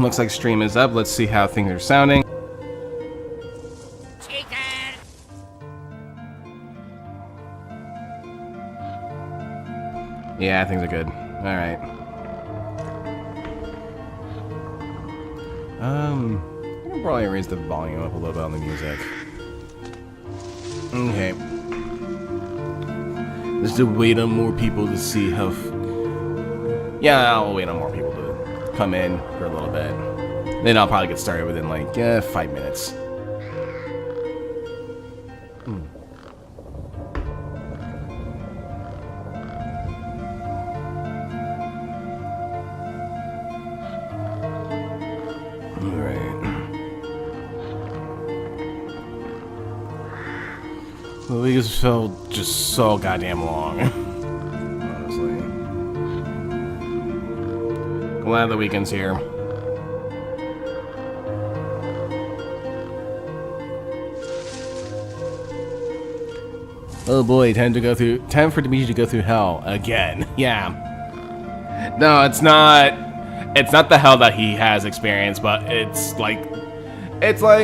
looks like stream is up. Let's see how things are sounding. Yeah, things are good. Alright. I'll probably raise the volume up a little bit on the music. Okay. Just to wait on more people to see how... Yeah, I'll wait on more people to come in for a little bit. Then I'll probably get started within like 5 minutes. The week has felt just so goddamn long. Honestly. Glad the weekend's here. Oh boy, time for Dimitri to go through hell again. Yeah. No, it's not the hell that he has experienced, but it's like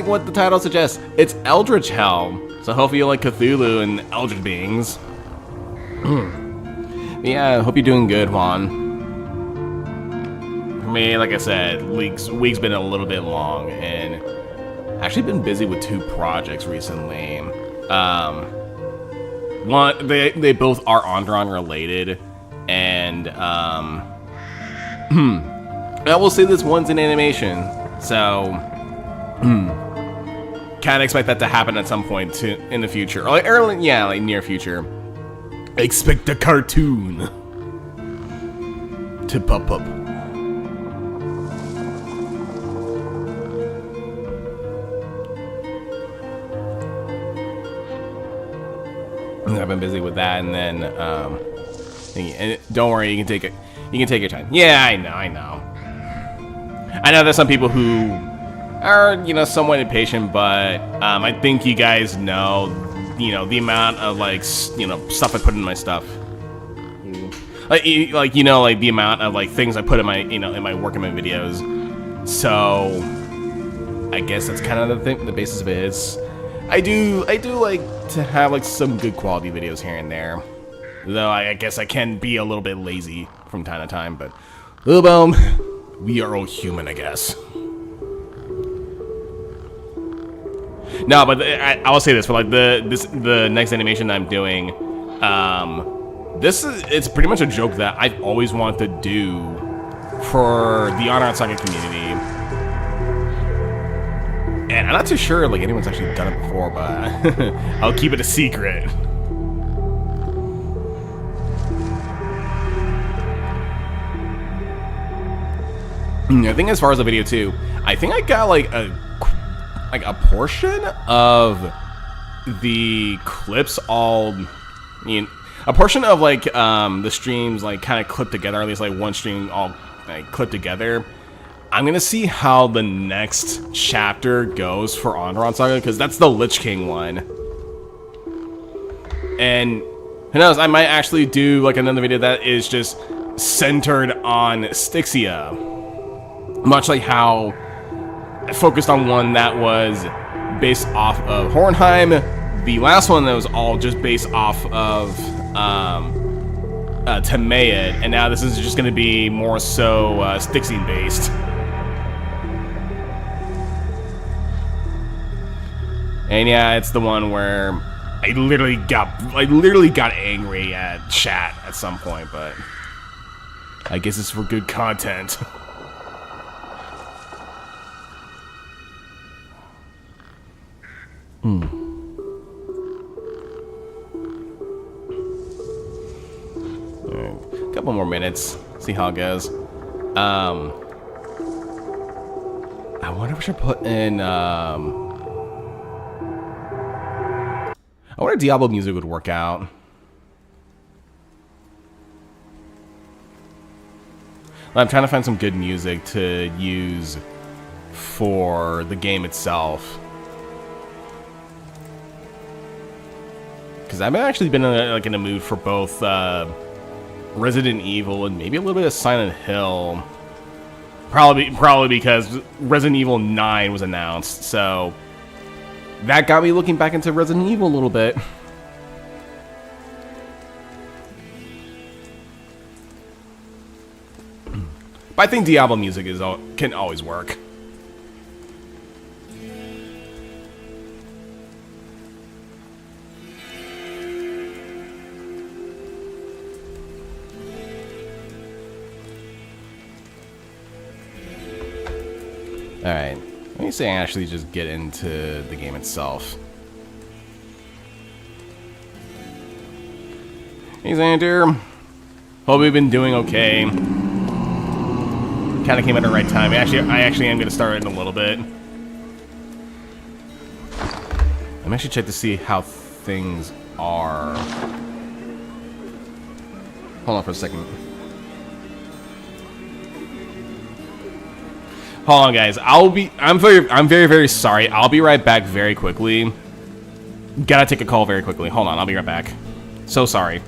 what the title suggests. It's Eldritch hell. So hopefully you like Cthulhu and Eldritch beings. Yeah, I hope you're doing good, Juan. For me, like I said, week's been a little bit long, and actually been busy with 2 projects recently. One, they both are Onderon related, and I will say this one's in animation, so kind of expect that to happen at some point in the future, or like near future. Expect a cartoon to pop up. I've been busy with that, and then and don't worry, you can take your time. Yeah, I know. I know there's some people who are, somewhat impatient, but I think you guys know, the amount of stuff I put in my stuff. Like the amount of things I put in my in my work in my videos. So I guess that's kind of the basis of it is I do like to have some good quality videos here and there. Though I guess I can be a little bit lazy from time to time, but boom, we are all human, I guess. No, but I will say this for the next animation that I'm doing. It's pretty much a joke that I've always wanted to do for the Honor Saga community, and I'm not too sure anyone's actually done it before, but I'll keep it a secret. I think as far as the video too, I think I got a portion of the clips all, a portion of the streams kind of clipped together, or at least one stream all clipped together. I'm gonna see how the next chapter goes for Onderon Saga, because that's the Lich King one. And who knows, I might actually do another video that is just centered on Styxia, much like how I focused on one that was based off of Hornheim. The last one that was all just based off of Timaeus, and now this is just going to be more so Styxian based. And yeah, it's the one where I literally got angry at chat at some point, but I guess it's for good content. A couple more minutes, see how it goes. I wonder if I should put in I wonder if Diablo music would work out. I'm trying to find some good music to use for the game itself, because I've actually been in a mood for both Resident Evil and maybe a little bit of Silent Hill. Probably because Resident Evil 9 was announced, so that got me looking back into Resident Evil a little bit. But I think Diablo music can always work. Alright, let me say I actually just get into the game itself. Hey Xander, hope you've been doing okay. Kind of came at the right time. I actually am going to start it in a little bit. I'm actually check to see how things are. Hold on for a second. Hold on, guys. I'm very sorry. I'll be right back very quickly. Gotta take a call very quickly. Hold on, I'll be right back. So sorry.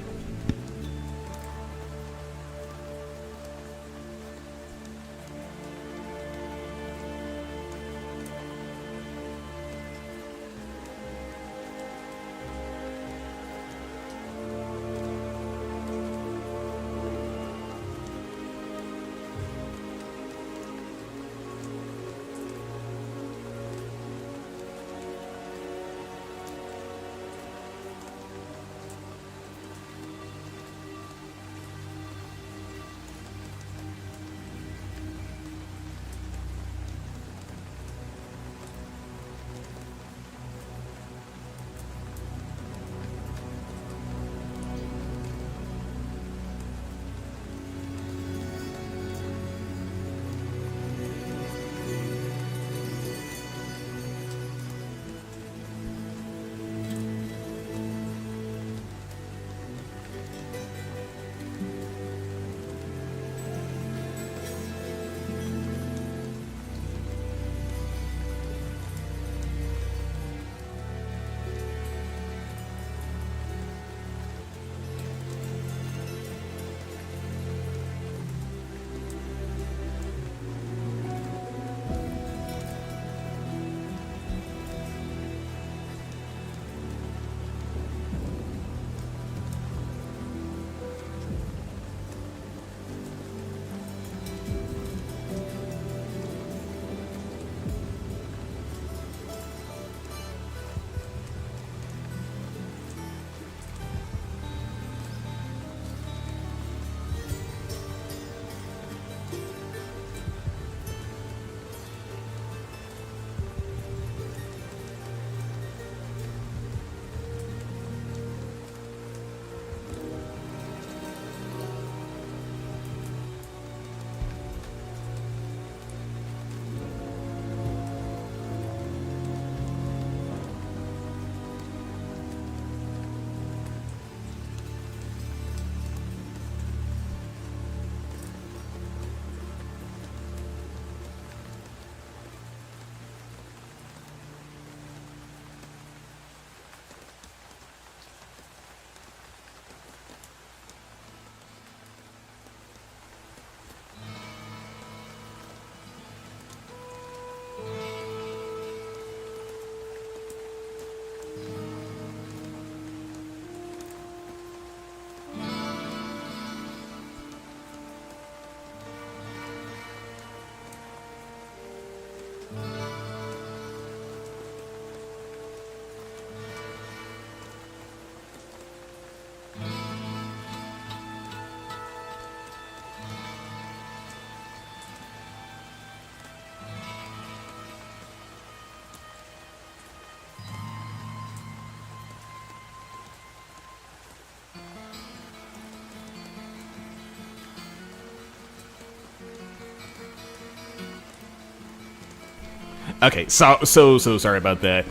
Okay, so sorry about that.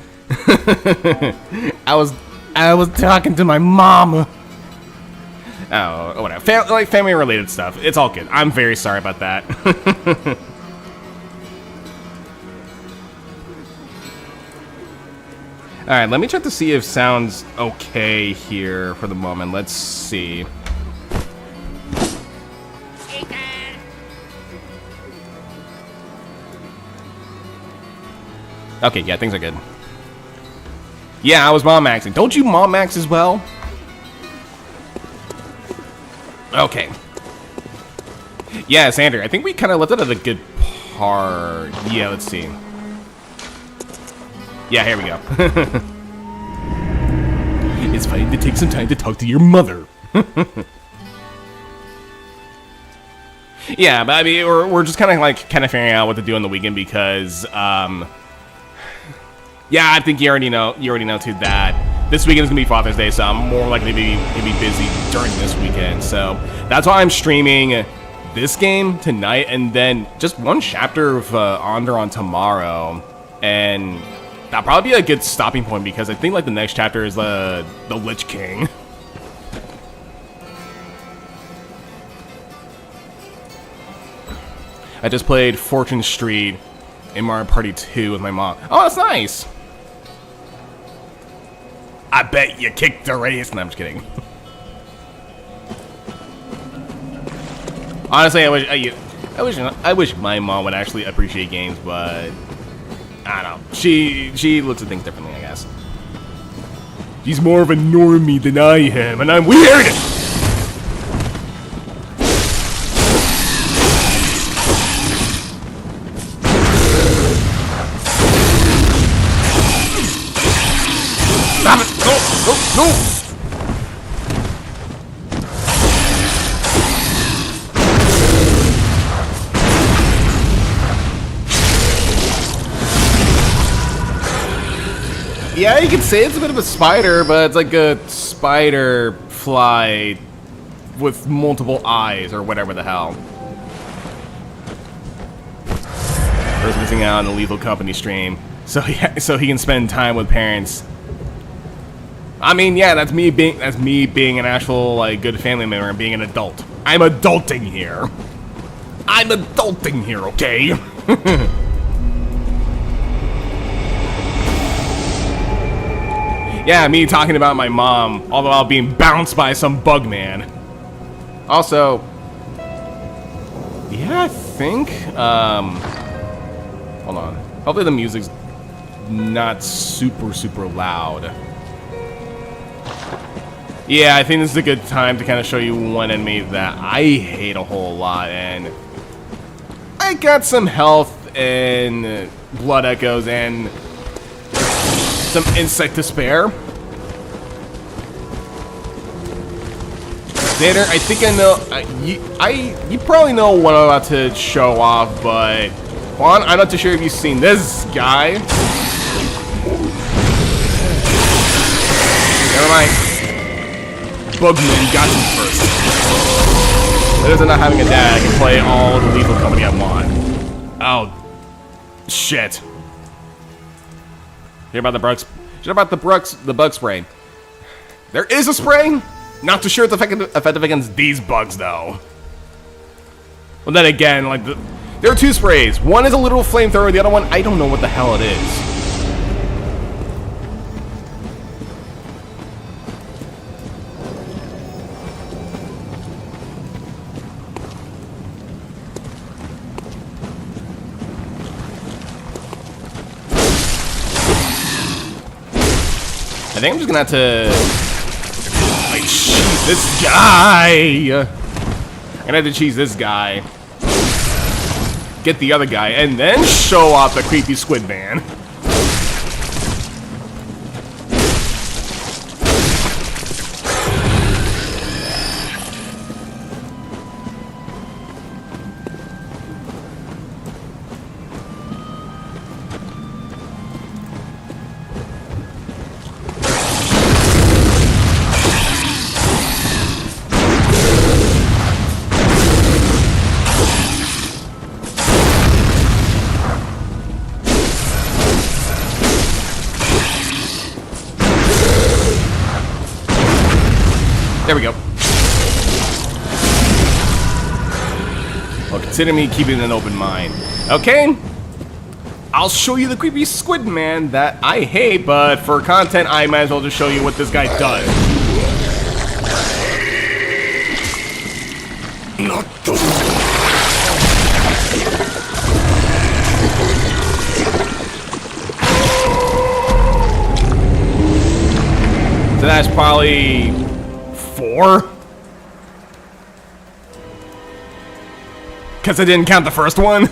I was talking to my mom. Oh, whatever. Like family related stuff. It's all good. I'm very sorry about that. All right, let me check to see if sound's okay here for the moment. Let's see. Okay, yeah, things are good. Yeah, I was mom maxing. Don't you mom max as well? Okay. Yeah, Sander, I think we kind of left it at a good part. Yeah, let's see. Yeah, here we go. It's fine to take some time to talk to your mother. Yeah, but I mean, we're just kind of figuring out what to do on the weekend because, yeah, I think you already know too that this weekend is gonna be Father's Day, so I'm more likely to be busy during this weekend. So that's why I'm streaming this game tonight, and then just one chapter of Onder on tomorrow, and that'll probably be a good stopping point because I think like the next chapter is the Lich King. I just played Fortune Street in Mario Party 2 with my mom. Oh, that's nice. I bet you kicked the race. No, I'm just kidding. Honestly, I wish my mom would actually appreciate games, but I don't know. She looks at things differently, I guess. She's more of a normie than I am, and I'm weird. Stop it! No! Yeah, you could say it's a bit of a spider, but it's like a spider fly with multiple eyes or whatever the hell. First missing out on the Lethal Company stream, so he can spend time with parents. I mean, yeah, that's me being an actual like good family member and being an adult. I'm adulting here. I'm adulting here, okay? Yeah, me talking about my mom, all the while being bounced by some bug man. Also, yeah, I think, hold on. Hopefully the music's not super loud. Yeah, I think this is a good time to kind of show you one enemy that I hate a whole lot, and I got some health and blood echoes and some insect to spare. Xander, I think I know. You probably know what I'm about to show off, but Juan, I'm not too sure if you've seen this guy. Never mind. Bugman got you first. That is not having a dad. I can play all the Lethal Company I want. Oh, shit. Hear about the bugs? Hear about the bug spray? There is a spray. Not too sure it's effective against these bugs though. Well, then again, like there are two sprays. One is a literal flamethrower. The other one, I don't know what the hell it is. I think I'm just gonna have to like cheese this guy. I'm gonna have to cheese this guy, get the other guy, and then show off the creepy squid man. There we go. Well, consider me keeping an open mind. Okay? I'll show you the creepy squid man that I hate, but for content, I might as well just show you what this guy does. Not So that's probably 4. Because I didn't count the first one.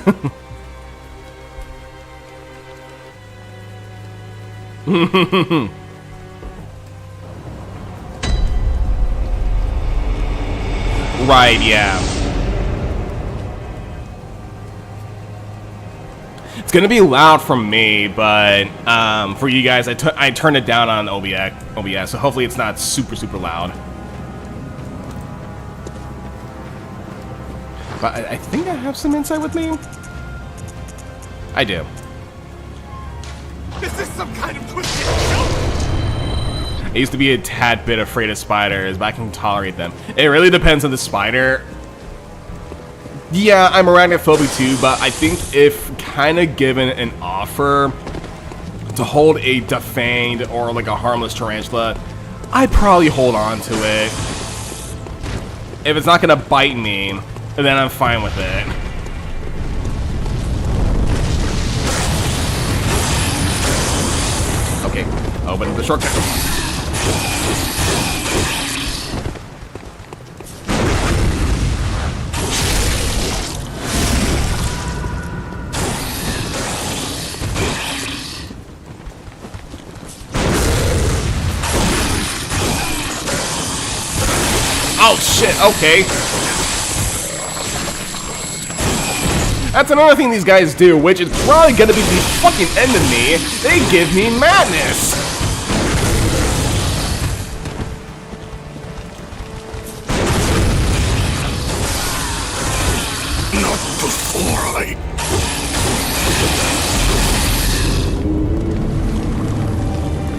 Right, yeah. It's gonna be loud from me, but for you guys, I turned it down on OBS, so hopefully it's not super loud. But I think I have some insight with me. I do. This is some kind of twisted joke! I used to be a tad bit afraid of spiders, but I can tolerate them. It really depends on the spider. Yeah, I'm arachnophobic too, but I think if kind of given an offer to hold a defanged or like a harmless tarantula, I'd probably hold on to it. If it's not gonna bite me, then I'm fine with it. Okay, open the shortcut. Oh shit, okay. That's another thing these guys do, which is probably gonna be the fucking end of me. They give me madness. Not before I...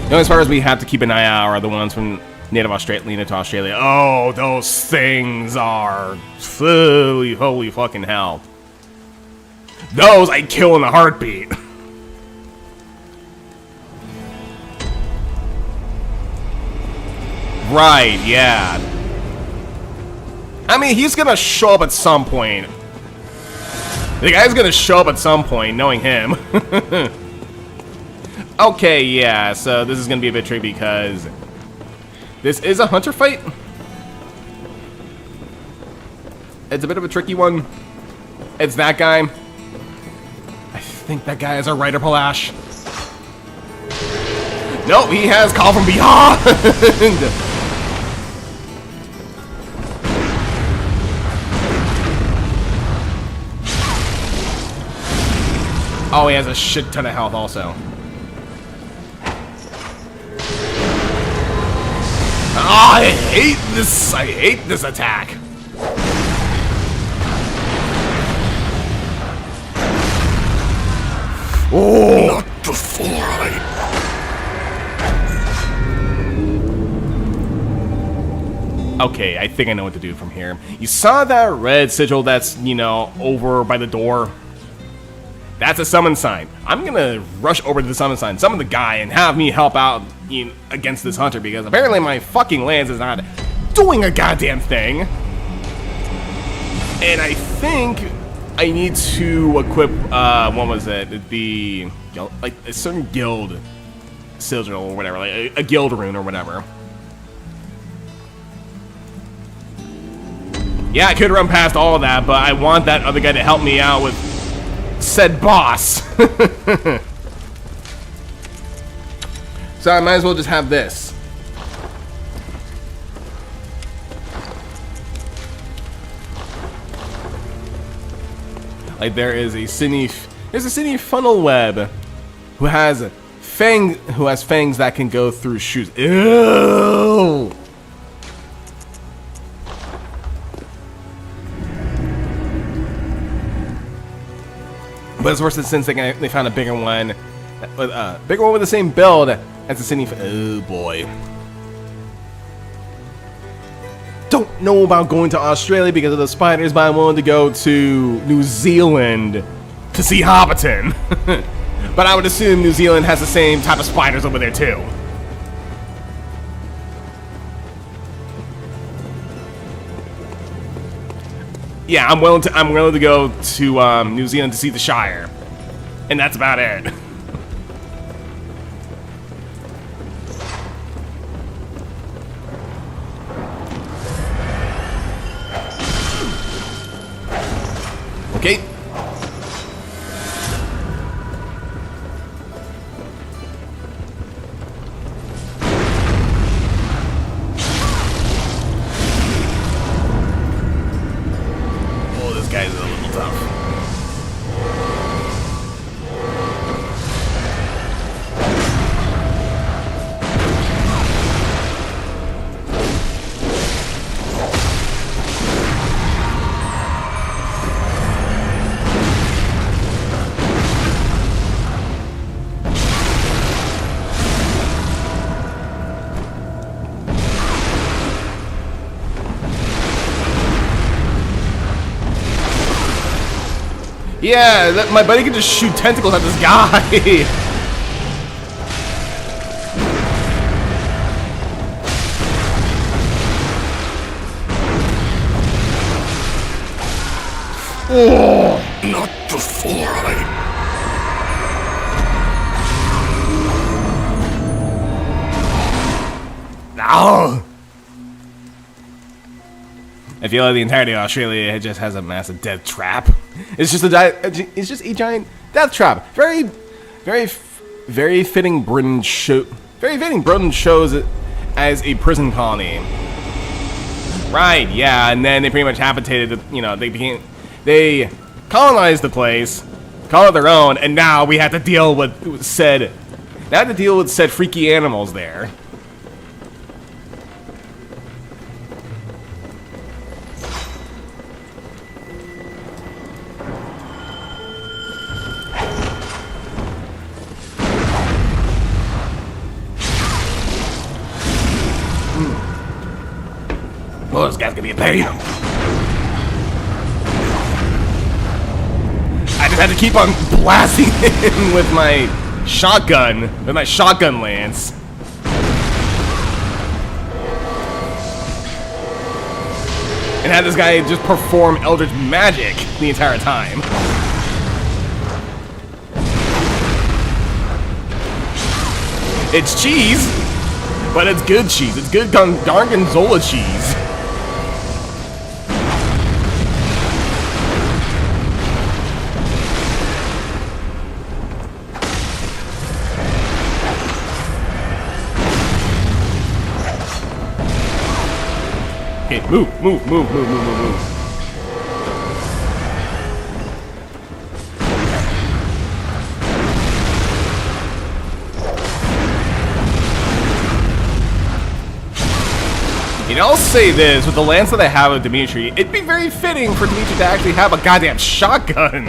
The only spiders we have to keep an eye out are the ones from native Australia to Australia. Oh, those things are holy fucking hell. Those I kill in a heartbeat. Right, yeah. I mean, he's gonna show up at some point. The guy's gonna show up at some point, knowing him. Okay, yeah, so this is gonna be a bit tricky because this is a hunter fight. It's a bit of a tricky one. It's that guy. I think that guy is a Rider Palash. Nope, he has Call from Beyond. Oh, he has a shit ton of health also. Oh, I hate this attack. Oh, not before I... Okay, I think I know what to do from here. You saw that red sigil that's, you know, over by the door? That's a summon sign. I'm gonna rush over to the summon sign, summon the guy, and have me help out against this hunter because apparently my fucking lance is not doing a goddamn thing. And I think I need to equip, what was it? The, like, a certain guild sigil or whatever, like a guild rune or whatever. Yeah, I could run past all of that, but I want that other guy to help me out with said boss. So I might as well just have this. Like there's a Cine funnel web who has fangs that can go through shoes. Ew. But it's worse since they found a bigger one with the same build as the Cine. Oh boy. Don't know about going to Australia because of the spiders, but I'm willing to go to New Zealand to see Hobbiton. But I would assume New Zealand has the same type of spiders over there too. Yeah, I'm willing to go to New Zealand to see the Shire, and that's about it. Yeah, my buddy can just shoot tentacles at this guy. Oh, not before I... Ow! I feel like the entirety of Australia just has a massive death trap. It's just a giant death trap. Very fitting Britain shows it as a prison colony. Right, yeah, and then they pretty much habitated, they colonized the place, called it their own, and now we have to deal with said freaky animals there. Oh, this guy's gonna be a pain. I just had to keep on blasting him with my shotgun lance. And had this guy just perform Eldritch magic the entire time. It's cheese, but it's good cheese. It's good Gorgonzola cheese. Okay, move. You know, I'll say this, with the lance that I have with Dimitri, it'd be very fitting for Dimitri to actually have a goddamn shotgun.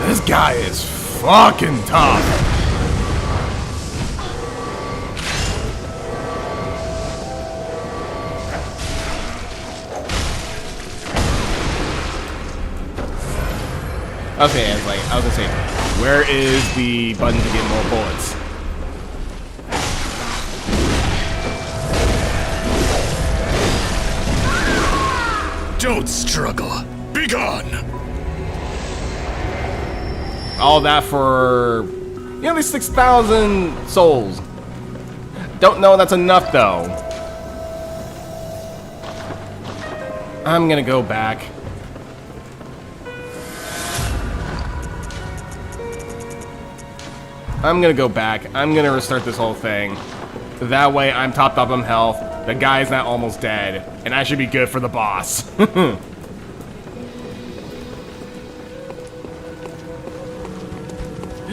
This guy is fucking tough. Okay, I was gonna say, where is the button to get more bullets? Don't struggle. Be gone. All that for nearly 6,000 souls. Don't know that's enough though. I'm gonna go back. I'm gonna restart this whole thing. That way I'm topped up on health, the guy's not almost dead, and I should be good for the boss.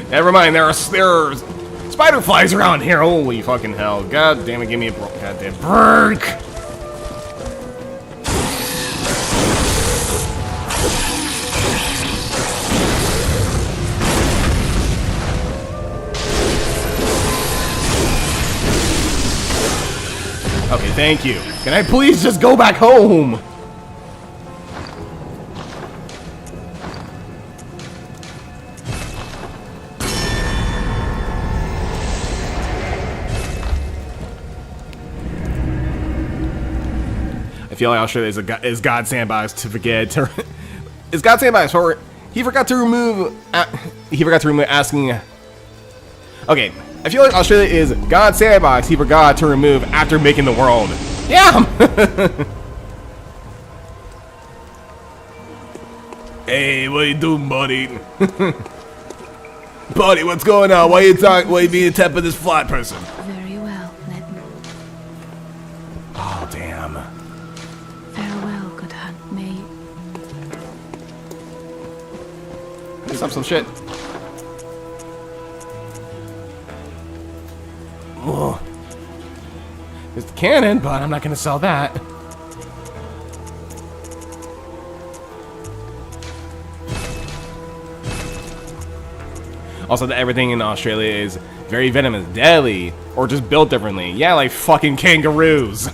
Never mind, there are spider flies around here. Holy fucking hell. God damn it, give me a goddamn break. Okay, thank you. Can I please just go back home? I feel like Australia is God sandbox to forget to. Is God sandbox for? He forgot to remove. Asking. Okay, I feel like Australia is God sandbox. He forgot to remove after making the world. Yeah. Hey, what you doing, buddy? Buddy, what's going on? Why you being a tap of this flat person? Very well, let me. Oh, damn. Farewell, good hunt mate. Stop some shit. Oh. There's the cannon, but I'm not gonna sell that. Also, that everything in Australia is very venomous, deadly, or just built differently. Yeah, like fucking kangaroos.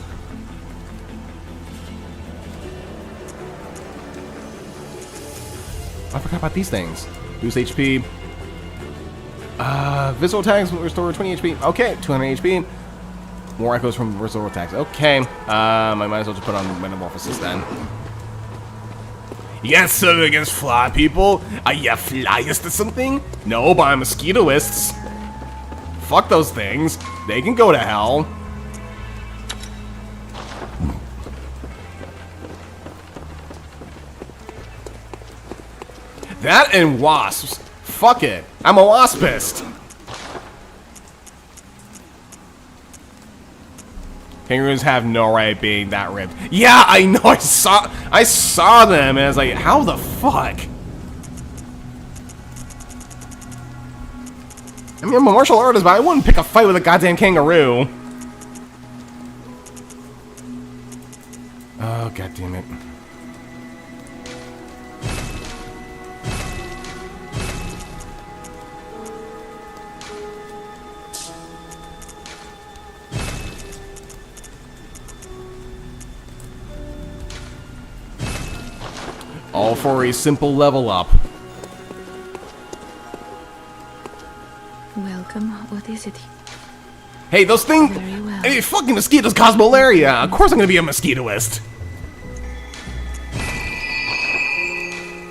I forgot about these things. Boost HP. Visual attacks restore 20 HP. Okay, 200 HP. More echoes from visual attacks. Okay. I might as well just put on Metamorphosis then. You got something against fly people? Are you flyist or something? No, but I'm mosquitoists. Fuck those things. They can go to hell. That and wasps. Fuck it. I'm a waspist. Kangaroos have no right being that ripped. Yeah, I know. I saw them, and I was like, how the fuck? I mean, I'm a martial artist, but I wouldn't pick a fight with a goddamn kangaroo. Oh, god damn it. All for a simple level up. Welcome. What is it? Hey, those things! Very well. Hey, fucking mosquitoes cause malaria! Of course I'm gonna be a mosquitoist!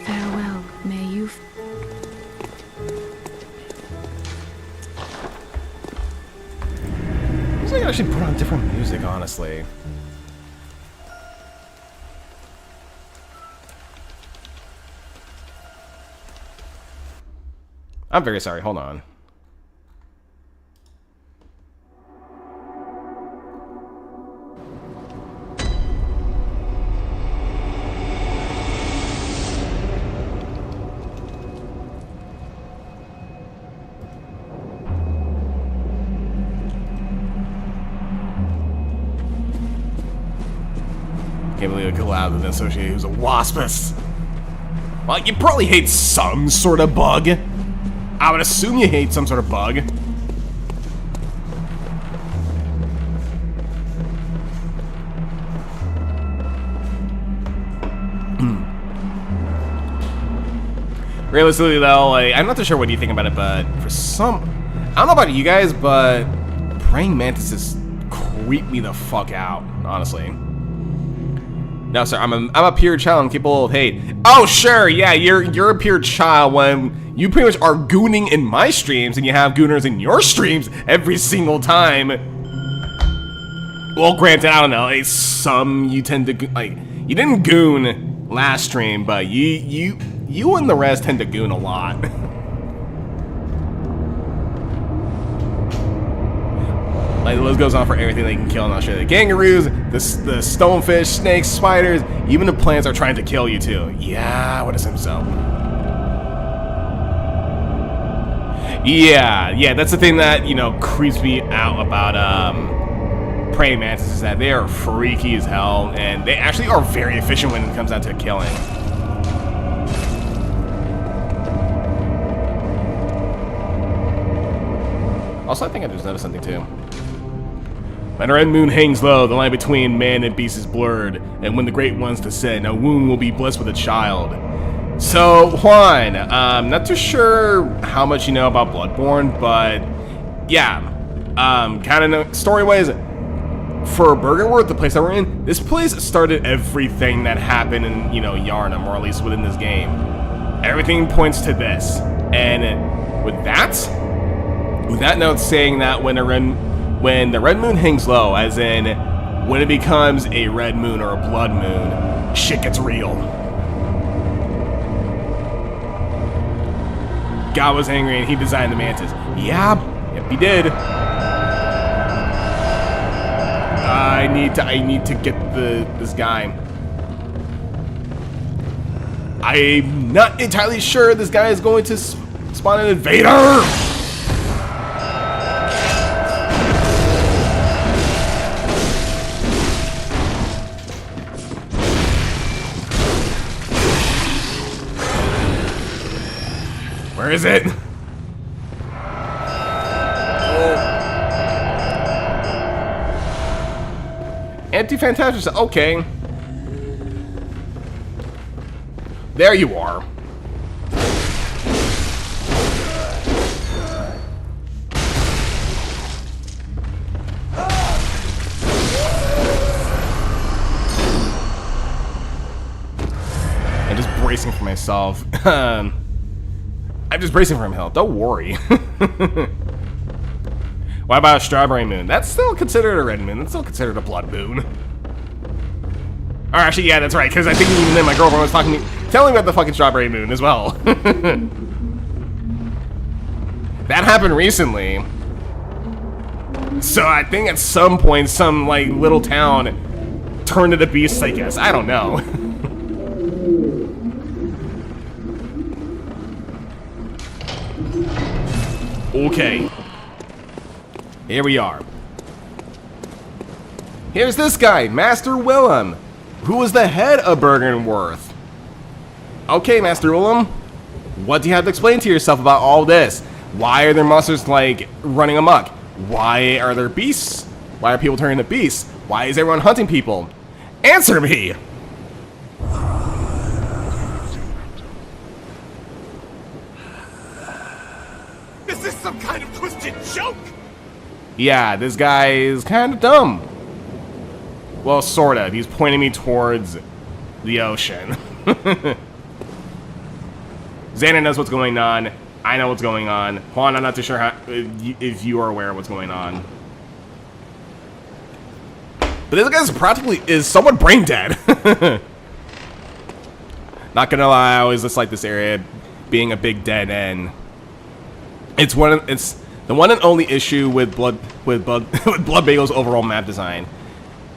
Farewell. May you... Looks like I should put on different music, honestly. I'm very sorry, hold on. Can't believe I collabed with an associate who's a waspist. Well, you probably hate some sort of bug. I would assume you hate some sort of bug. Realistically though, like, I'm not too sure what you think about it, but for some... I don't know about you guys, but praying mantises creep me the fuck out, honestly. No, sir, I'm a pure child and capable of hate. Oh, sure, yeah, you're a pure child when you pretty much are gooning in my streams and you have gooners in your streams every single time. Well, granted, I don't know, like, some you tend to, like, you didn't goon last stream, but you and the rest tend to goon a lot. Like, the list goes on for everything they can kill in Australia. The kangaroos, the stonefish, snakes, spiders, even the plants are trying to kill you too. Yeah, what is himself? Yeah, that's the thing that, you know, creeps me out about praying mantises, is that they are freaky as hell, and they actually are very efficient when it comes down to killing. Also, I think I just noticed something too. When the red moon hangs low, the line between man and beast is blurred, and when the great ones descend, a womb will be blessed with a child. So, Juan, not too sure how much you know about Bloodborne, but yeah, kind of know, story-wise, for Burgerworth, the place that we're in, this place started everything that happened in, you know, Yharnam, or at least within this game. Everything points to this, and with that note saying that when the red moon hangs low, as in when it becomes a red moon or a blood moon, shit gets real. God was angry and he designed the mantis. Yeah, yep, he did. I need to get this guy. I'm not entirely sure this guy is going to spawn an invader. Where is it? Anti-Fantastic. Okay. There you are. I'm just bracing for myself. I'm just bracing for him. Don't worry. What about a strawberry moon? That's still considered a red moon. That's still considered a blood moon. Or actually, yeah, that's right. Because I think even then my girlfriend was telling me about the fucking strawberry moon as well. That happened recently. So I think at some point, some like little town turned into beasts. I guess I don't know. Okay. Here we are. Here's this guy, Master Willem, who was the head of Bergenworth. Okay, Master Willem, what do you have to explain to yourself about all this? Why are there monsters, like, running amok? Why are there beasts? Why are people turning into beasts? Why is everyone hunting people? Answer me! Is this some kind of twisted joke? Yeah, this guy is kind of dumb. Well, sort of. He's pointing me towards the ocean. Xander knows what's going on. I know what's going on. Juan, I'm not too sure how, if you are aware of what's going on. But this guy's practically is somewhat brain dead. Not gonna lie, I always dislike this area being a big dead end. It's the one and only issue with Blood Bagel's overall map design.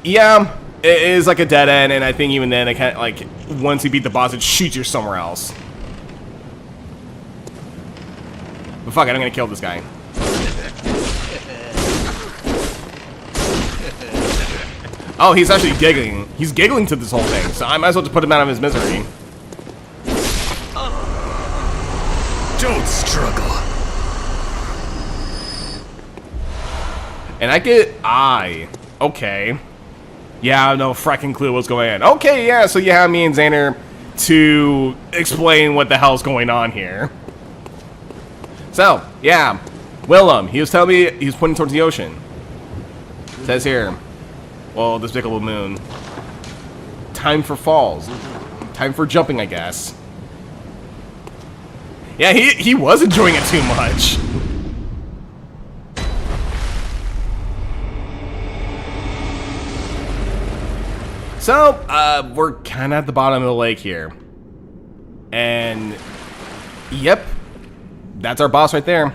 Yeah, it is like a dead end, and I think even then, it can't, like, once you beat the boss, it shoots you somewhere else. But fuck it, I'm gonna kill this guy. Oh, he's actually giggling. He's giggling to this whole thing, so I might as well just put him out of his misery. Don't struggle. And I get okay. Yeah, I have no frickin' clue what's going on. Okay, yeah, so you have me and Xander to explain what the hell's going on here. So, yeah, Willem, he was telling me he was pointing towards the ocean. It says here, well, Despicable Moon. Time for falls. Time for jumping, I guess. Yeah, he was enjoying it too much. So, we're kind of at the bottom of the lake here. And, yep, that's our boss right there.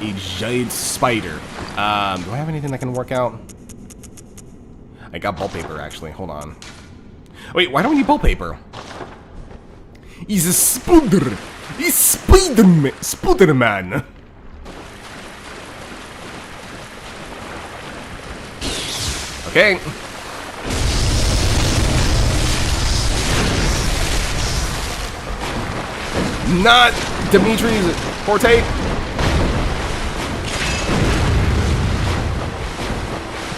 A giant spider. Do I have anything that can work out? I got wallpaper, actually. Hold on. Wait, why don't we need wallpaper? He's a spider. He's Spider-Man. Okay. Not Dimitri's forte.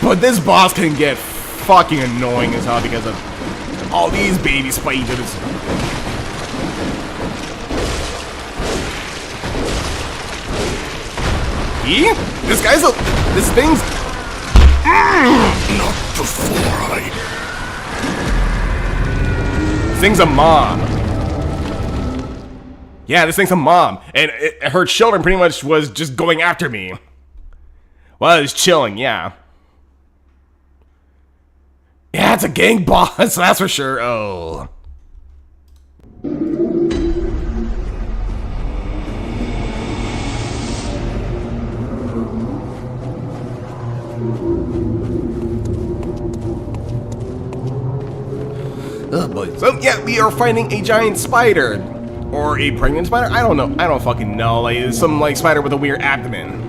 But this boss can get fucking annoying as hell because of all these baby spiders. This guy's a... This thing's... Not before I... This thing's a mom. Yeah, this thing's a mom. And her children pretty much was just going after me. Well, it was chilling, yeah. Yeah, it's a gang boss, that's for sure. Oh. Oh boy. So yeah, we are fighting a giant spider. Or a pregnant spider? I don't know. I don't fucking know. Like, it's some like spider with a weird abdomen.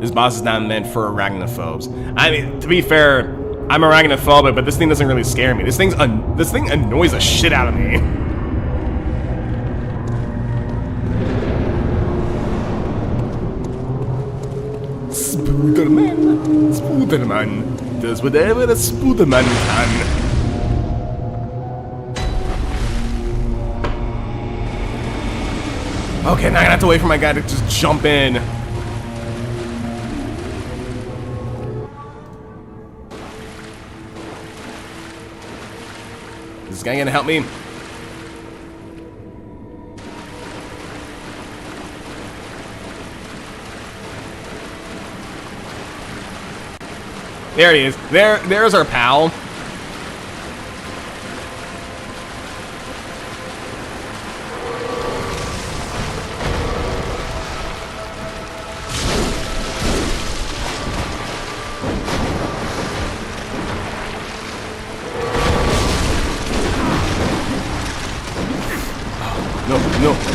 This boss is not meant for arachnophobes. I mean, to be fair, I'm arachnophobic, but this thing doesn't really scare me. This thing annoys the shit out of me. Spooderman does whatever a Spooderman can. Okay, now I have to wait for my guy to just jump in. Is this guy gonna help me? There he is. There's our pal.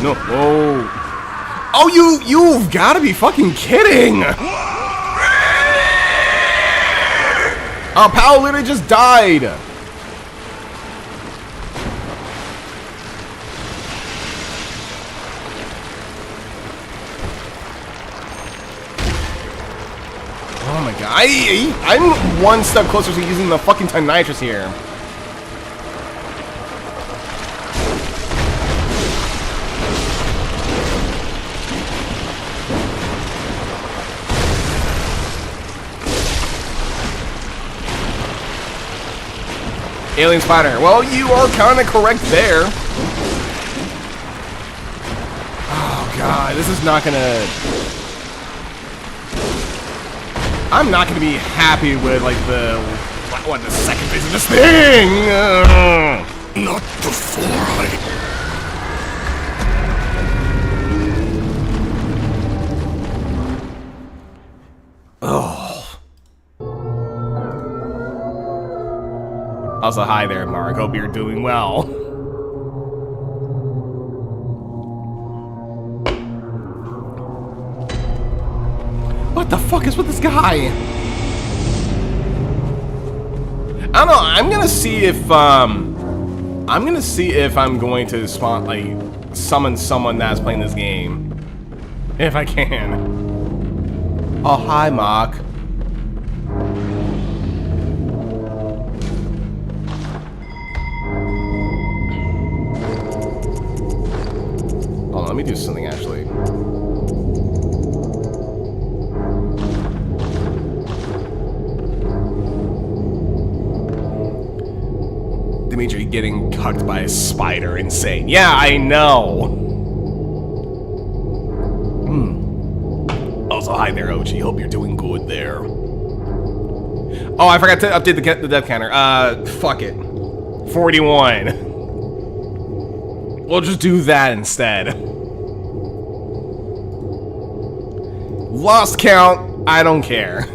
No. Oh, you've got to be fucking kidding! Our pal literally just died! Oh my god, I'm one step closer to using the fucking Nitrous here. Alien spider. Well, you are kind of correct there. Oh god, this is not gonna. I'm not gonna be happy with like the second phase of this thing. Not before I... Also, hi there, Mark. Hope you're doing well. What the fuck is with this guy? I don't know. I'm gonna see if I'm going to spawn summon someone that's playing this game, if I can. Oh, hi, Mark. Let me do something actually. Dimitri getting cucked by a spider, insane. Yeah, I know. Also, hi there, OG. Hope you're doing good there. Oh, I forgot to update the death counter. Fuck it. 41. We'll just do that instead. Lost count, I don't care.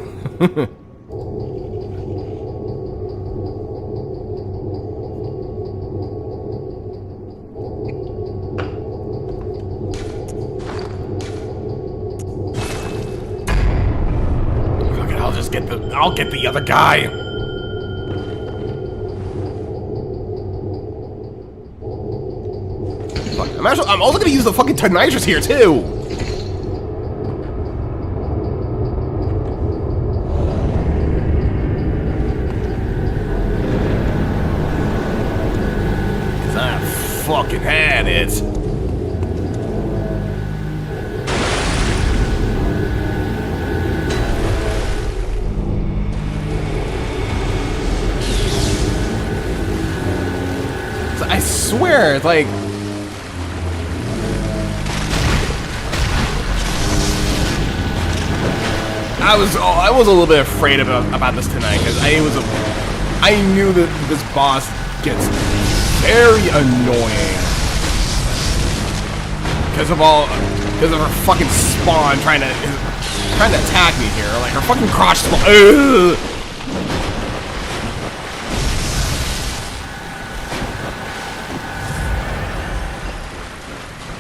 Okay, I'll get the other guy. Fuck, I'm also gonna use the fucking Nitrous here too. Fucking had it. So I swear, like, I was a little bit afraid about this tonight because I knew that this boss gets very annoying because of her fucking spawn trying to attack me here, like her fucking crotch spawn. Ugh.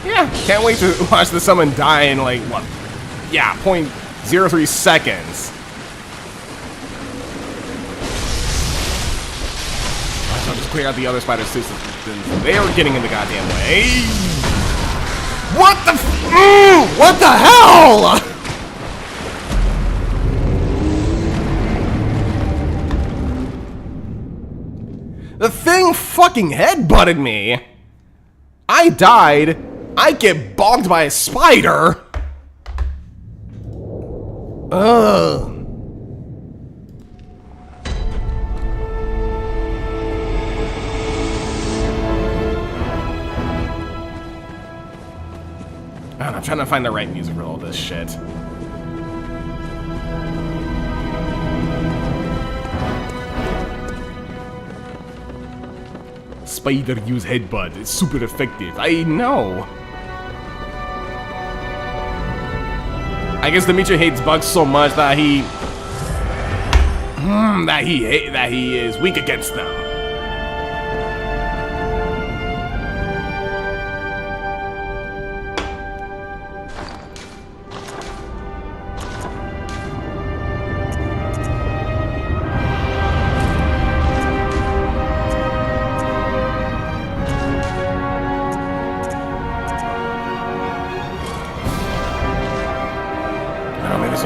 Yeah, can't wait to watch the summon die in like what? Yeah, 0.03 seconds. clear out the other spiders too, since they are getting in the goddamn way. What the what the hell? The thing fucking headbutted me. I died. I get bonked by a spider. Ugh. I'm trying to find the right music for all this shit. Spider use headbutt. It's super effective. I know. I guess Dimitri hates bugs so much that he is weak against them.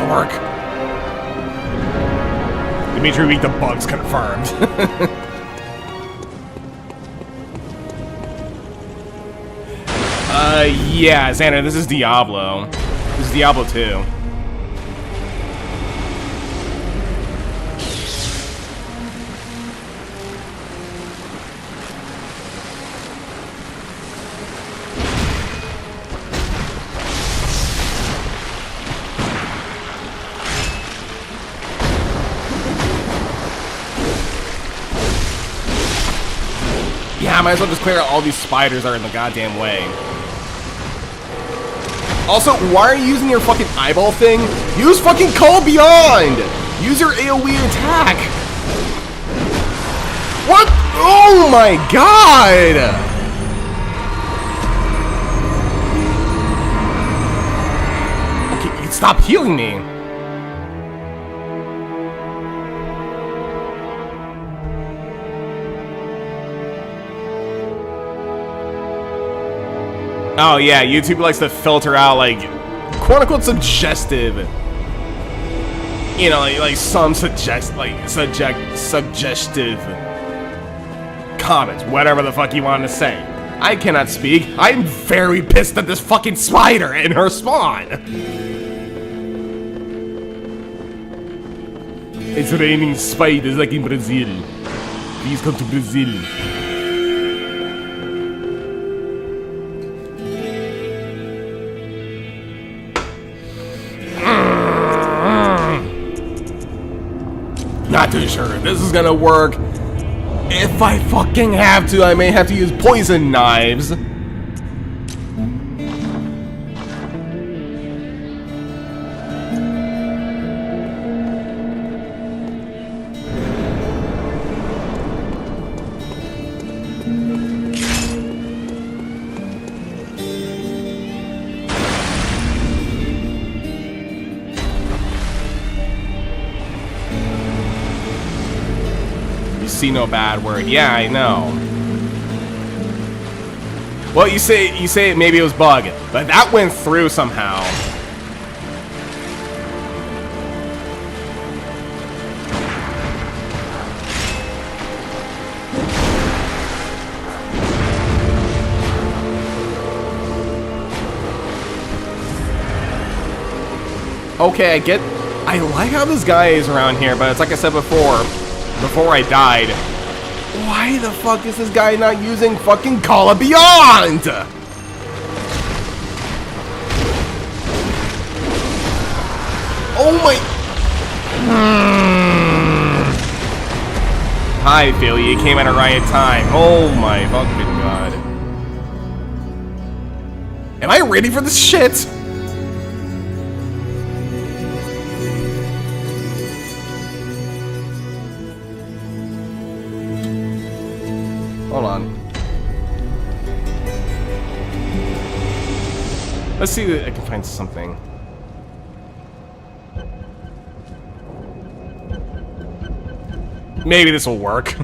Work. Dimitri beat the bugs confirmed. Yeah, Xander, this is Diablo. This is Diablo 2. Yeah, I might as well just clear out all these spiders that are in the goddamn way. Also, why are you using your fucking eyeball thing? Use fucking Call Beyond! Use your AoE attack! What? Oh my god! Okay, you stop healing me. Oh yeah, YouTube likes to filter out like quote-unquote suggestive, you know, like some suggestive comments, whatever the fuck you want to say. I cannot speak. I'm very pissed at this fucking spider and her spawn. It's raining spiders like in Brazil. Please come to Brazil. Not too sure if this is gonna work. If I fucking have to, I may have to use poison knives. See no bad word. Yeah, I know. Well, you say maybe it was bug, but that went through somehow. Okay, I like how this guy is around here, but it's like I said before I died. Why the fuck is this guy not using fucking Call of Beyond? Oh my... Hi, Phil, you came at a right time. Oh my fucking god. Am I ready for this shit? Hold on. Let's see if I can find something. Maybe this will work.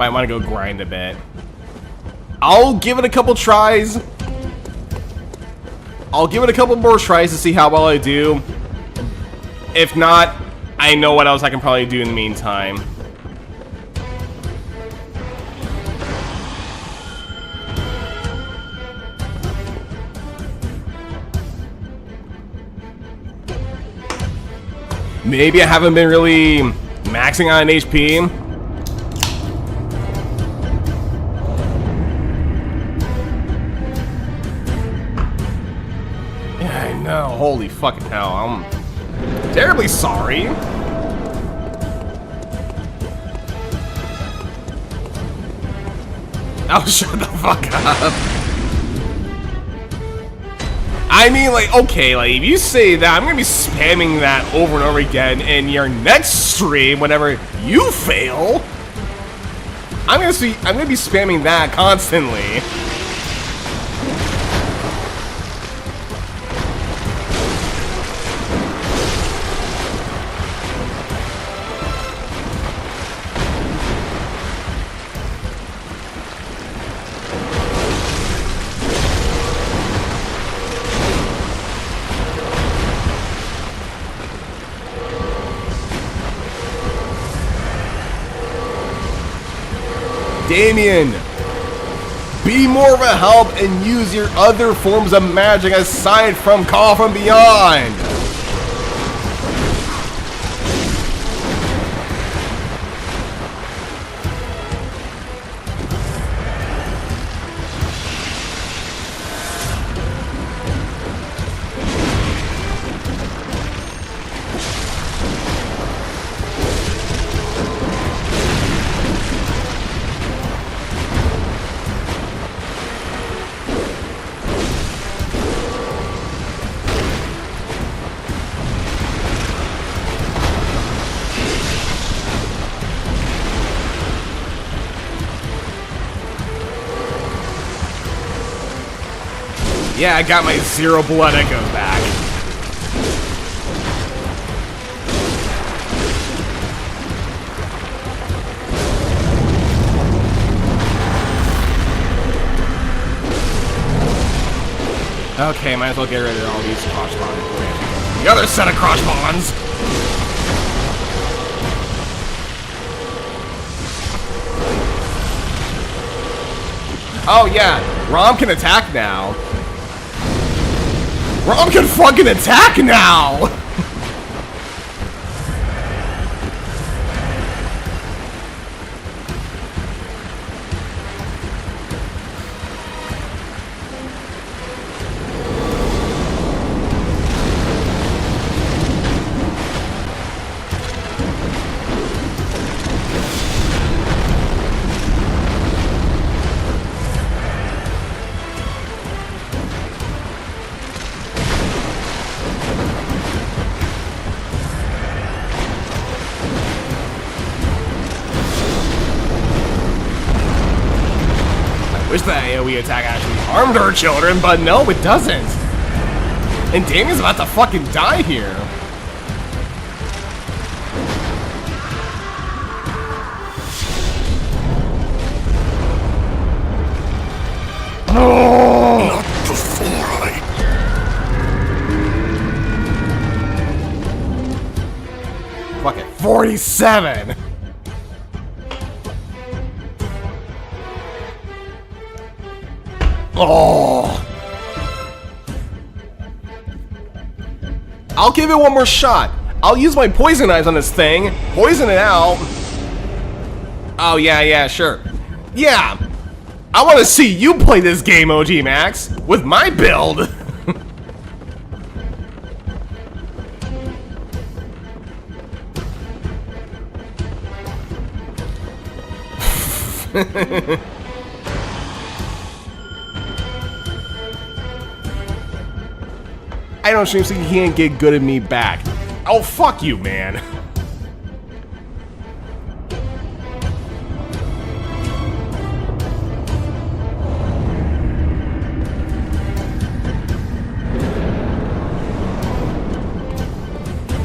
Might want to go grind a bit. I'll give it a couple tries. I'll give it a couple more tries to see how well I do. If not, I know what else I can probably do in the meantime. Maybe I haven't been really maxing on HP. Yeah, I know. Holy fucking hell. I'm terribly sorry. Oh, shut the fuck up. I mean, like, okay, like, if you say that, I'm gonna be spamming that over and over again in your next stream whenever you fail. I'm gonna be spamming that constantly. Damien, be more of a help and use your other forms of magic aside from Call from Beyond. Yeah, I got my 0 blood echo back. Okay, might as well get rid of all these cross bonds. The other set of cross bonds. Oh yeah, Rom can attack now. Rom can fucking attack now! Wish that AoE attack actually harmed our children, but no, it doesn't. And Damien's about to fucking die here. Oh! Not before I... Fuck it, 47! Oh! I'll give it one more shot. I'll use my poison knives on this thing, poison it out. Oh yeah, sure. Yeah, I want to see you play this game, OG Max, with my build. I don't stream so you can't get good at me back. Oh, fuck you, man.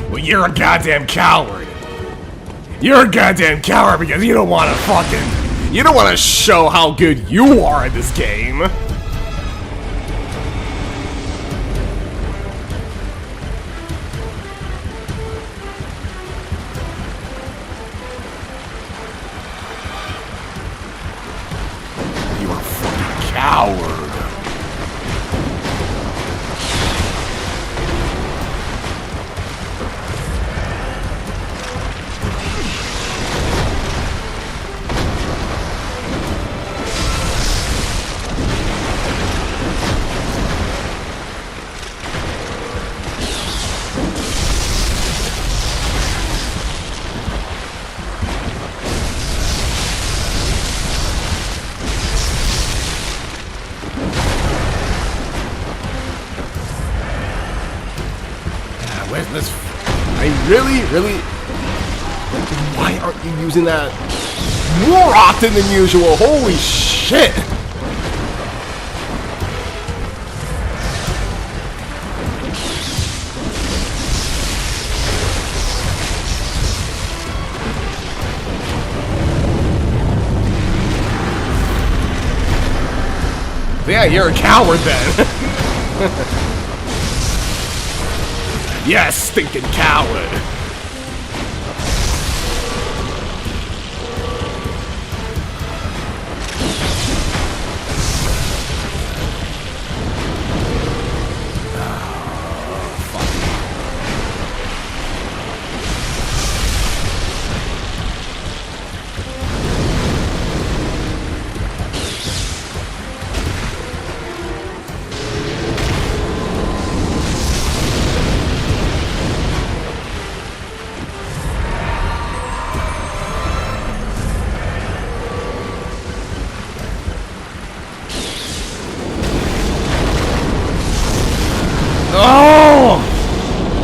Well, you're a goddamn coward. You're a goddamn coward because you don't want to fucking... You don't want to show how good you are at this game. You are a fucking coward. Where's this? I really. Why aren't you using that more often than usual? Holy shit! Yeah, you're a coward then. Yes, stinking coward!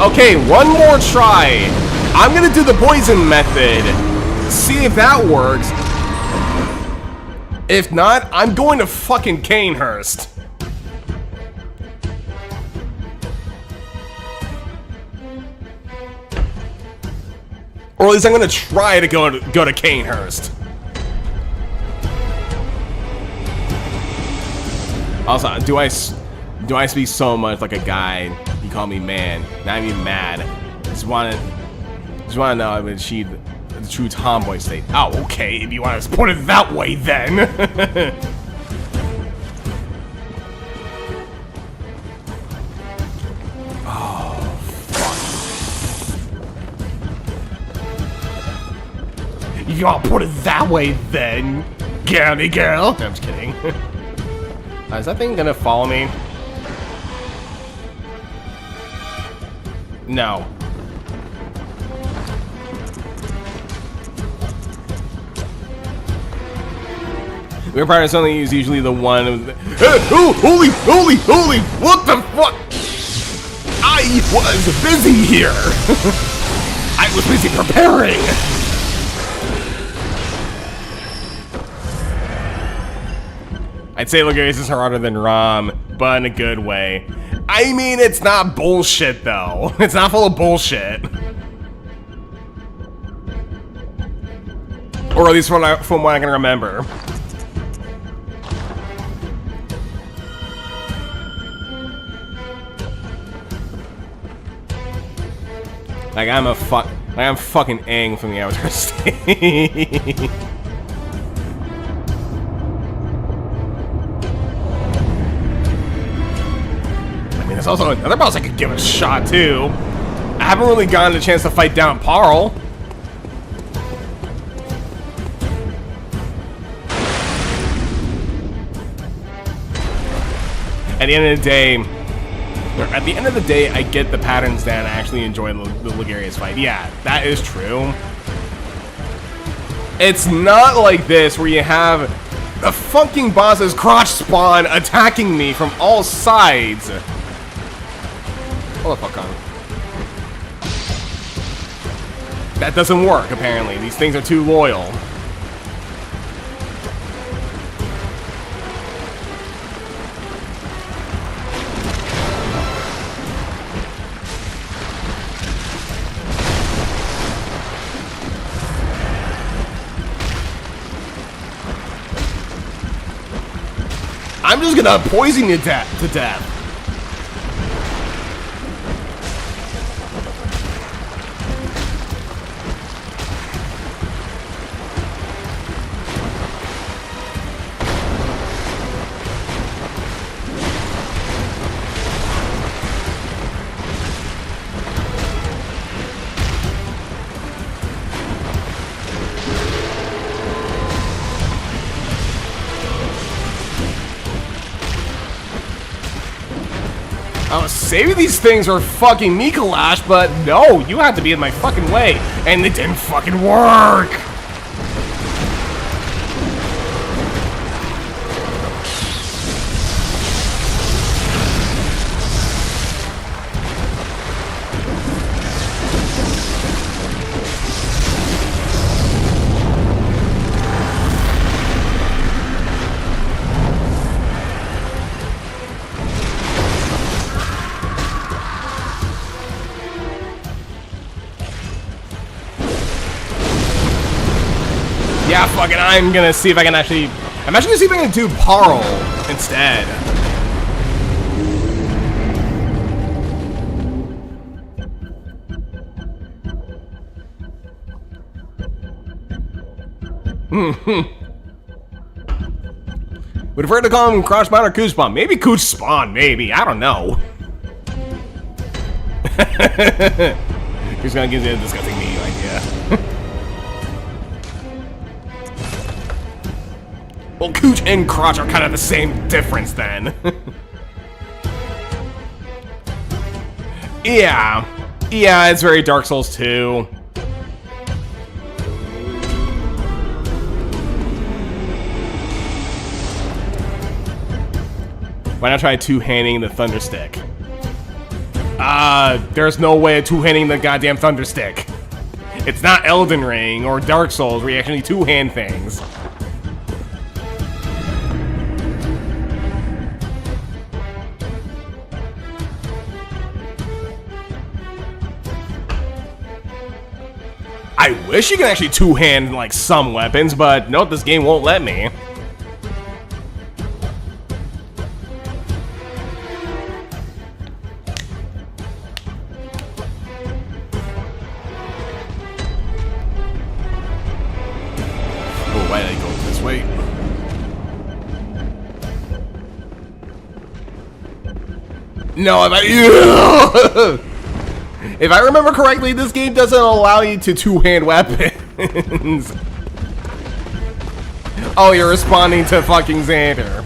Okay, one more try. I'm gonna do the poison method. See if that works. If not, I'm going to fucking Canehurst. Or at least I'm gonna try to go to Canehurst. Also, do I speak so much like a guy? You call me man. Not even mad. Just wanna know I've achieved the true tomboy state. Oh, okay. If you want to put it that way, then. Oh, fuck. You gotta put it that way, then. Girly girl. No, I'm just kidding. Is that thing gonna follow me? No. Weird part is only is usually the one of the, holy, what the fuck? I was busy here. I was busy preparing. I'd say Lugarius is harder than Rom, but in a good way. I mean, it's not bullshit, though. It's not full of bullshit. Or at least from what I can remember. Like, I'm fucking Aang from the Avatar state. There's also another boss I could give it a shot, too. I haven't really gotten a chance to fight down Parl. At the end of the day, I get the patterns down and I actually enjoy the Lugarius fight. Yeah, that is true. It's not like this, where you have the fucking boss's crotch spawn attacking me from all sides. Hold the fuck on. That doesn't work, apparently. These things are too loyal. I'm just gonna poison you to death. I was saving these things for fucking Mikolash, but no, you had to be in my fucking way, and it didn't fucking work! Yeah, fuck it, I'm gonna see if I can actually... I'm actually gonna see if I can do Parl instead. Would prefer to call him Crouch Spawn or Cooch Spawn. Maybe Cooch Spawn, maybe. I don't know. He's gonna give me a disgusting me idea. Well, Cooch and Crotch are kind of the same difference then. Yeah, it's very Dark Souls 2. Why not try two-handing the Thunder Stick? There's no way of two-handing the goddamn Thunder Stick. It's not Elden Ring or Dark Souls where you actually two-hand things. I wish you could actually two-hand, like, some weapons, but nope, this game won't let me. Oh, why did I go this way? No, if I remember correctly, this game doesn't allow you to two-hand weapons. Oh, you're responding to fucking Xander.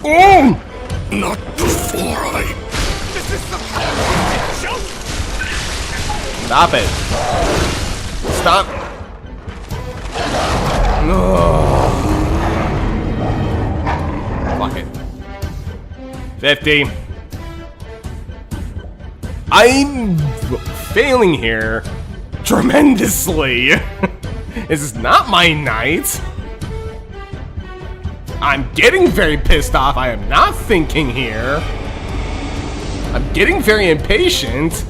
Oh! Not before I... This is the joke! Stop it. Stop. No. Fuck it. 50. I'm failing here tremendously. This is not my night. I'm getting very pissed off. I am not thinking here. I'm getting very impatient.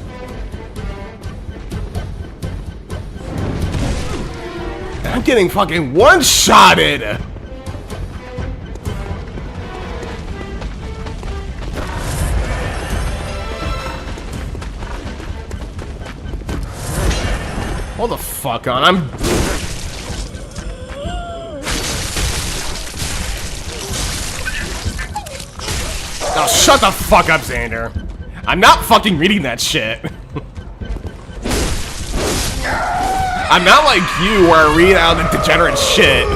I'm getting fucking one-shotted. Hold the fuck on. I'm... Oh, shut the fuck up, Xander. I'm not fucking reading that shit. I'm not like you where I read out the degenerate shit.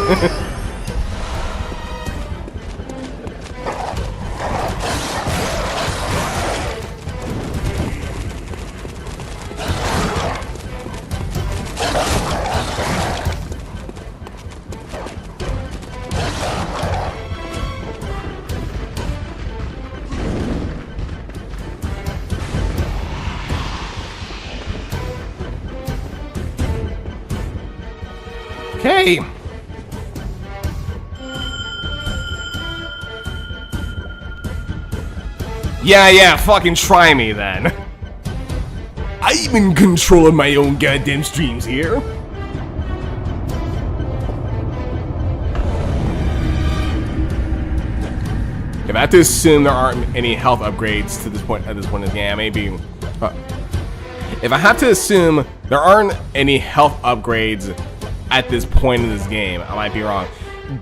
Okay. Yeah, fucking try me then. I'm in control of my own goddamn streams here. If I have to assume there aren't any health upgrades to this point at this point in the game, maybe. If I have to assume there aren't any health upgrades at this point in this game, I might be wrong.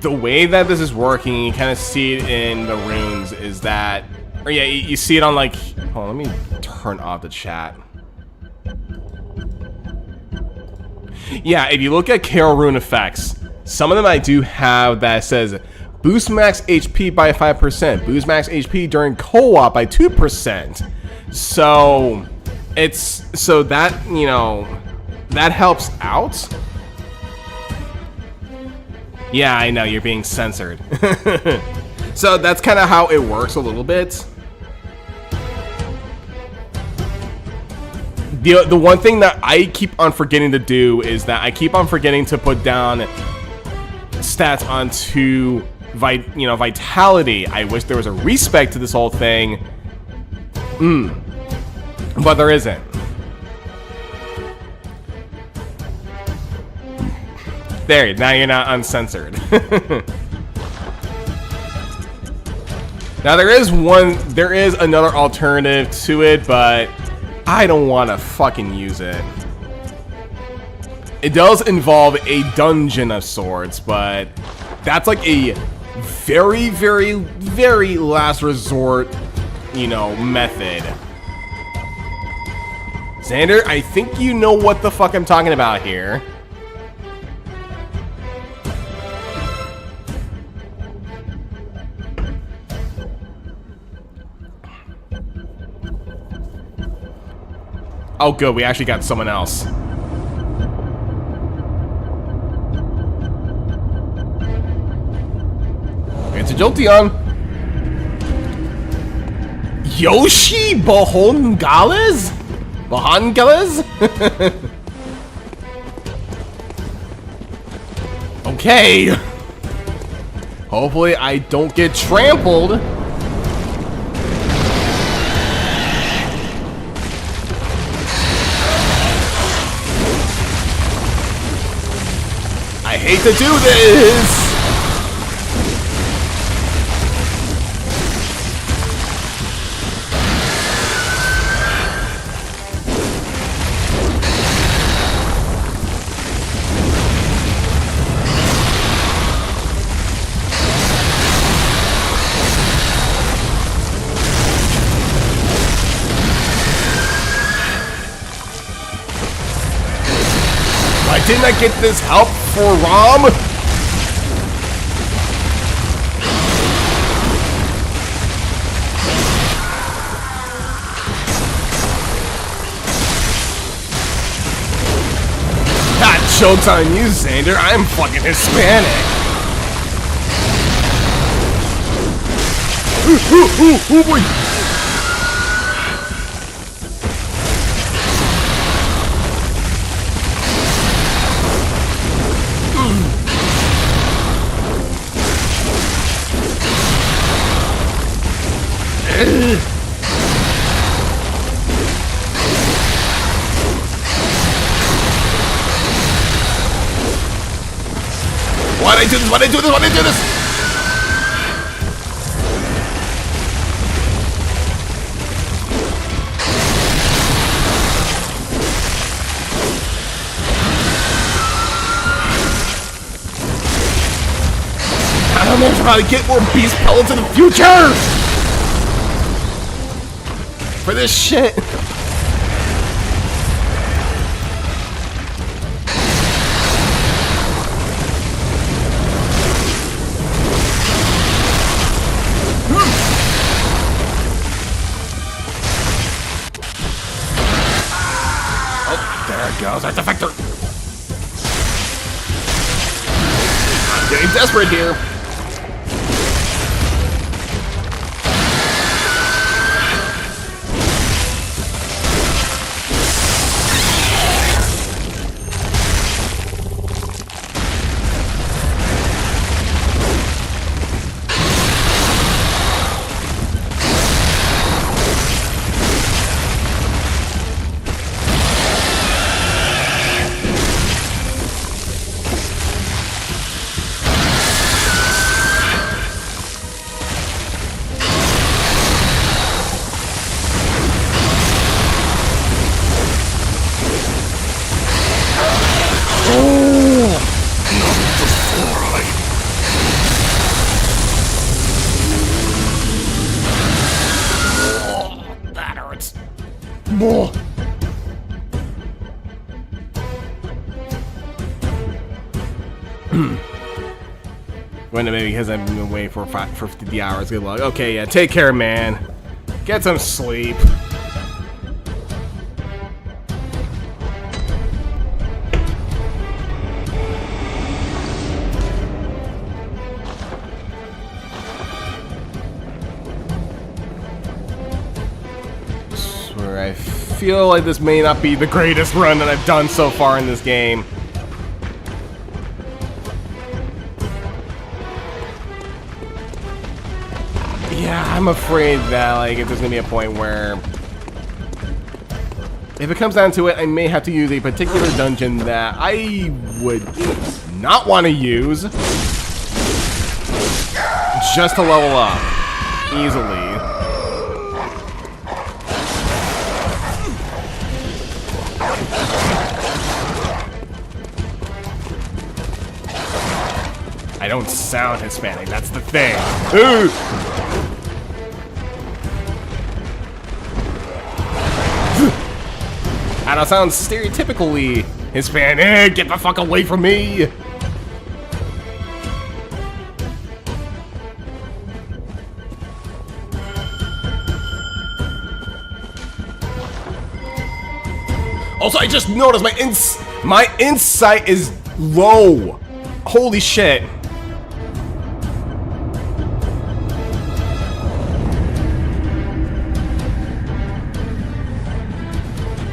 The way that this is working, you kind of see it in the runes, is that, or yeah, you see it on like. Hold on, let me turn off the chat. Yeah, if you look at Carol rune effects, some of them I do have that says boost max HP by 5%, boost max HP during co-op by 2%. So that, you know, that helps out. Yeah, I know you're being censored. So that's kind of how it works a little bit. The one thing that I keep on forgetting to do is that I keep on forgetting to put down stats onto vitality. I wish there was a respec to this whole thing. But there isn't. There, now you're not uncensored. Now there is another alternative to it, but I don't want to fucking use it. It does involve a dungeon of sorts, but that's like a very, very, very last resort, you know, method. Xander, I think you know what the fuck I'm talking about here. Oh, good. We actually got someone else. It's a Jolteon. Yoshi Bahongales? Bahongales? Okay. Hopefully I don't get trampled. I hate to do this! Why didn't I get this help for Rom? Not joke's on you, Xander. I'm fucking Hispanic. Ooh, boy. Why'd I do this? Why'd I do this? Why'd I do this? I don't know how to get more beast pellets in the future! For this shit! Goes our defector. I'm getting desperate here. more. Going to maybe because I've been away for 50 hours. Good luck. Okay, yeah, take care, man. Get some sleep. Swear, I feel like this may not be the greatest run that I've done so far in this game. Yeah, I'm afraid that, like, if there's gonna be a point where, if it comes down to it, I may have to use a particular dungeon that I would not want to use just to level up easily. I don't sound Hispanic, that's the thing. Ooh. I don't sound stereotypically Hispanic. Get the fuck away from me. Also, I just noticed my insight is low. Holy shit.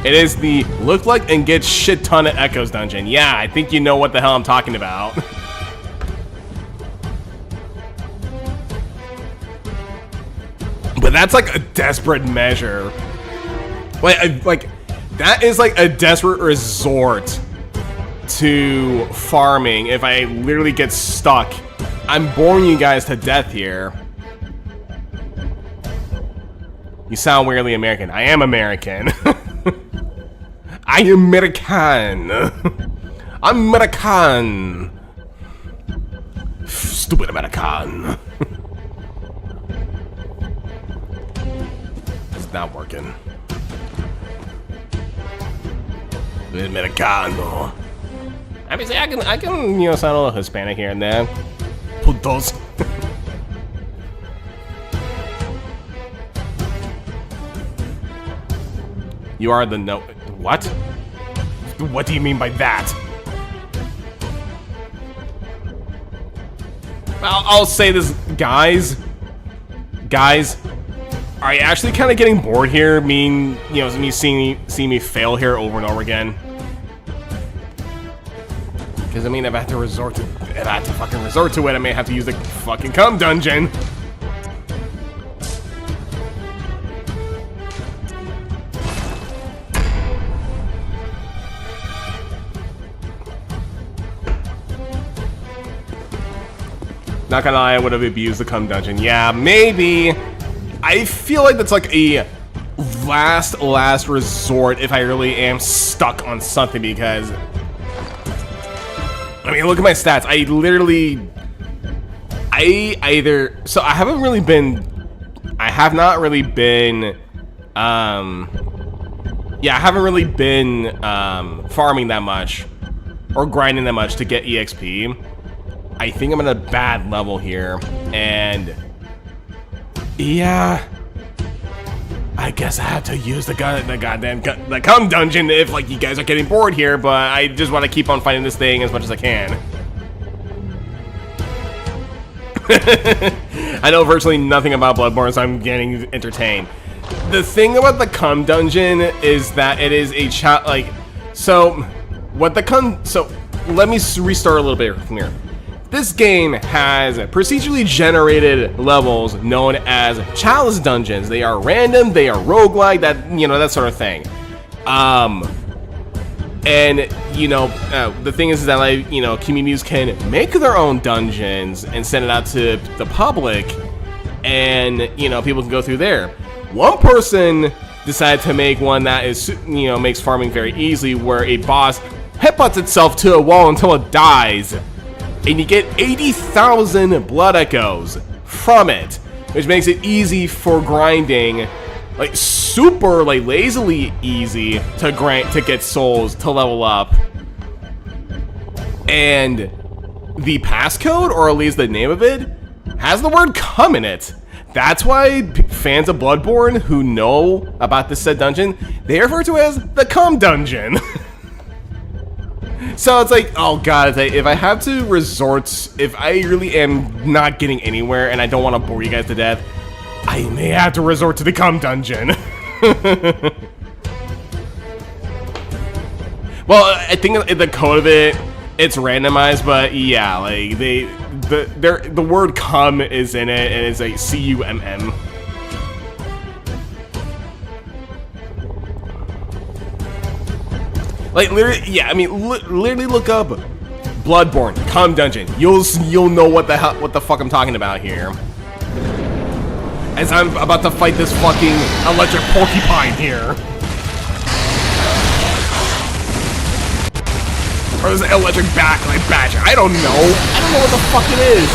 It is the look like and get shit ton of echoes dungeon. Yeah, I think you know what the hell I'm talking about. But that's like a desperate measure. Like that is like a desperate resort to farming. If I literally get stuck, I'm boring you guys to death here. You sound weirdly American. I am American. I am American. I'm American. Stupid American. It's not working. Americano. I mean, I can, you know, sound a little Hispanic here and there. Putos. You are the no. What? What do you mean by that? I'll say this, guys. Guys, are you actually kind of getting bored here? You know, me seeing me fail here over and over again. Because I mean, if I have to fucking resort to it, I may have to use the fucking cum dungeon. Not gonna lie, I would have abused the cum dungeon. Yeah, maybe. I feel like that's like a last resort if I really am stuck on something, because I mean, look at my stats. I have not really been farming that much or grinding that much to get EXP. I think I'm at a bad level here, and yeah, I guess I have to use the goddamn cum dungeon if, like, you guys are getting bored here, but I just want to keep on fighting this thing as much as I can. I know virtually nothing about Bloodborne, so I'm getting entertained. The thing about the cum dungeon is that it is a so let me restart a little bit from here. This game has procedurally generated levels known as chalice dungeons. They are random, they are roguelike, that sort of thing. And the thing is that, like, communities can make their own dungeons and send it out to the public, and people can go through there. One person decided to make one that is makes farming very easy, where a boss headbutts itself to a wall until it dies. And you get 80,000 blood echoes from it, which makes it easy for grinding like super like lazily easy to get souls to level up. And the passcode, or at least the name of it, has the word "come" in it. That's why fans of Bloodborne who know about this said dungeon, they refer to it as the "come dungeon." So it's like, oh god, it's like, if I have to resort, if I really am not getting anywhere and I don't want to bore you guys to death, I may have to resort to the "come dungeon." Well, I think the code of it, it's randomized, but yeah, like the word "come" is in it, and it's like CUMM. Like literally, yeah. I mean, literally look up Bloodborne "come dungeon." You'll know what the fuck I'm talking about here. As I'm about to fight this fucking electric porcupine here. Or is it electric badger? I don't know. I don't know what the fuck it is.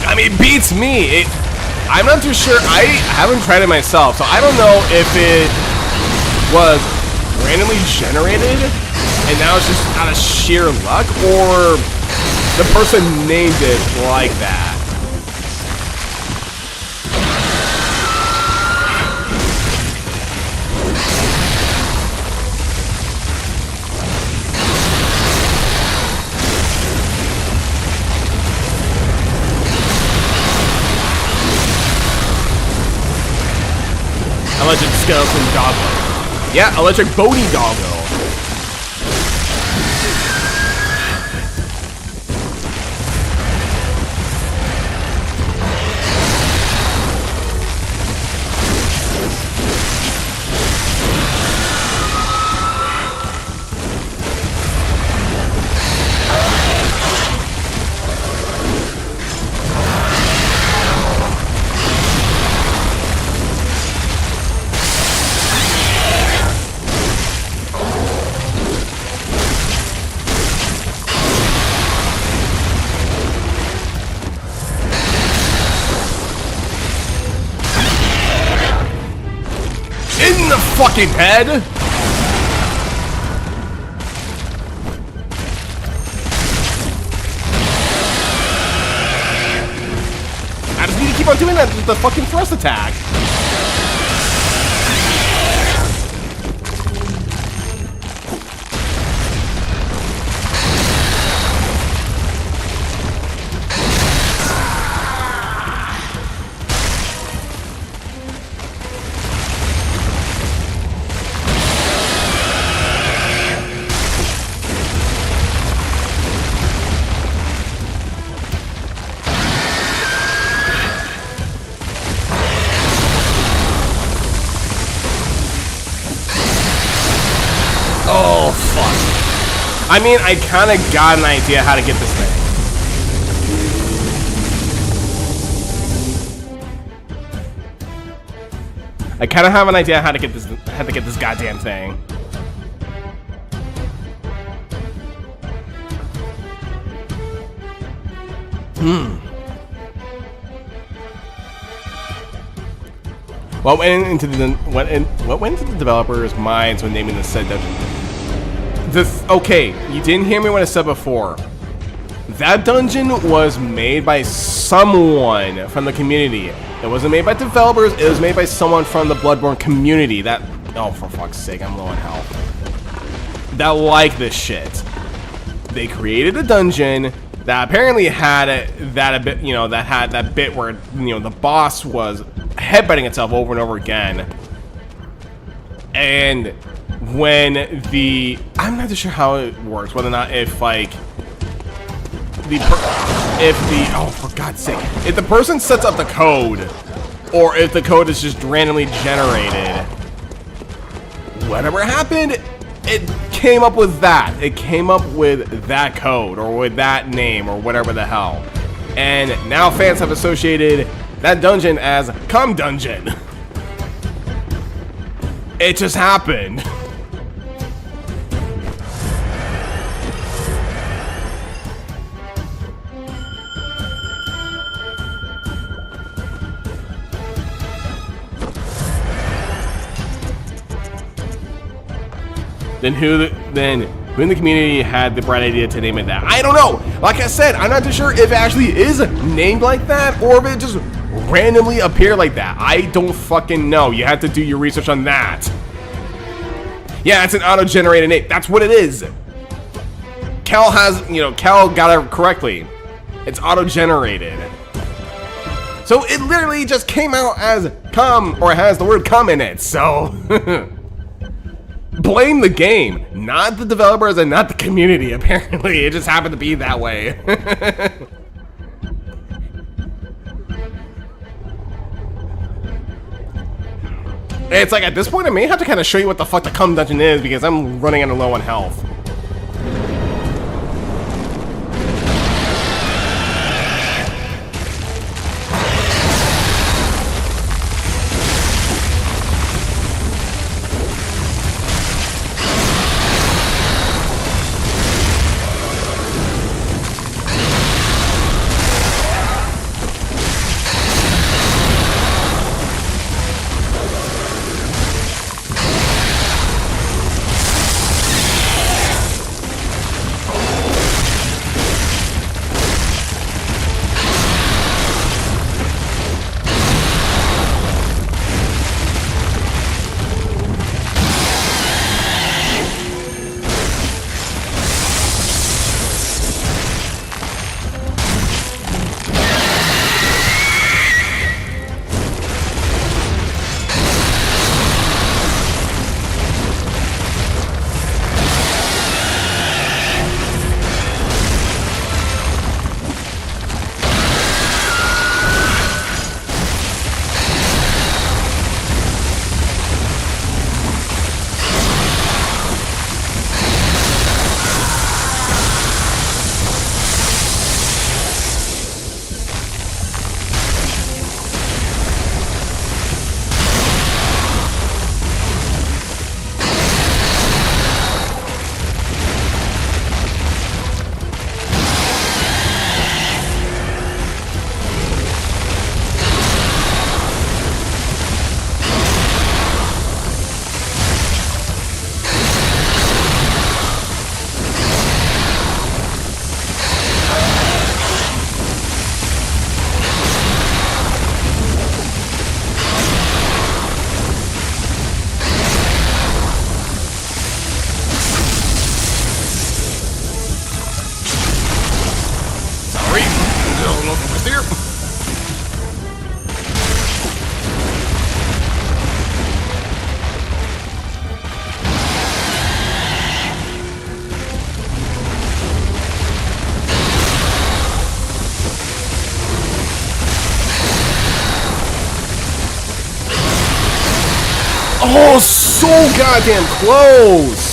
I mean, it beats me. I'm not too sure. I haven't tried it myself, so I don't know if it was randomly generated and now it's just out of sheer luck, or the person named it like that. Electric skeleton doggo. Yeah, electric bony doggo. In the fucking head! I just need to keep on doing that with the fucking thrust attack. Oh, fuck. I mean, I kind of got an idea how to get this thing. I kind of have an idea how to get this goddamn thing. What went into the developers' minds when naming the said dungeon? Okay, you didn't hear me when I said before. That dungeon was made by someone from the community. It wasn't made by developers. It was made by someone from the Bloodborne community. Oh, for fuck's sake, I'm low on health. That like this shit. They created a dungeon that apparently had that bit where the boss was headbutting itself over and over again. And when I'm not too sure how it works, whether or not if oh, for God's sake, if the person sets up the code, or if the code is just randomly generated, whatever happened, it came up with that. It came up with that code or with that name or whatever the hell. And now fans have associated that dungeon as Cum Dungeon. It just happened. Then who in the community had the bright idea to name it that? I don't know. Like I said, I'm not too sure if it actually is named like that or if it just randomly appeared like that. I don't fucking know. You have to do your research on that. Yeah, it's an auto-generated name. That's what it is. Cal got it correctly. It's auto-generated. So it literally just came out as cum, or has the word cum in it, so... Blame the game, not the developers and not the community, apparently. It just happened to be that way. It's like, at this point, I may have to kind of show you what the fuck the cum dungeon is, because I'm running out of low on health. Oh, so goddamn close!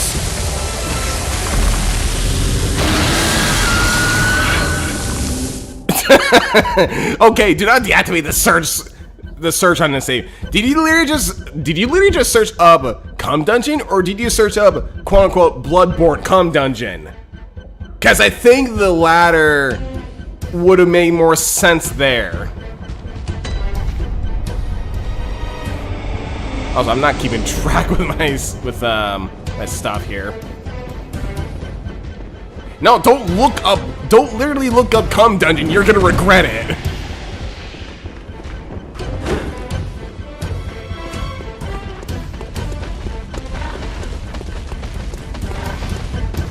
Okay, do not deactivate the search on this save. Did you literally just search up cum dungeon, or did you search up quote unquote Bloodborne cum dungeon? Cause I think the latter would have made more sense there. Also, I'm not keeping track with my stuff here. No, don't look up. Don't literally look up cum dungeon. You're gonna regret it.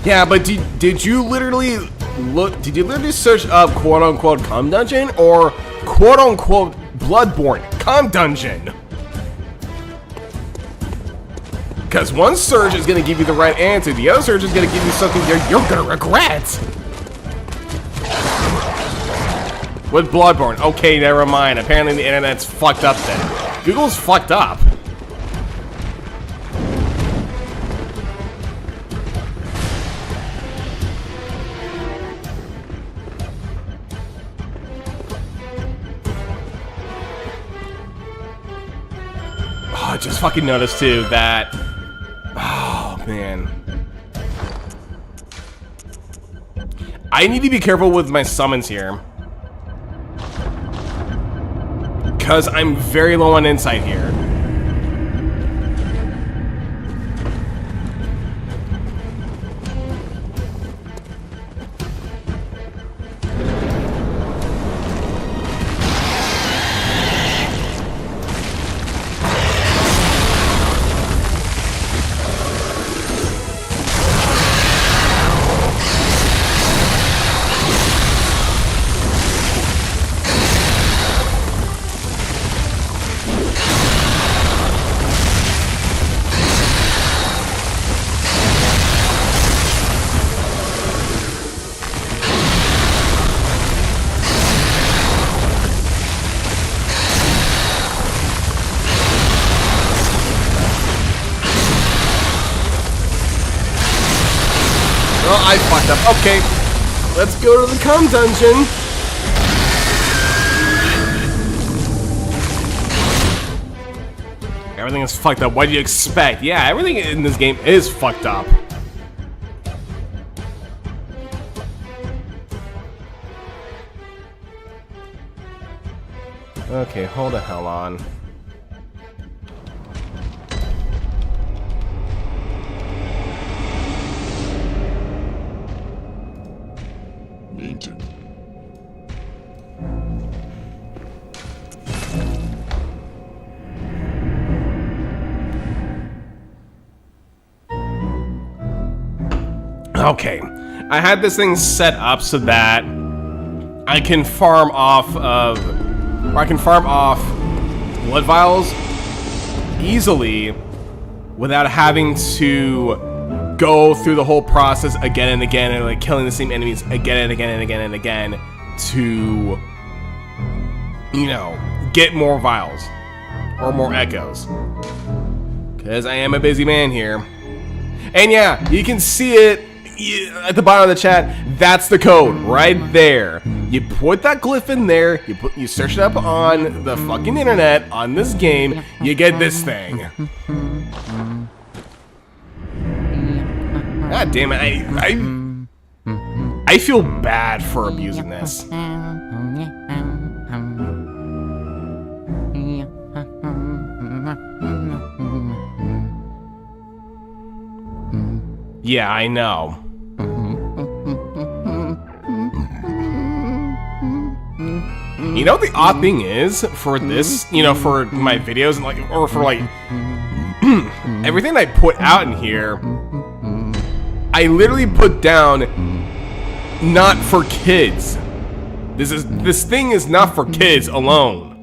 Yeah, but did you literally look? Did you literally search up quote unquote cum dungeon or quote unquote Bloodborne cum dungeon? Because one search is going to give you the right answer, the other search is going to give you something you're going to regret. With Bloodborne. Okay, never mind. Apparently the internet's fucked up then. Google's fucked up. just fucking noticed too that... Oh, man. I need to be careful with my summons here. Because I'm very low on insight here. Oh, I fucked up. Okay. Let's go to the com dungeon. Everything is fucked up. What do you expect? Yeah, everything in this game is fucked up. Okay, hold the hell on. Okay, I had this thing set up so that I can farm off of, or I can farm off blood vials easily without having to go through the whole process again and again and like killing the same enemies again and again and again and again to, you know, get more vials or more echoes. Because I am a busy man here. And yeah, you can see it at the bottom of the chat. That's the code right there. You put that glyph in there, you search it up on the fucking internet on this game, you get this thing. God damn it, I feel bad for abusing this. Yeah, I know. You know what the odd thing is for this, you know, for my videos and like, or for like everything I put out in here, I literally put down not for kids. This thing is not for kids alone.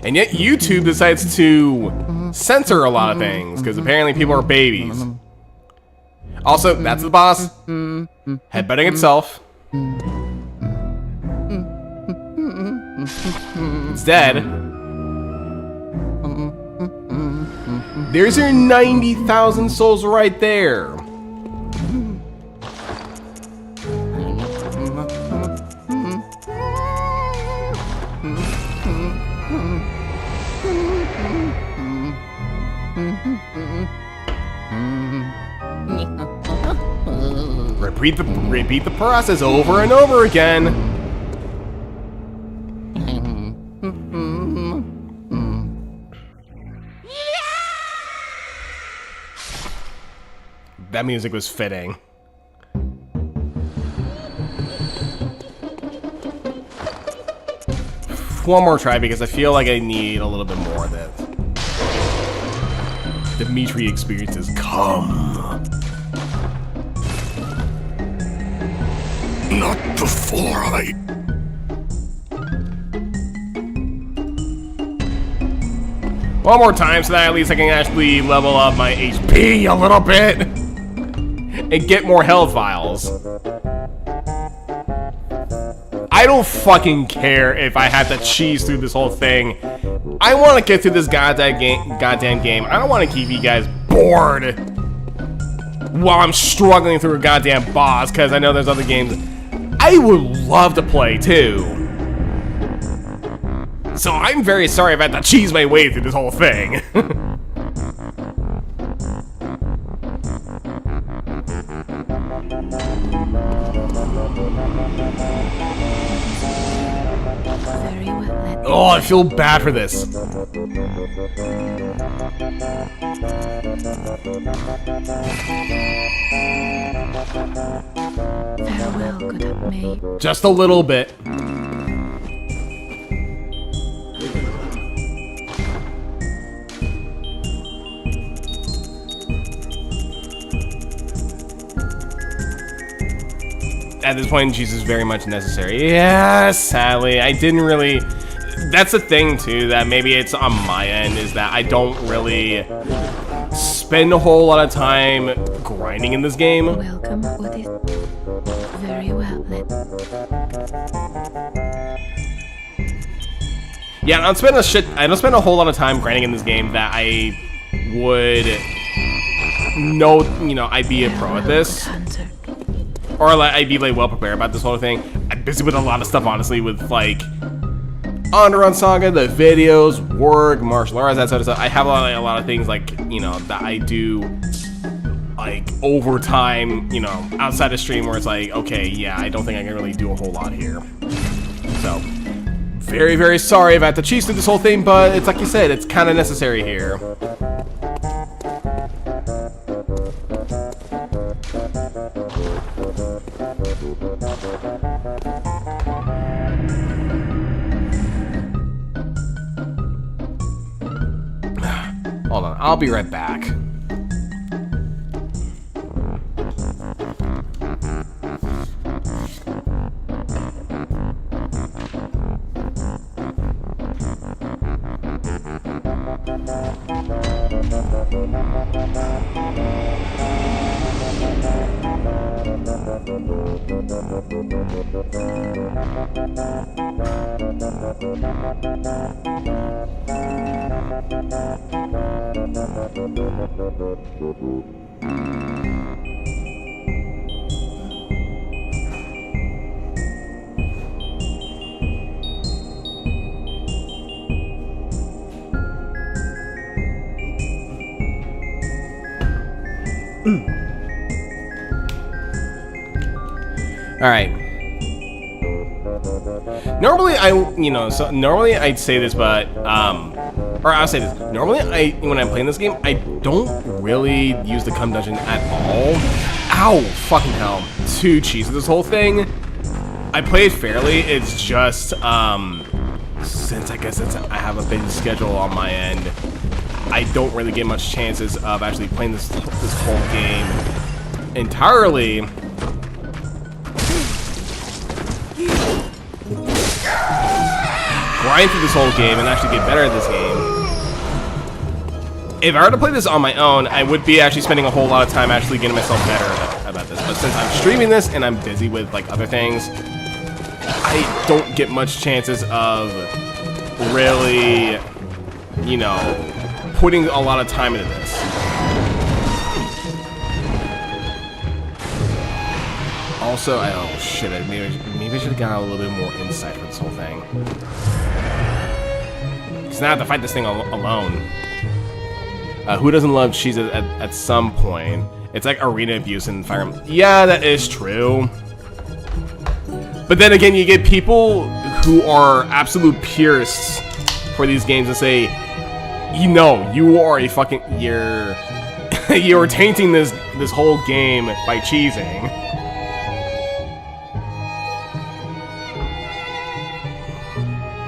And yet YouTube decides to censor a lot of things because apparently people are babies. Also, that's the boss. Headbutting itself. It's dead. There's your 90,000 souls right there. Repeat the process over and over again. That music was fitting. One more try because I feel like I need a little bit more of that. Dimitri experiences come. Not before I... One more time so that at least I can actually level up my HP a little bit. And get more health vials. I don't fucking care if I have to cheese through this whole thing. I want to get through this goddamn game. I don't want to keep you guys bored while I'm struggling through a goddamn boss, because I know there's other games I would love to play too. So I'm very sorry I've had to cheese my way through this whole thing. Very well. Oh, I feel bad for this. Farewell, good may. Just a little bit. At this point, cheese is very much necessary. Yeah, sadly, I didn't really... That's the thing, too, that maybe it's on my end, is that I don't really spend a whole lot of time grinding in this game. Welcome. What is... Very well. Yeah, I don't spend a whole lot of time grinding in this game that I would know, you know, I'd be a pro at this. Hunter. Or like I'd be like well prepared about this whole thing. I'm busy with a lot of stuff, honestly, with like On Saga, the videos, work, martial arts, that sort of stuff. I have a lot of things like, you know, that I do like overtime, you know, outside of stream where it's like, okay, yeah, I don't think I can really do a whole lot here. So very, very sorry if I have to cheese through this whole thing, but it's like you said, it's kind of necessary here. Hold on, I'll be right back. All right. Normally, normally I'd say this, but, or I'll say this. Normally, when I'm playing this game, I don't really use the cum dungeon at all. Ow, fucking hell. Too cheesy, this whole thing. I play it fairly, it's just, since I have a busy schedule on my end, I don't really get much chances of actually playing this whole game entirely. Grind through this whole game and actually get better at this game. If I were to play this on my own, I would be actually spending a whole lot of time actually getting myself better about this. But since I'm streaming this and I'm busy with like other things, I don't get much chances of really, you know, putting a lot of time into this. Also, oh shit, maybe I should have got a little bit more insight for this whole thing. Because now I have to fight this thing alone. Who doesn't love cheese at some point? It's like arena abuse in Fire Emblem. Yeah, that is true. But then again, you get people who are absolute purists for these games and say, you know, you are a fucking, you're tainting this whole game by cheesing.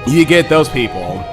You get those people.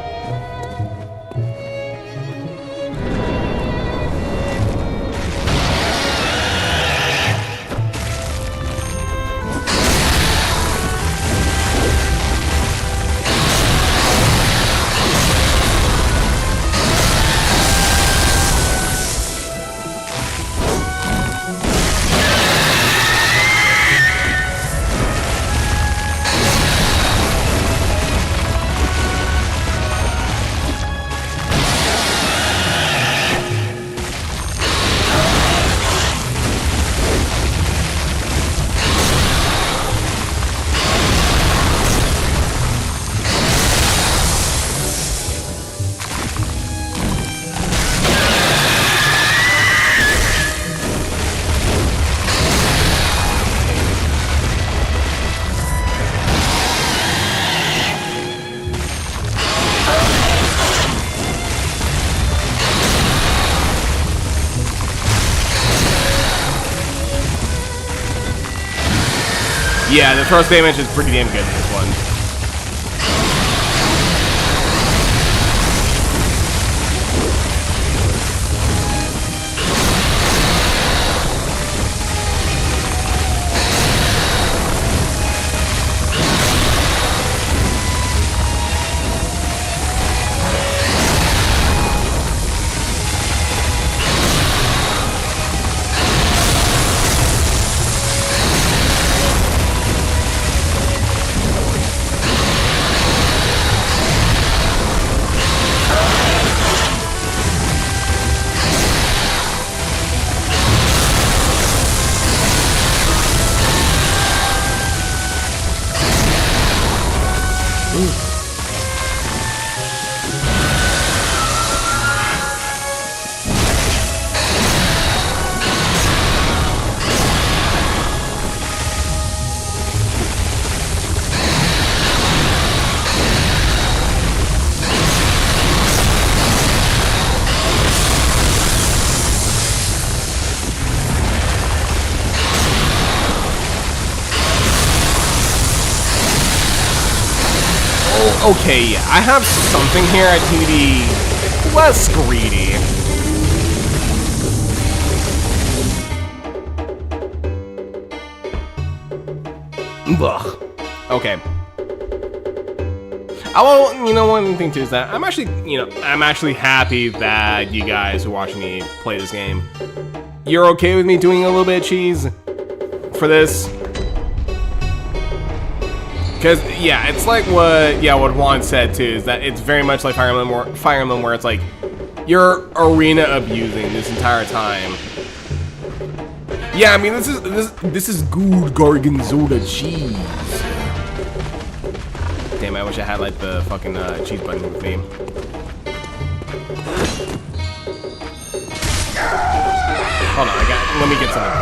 Yeah, the thrust damage is pretty damn good in this one. Okay, yeah, I have something here at 2D less greedy. Ugh. Okay. Well, you know, one thing too is that I'm actually happy that you guys who are watching me play this game, you're okay with me doing a little bit of cheese for this. Because, yeah, it's like what Juan said, too, is that it's very much like Fire Emblem where it's like, you're arena abusing this entire time. Yeah, I mean, this is good Gorgonzola cheese. Damn, I wish I had, like, the fucking cheese button with me. Hold on, let me get something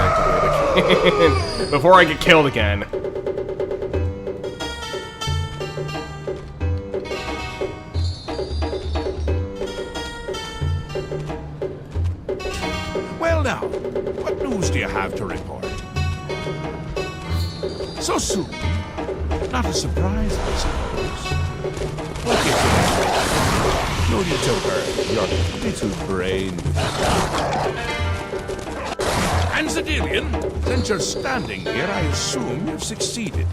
correct before I get killed again. Well now, what news do you have to report? So soon? Not a surprise, I suppose. We'll get to that. No need to burn your little brain. And Zedilian, since you're standing here, I assume you've succeeded.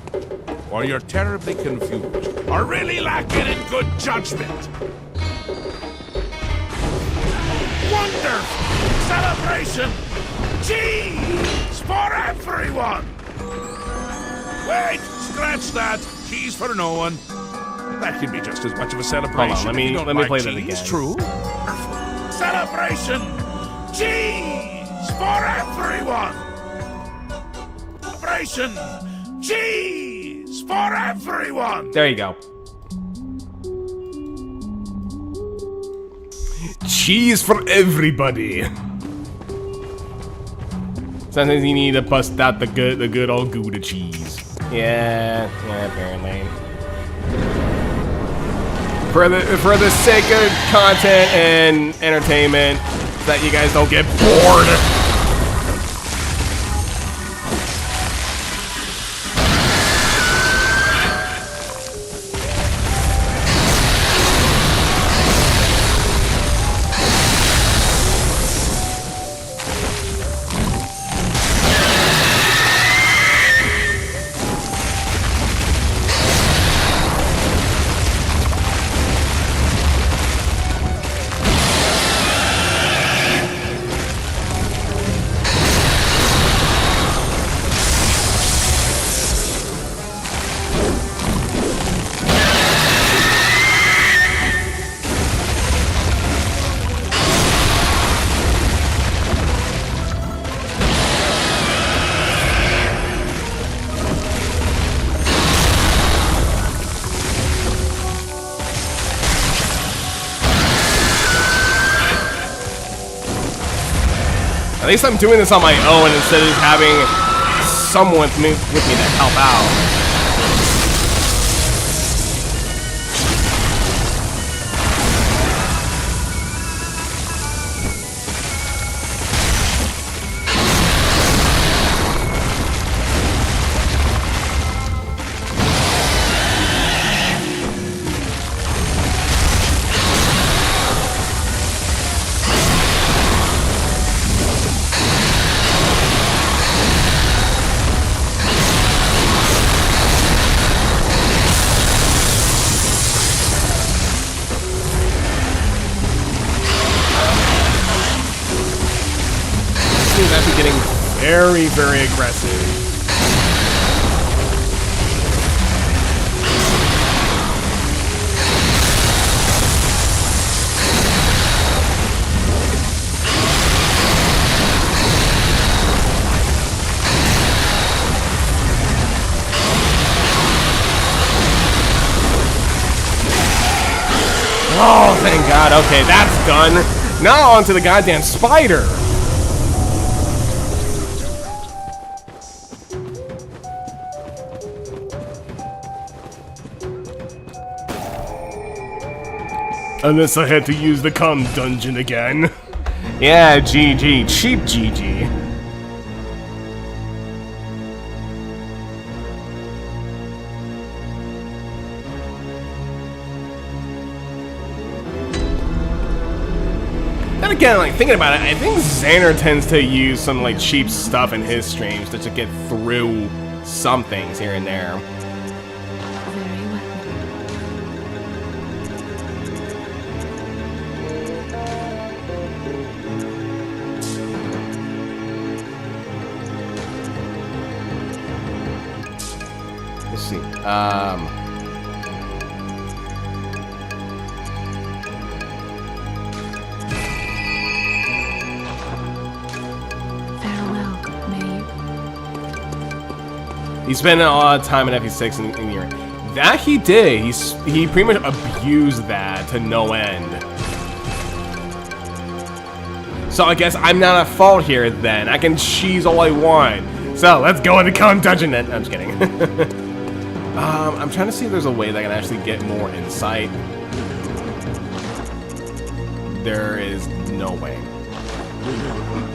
Or you're terribly confused, or really lacking in good judgment. Wonderful! Celebration! Cheese for everyone! Wait, scratch that. Cheese for no one. That can be just as much of a celebration. Hold on, let me play that again. True. Celebration! Cheese for everyone! Celebration! Cheese for everyone! There you go. Cheese for everybody. Sometimes you need to bust out the good old Gouda cheese. Yeah, apparently. For the sake of content and entertainment, so that you guys don't get bored. At least I'm doing this on my own instead of having someone with me to help out. very, very aggressive. Oh, thank God. Okay, that's done. Now onto the goddamn spider. Unless I had to use the cum dungeon again. Yeah, GG. Cheap GG. And again, like, thinking about it, I think Xander tends to use some, like, cheap stuff in his streams to get through some things here and there. Very well. Let's see. Farewell, may you. He spent a lot of time in FE6 in here. That he did. He pretty much abused that to no end. So I guess I'm not at fault here then. I can cheese all I want. So let's go into cum dungeon then. I'm just kidding. I'm trying to see if there's a way that I can actually get more insight. There is no way.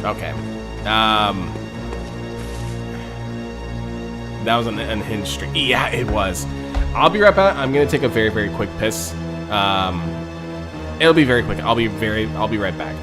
Okay. That was an unhinged stream. Yeah, it was. I'll be right back. I'm gonna take a very, very quick piss. It'll be very quick. I'll be right back.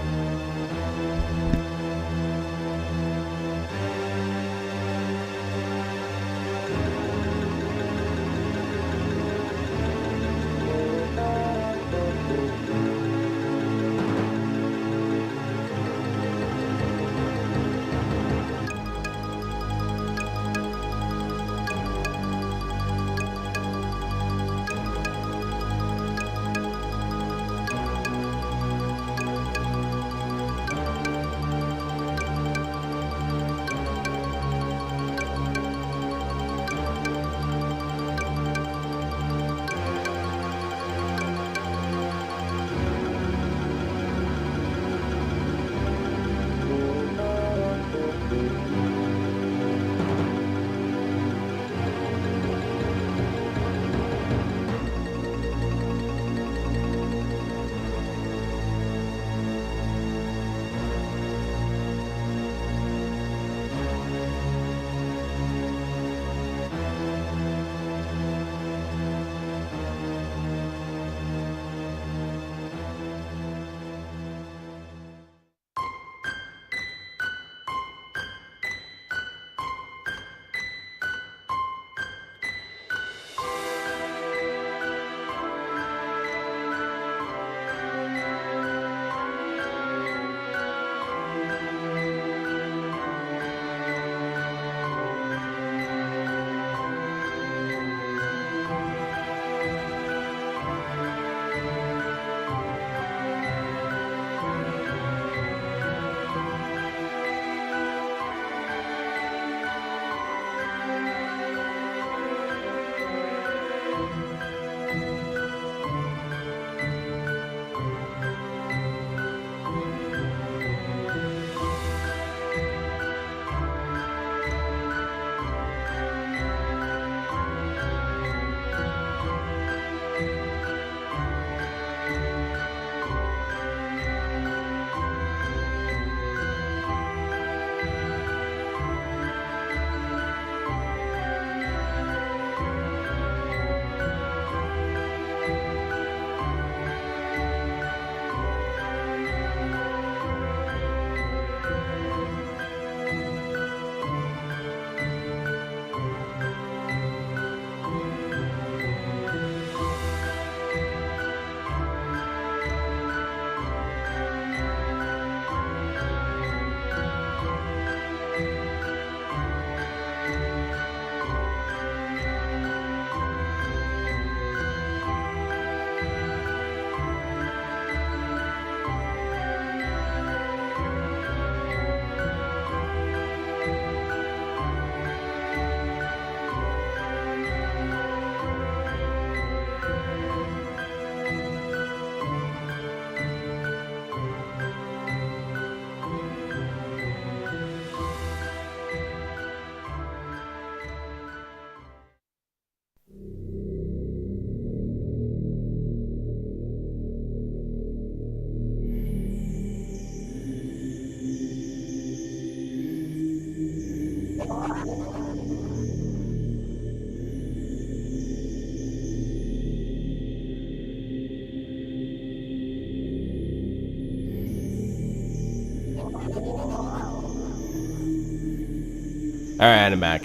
Alright, I'm back.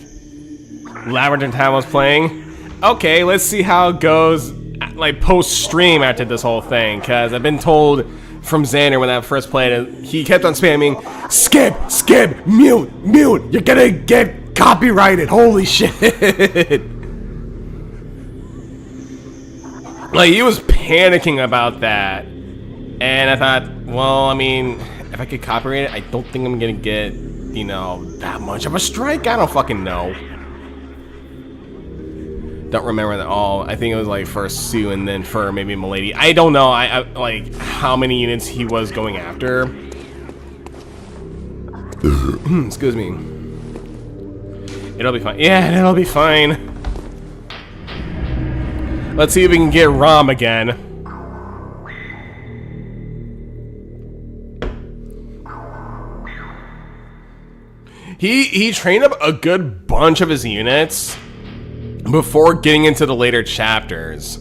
Labyrinth Time was playing. Okay, let's see how it goes, like, post-stream after this whole thing, because I've been told from Xander when I first played it, he kept on spamming, skip, mute, you're gonna get copyrighted, holy shit. Like, he was panicking about that, and I thought, well, I mean, if I get copyrighted, I don't think I'm gonna get, you know, that much of a strike. I don't fucking know. Don't remember that all. I think it was like for Sue and then for maybe Milady. I don't know. I like how many units he was going after. Excuse me. It'll be fine. Yeah, it'll be fine. Let's see if we can get Rom again. He trained up a good bunch of his units before getting into the later chapters.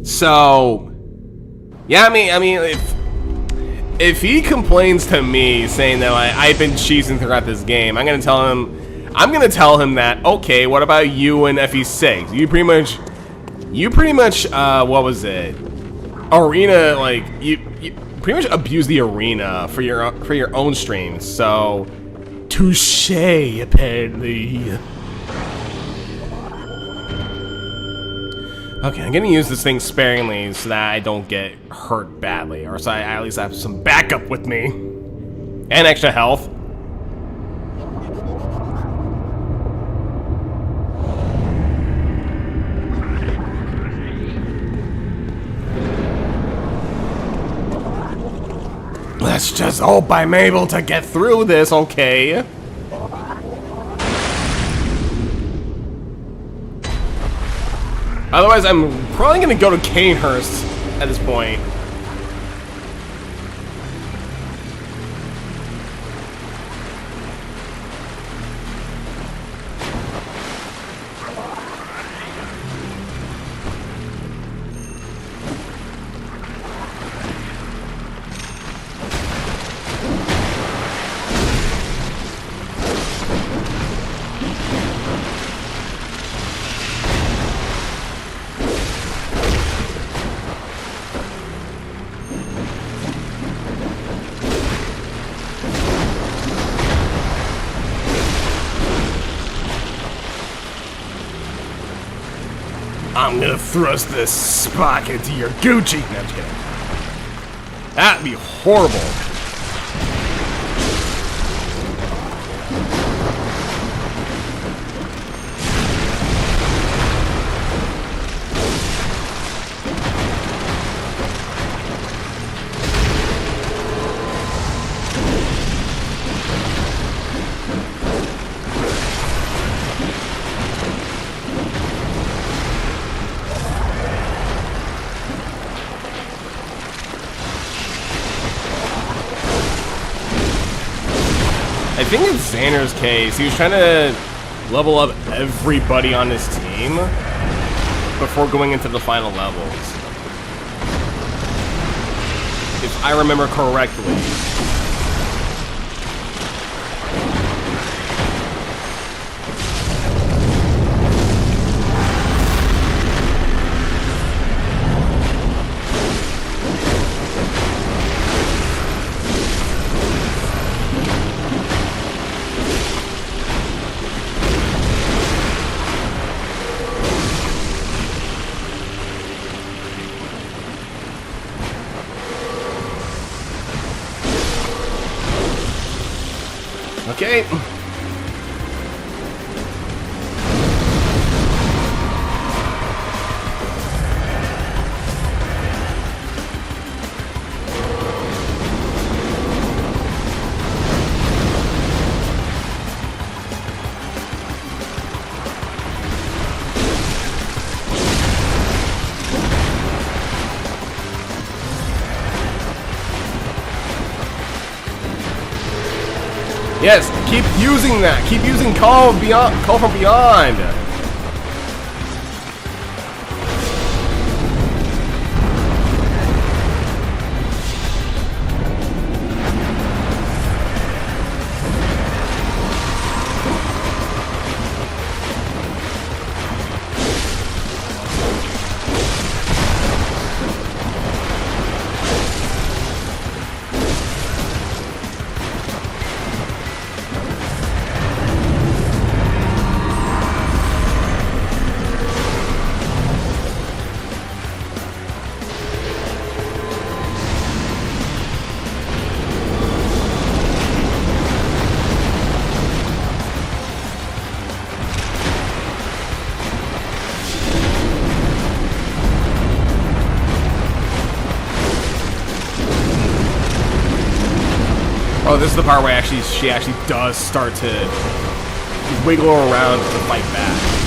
So, yeah, I mean, if he complains to me saying that I've been cheesing throughout this game, I'm gonna tell him that, okay, what about you and FE6? You pretty much, what was it? Arena, like you pretty much abused the arena for your own streams. So, touche, apparently. Okay, I'm gonna use this thing sparingly so that I don't get hurt badly, or so I at least have some backup with me. And extra health. Let's just hope I'm able to get through this, okay? Otherwise, I'm probably gonna go to Canehurst at this point. I'm gonna thrust this Spock into your Gucci. No, I'm just kidding. That'd be horrible. I think in Xander's case, he was trying to level up everybody on his team before going into the final levels. If I remember correctly. Okay. Yes, keep using that. Keep using Call from Beyond. this is the part where she actually does start to wiggle around to fight back.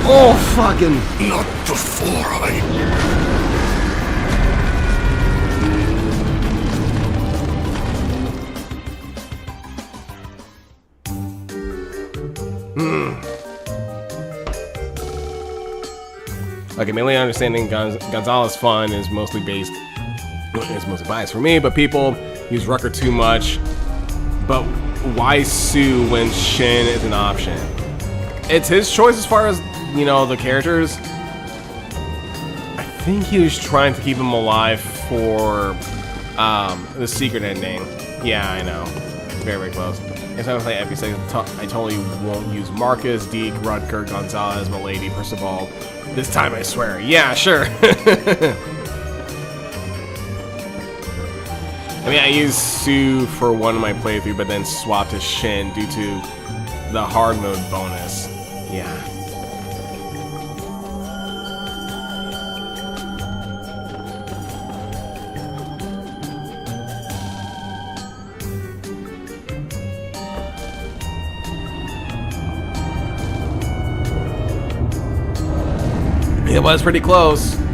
Oh, fucking... Not before I... Okay, mainly understanding Gonzalez fun is mostly biased for me, but people use Rucker too much. But why Sue when Shin is an option? It's his choice as far as, you know, the characters. I think he was trying to keep him alive for the secret ending. Yeah, I know. Very, very close. Next time I play FE3H, I totally won't use Marcus, Deke, Rutger, Gonzalez, Milady, Percival. This time I swear. Yeah, sure. I mean, I used Sue for one of my playthrough, but then swapped to Shin due to the hard mode bonus. Yeah. It was pretty close. I'm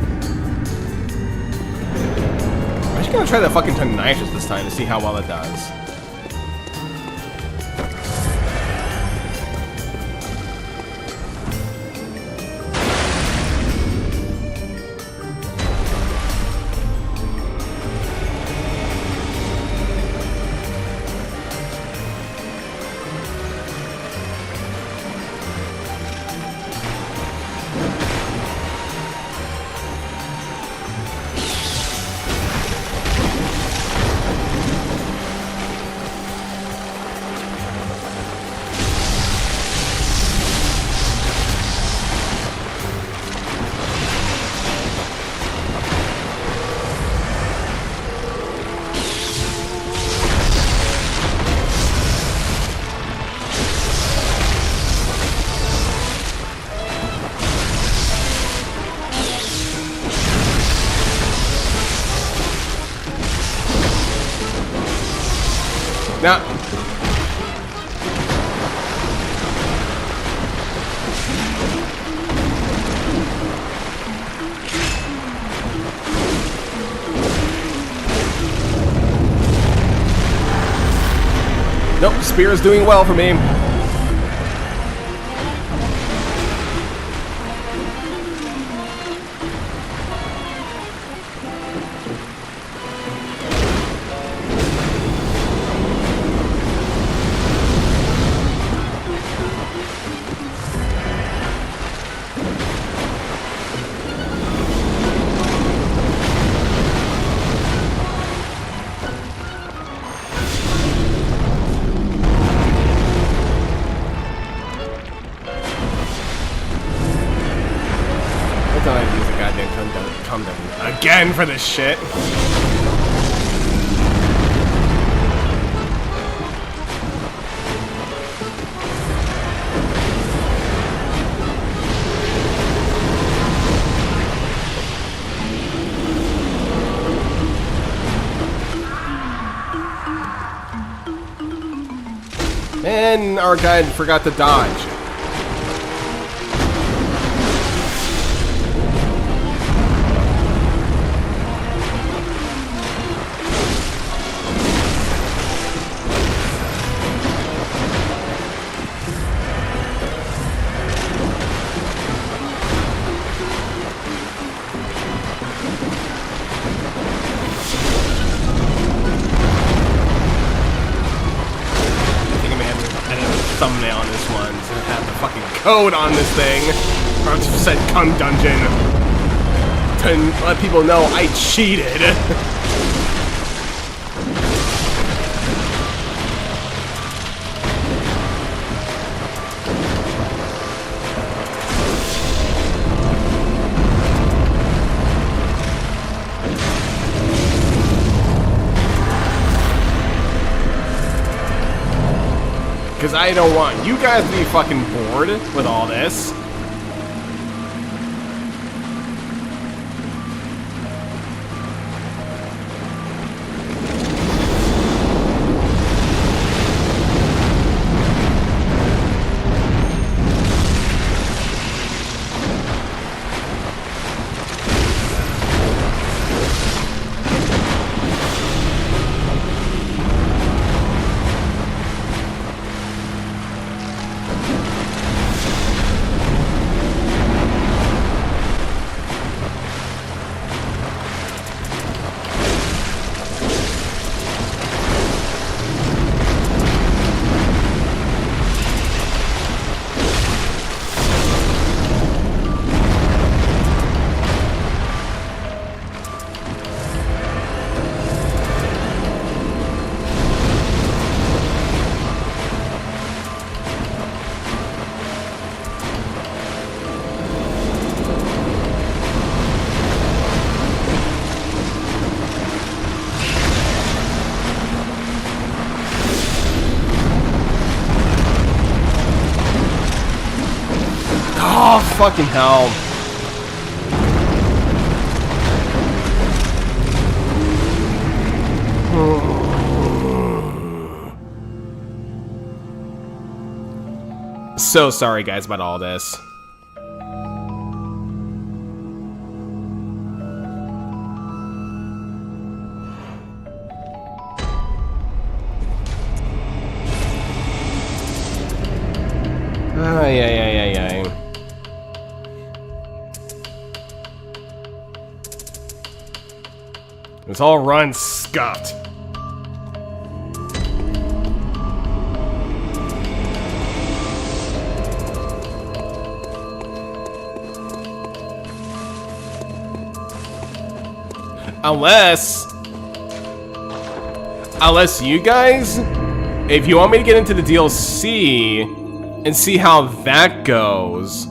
just gonna try that fucking Nitrous this time to see how well it does. Now, nope, Spear is doing well for me. Again for this shit. then our guy forgot to dodge. Thumbnail on this one to have the fucking code on this thing. Or just said "Come Dungeon" to let people know I cheated. Because I don't want you guys to be fucking bored with all this. Oh, fucking hell. So sorry, guys, about all this. Yeah. It's all run scuffed. Unless you guys, if you want me to get into the DLC and see how that goes.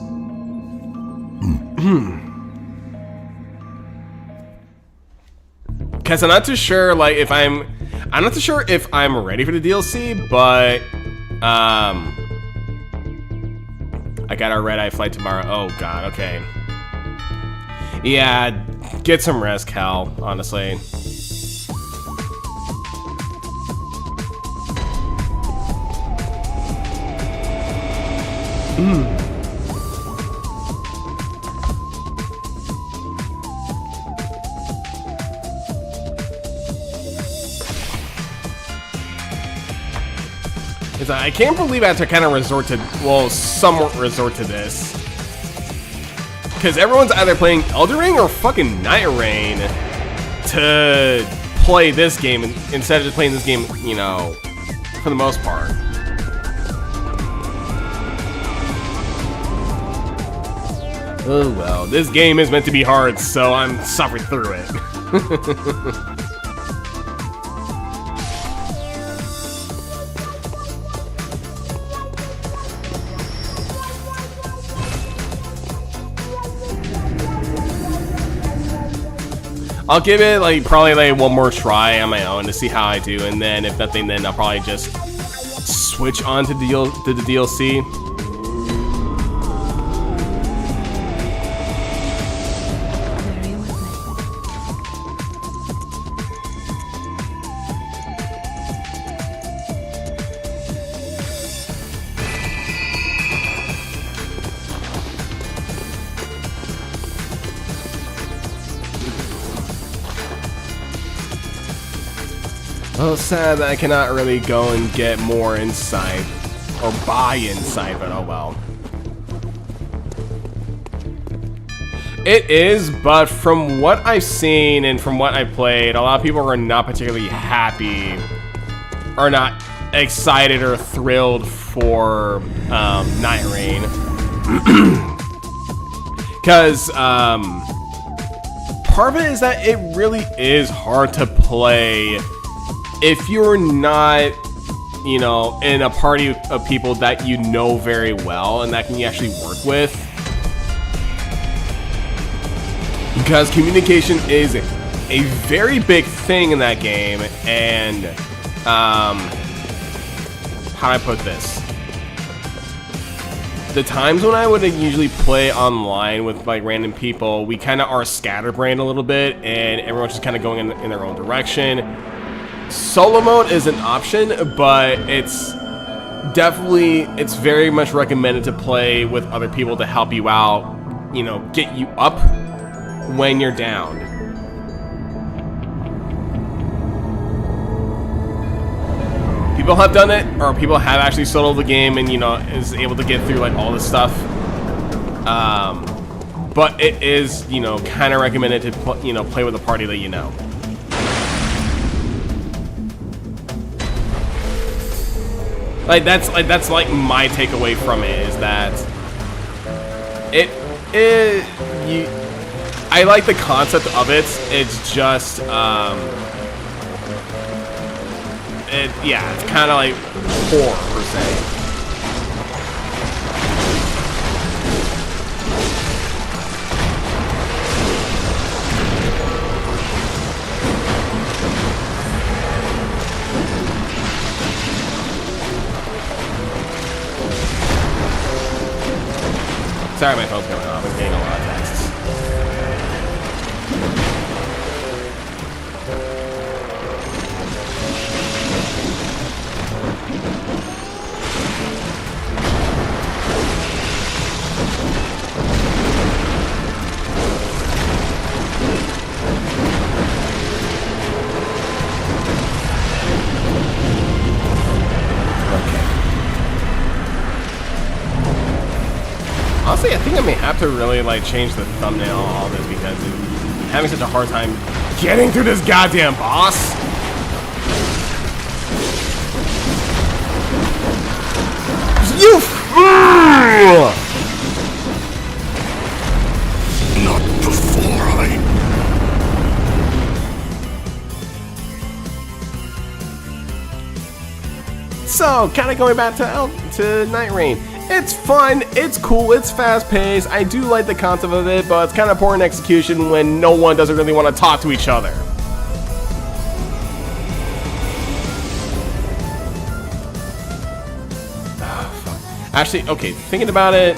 Cause I'm not too sure, like, if I'm not too sure if I'm ready for the DLC, but I got our red-eye flight tomorrow. Oh god, okay. Yeah, get some rest, Cal, honestly. I can't believe I have to kind of resort to, well, somewhat resort to this. Because everyone's either playing Elden Ring or fucking Night Rain to play this game instead of just playing this game, you know, for the most part. Oh well, this game is meant to be hard, so I'm suffering through it. I'll give it like probably like one more try on my own to see how I do, and then if nothing, then I'll probably just switch on to the DLC. little sad that I cannot really go and get more insight or buy insight, but oh well. It is, but from what I've seen and from what I played, a lot of people are not particularly happy or not excited or thrilled for Night Rain. Because part of it is that it really is hard to play if you're not, you know, in a party of people that you know very well and that can you actually work with. Because communication is a very big thing in that game, and how do I put this? The times when I would usually play online with like random people, we kind of are scatterbrained a little bit, and everyone's just kind of going in their own direction. Solo mode is an option, but it's very much recommended to play with other people to help you out, you know, get you up when you're down. People have done it, or people have actually soloed the game and, you know, is able to get through like all this stuff. But it is, you know, kind of recommended to play with a party that you know. That's my takeaway from it is that I like the concept of it. It's just it's kind of like horror per se. Sorry, my phone's going off. I'm getting a lot of texts. Honestly, I think I may have to really like change the thumbnail of all this because I'm having such a hard time getting through this goddamn boss. You fool! Not before So, kind of going back to Night Rain. It's fun, it's cool, it's fast-paced. I do like the concept of it, but it's kind of poor in execution when no one doesn't really want to talk to each other. Actually, okay, thinking about it,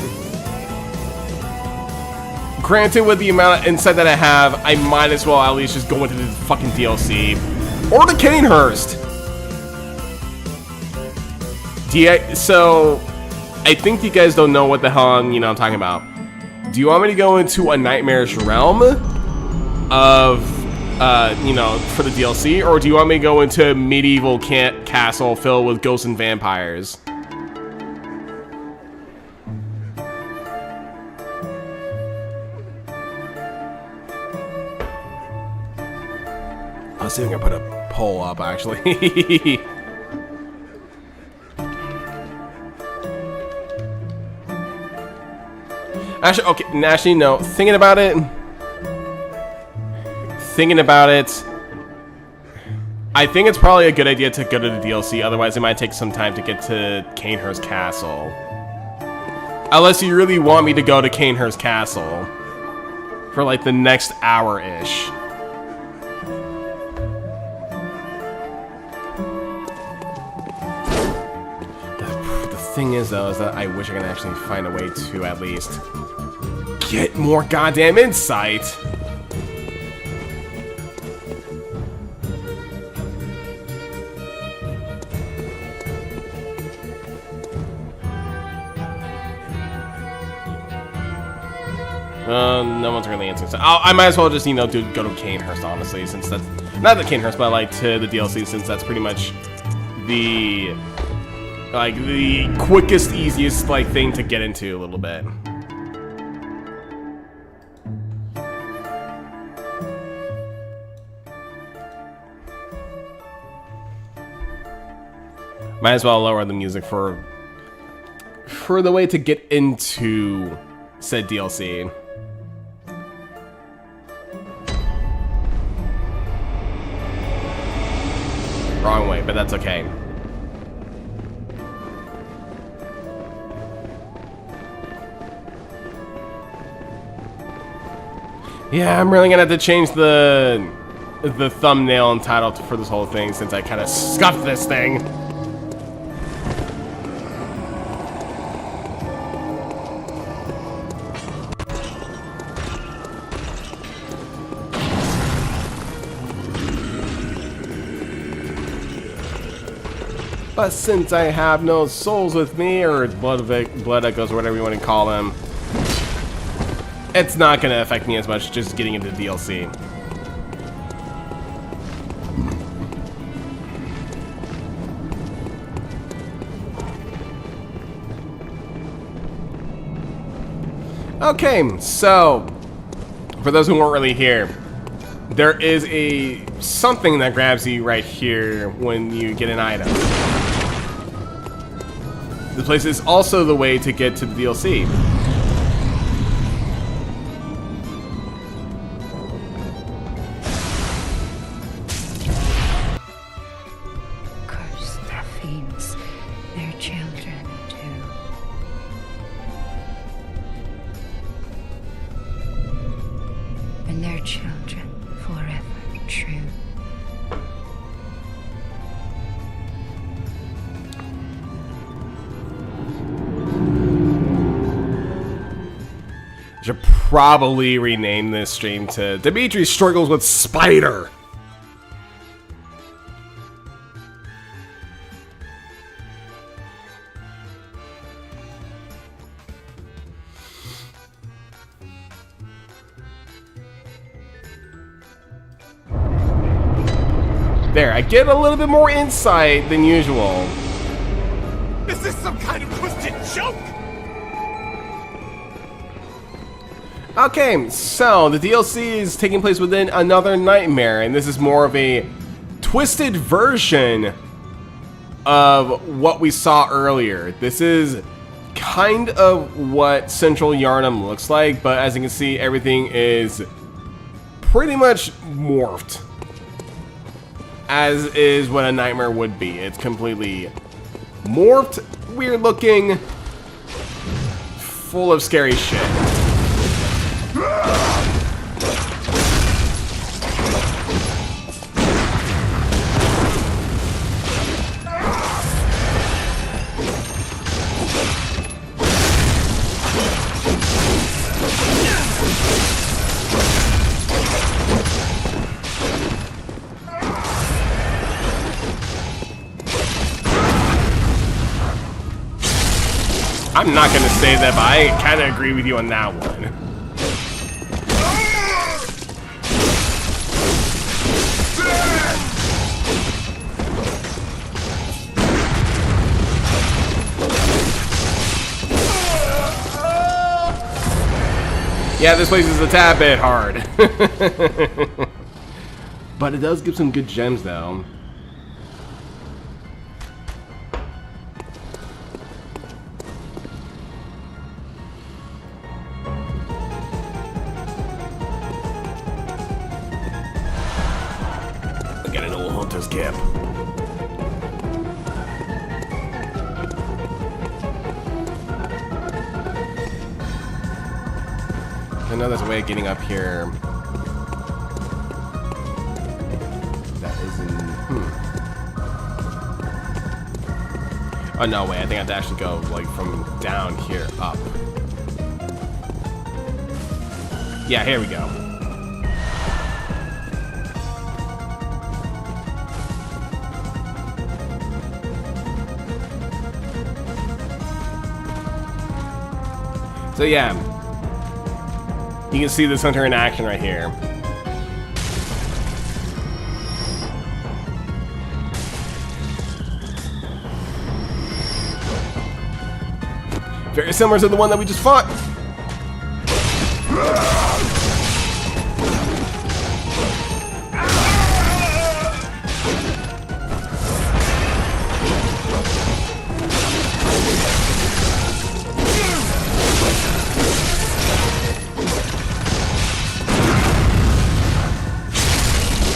granted with the amount of insight that I have, I might as well at least just go into the fucking DLC. Or the Canehurst! So, I think you guys don't know what the hell I'm talking about. Do you want me to go into a nightmarish realm of, for the DLC? Or do you want me to go into a medieval castle filled with ghosts and vampires? Let's see if I can put a poll up, actually. Actually, no. Thinking about it, I think it's probably a good idea to go to the DLC. Otherwise, it might take some time to get to Canehurst Castle. Unless you really want me to go to Canehurst Castle for like the next hour-ish. The thing is, though, is that I wish I could actually find a way to at least get more goddamn insight. No one's really answering. So I might as well just, you know, go to Canehurst, honestly, since that's not the Canehurst, but like to the DLC, since that's pretty much the quickest, easiest like thing to get into a little bit. Might as well lower the music for the way to get into said DLC. Wrong way, but that's okay. Yeah, I'm really gonna have to change the thumbnail and title for this whole thing since I kind of scuffed this thing. But since I have no souls with me, or blood echoes, or whatever you want to call them, it's not going to affect me as much just getting into DLC. Okay, so for those who weren't really here, there is something that grabs you right here when you get an item. This place is also the way to get to the DLC. Curse the fiends, their children too. And their children forever true. Should probably rename this stream to Dimitri Struggles with Spider. There, I get a little bit more insight than usual. Is this some kind of twisted joke? Okay, so the DLC is taking place within another nightmare, and this is more of a twisted version of what we saw earlier. This is kind of what Central Yharnam looks like, but as you can see, everything is pretty much morphed, as is what a nightmare would be. It's completely morphed, weird looking, full of scary shit. I'm not gonna say that, but I kind of agree with you on that one. Yeah, this place is a tad bit hard. But it does give some good gems, though. Get an old hunter's cap. I know there's a way of getting up here. That isn't. Oh no, wait! I think I have to actually go like from down here up. Yeah, here we go. So yeah, You can see this hunter in action right here. Very similar to the one that we just fought.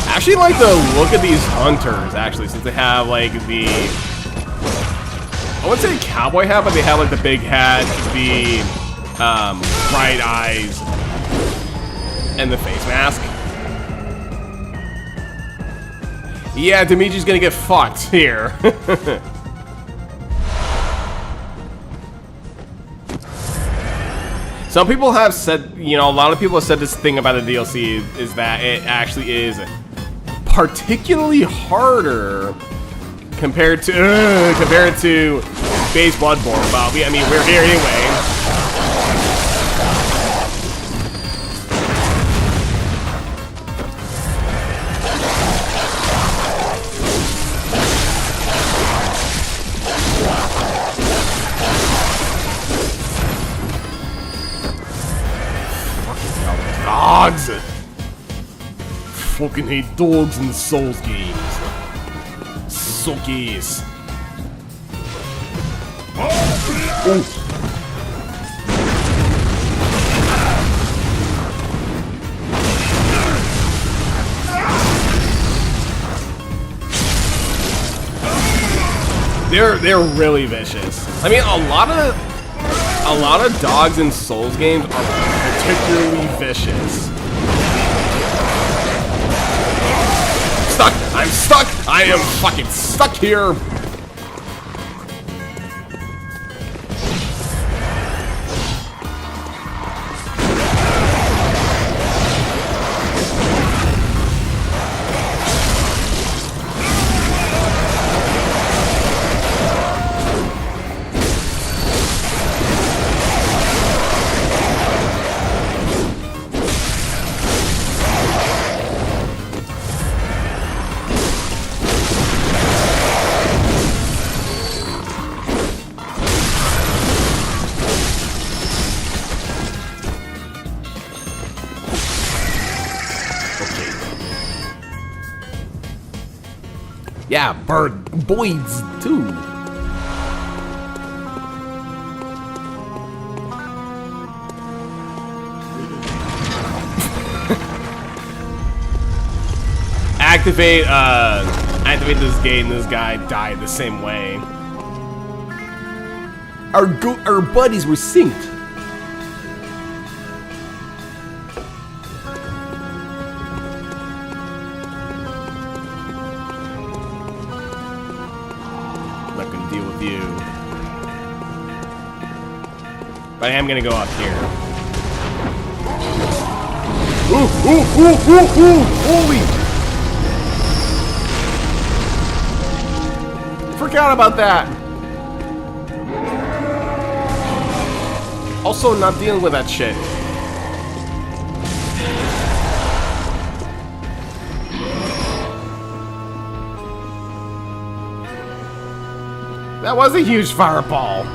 I actually like the look of these hunters, actually, since they have like the, I wouldn't say cowboy hat, but they have like the big hat, the bright eyes, and the face mask. Yeah, Dimitri's gonna get fucked here. Some people have said, you know, a lot of people have said this thing about the DLC is that it actually is particularly harder compared to base Bloodborne, but I mean, we're here anyway. Dogs! Fucking hate dogs in the Souls games. Suckies. They're really vicious. I mean, a lot of dogs in Souls games are particularly vicious. Stuck! I'm stuck! I am fucking stuck here! Yeah, bird boys too. Activate this gate and this guy died the same way. Our buddies were synced. Not gonna deal with you. But I am gonna go up here. Ooh! Holy! Forgot about that. Also, not dealing with that shit. That was a huge fireball.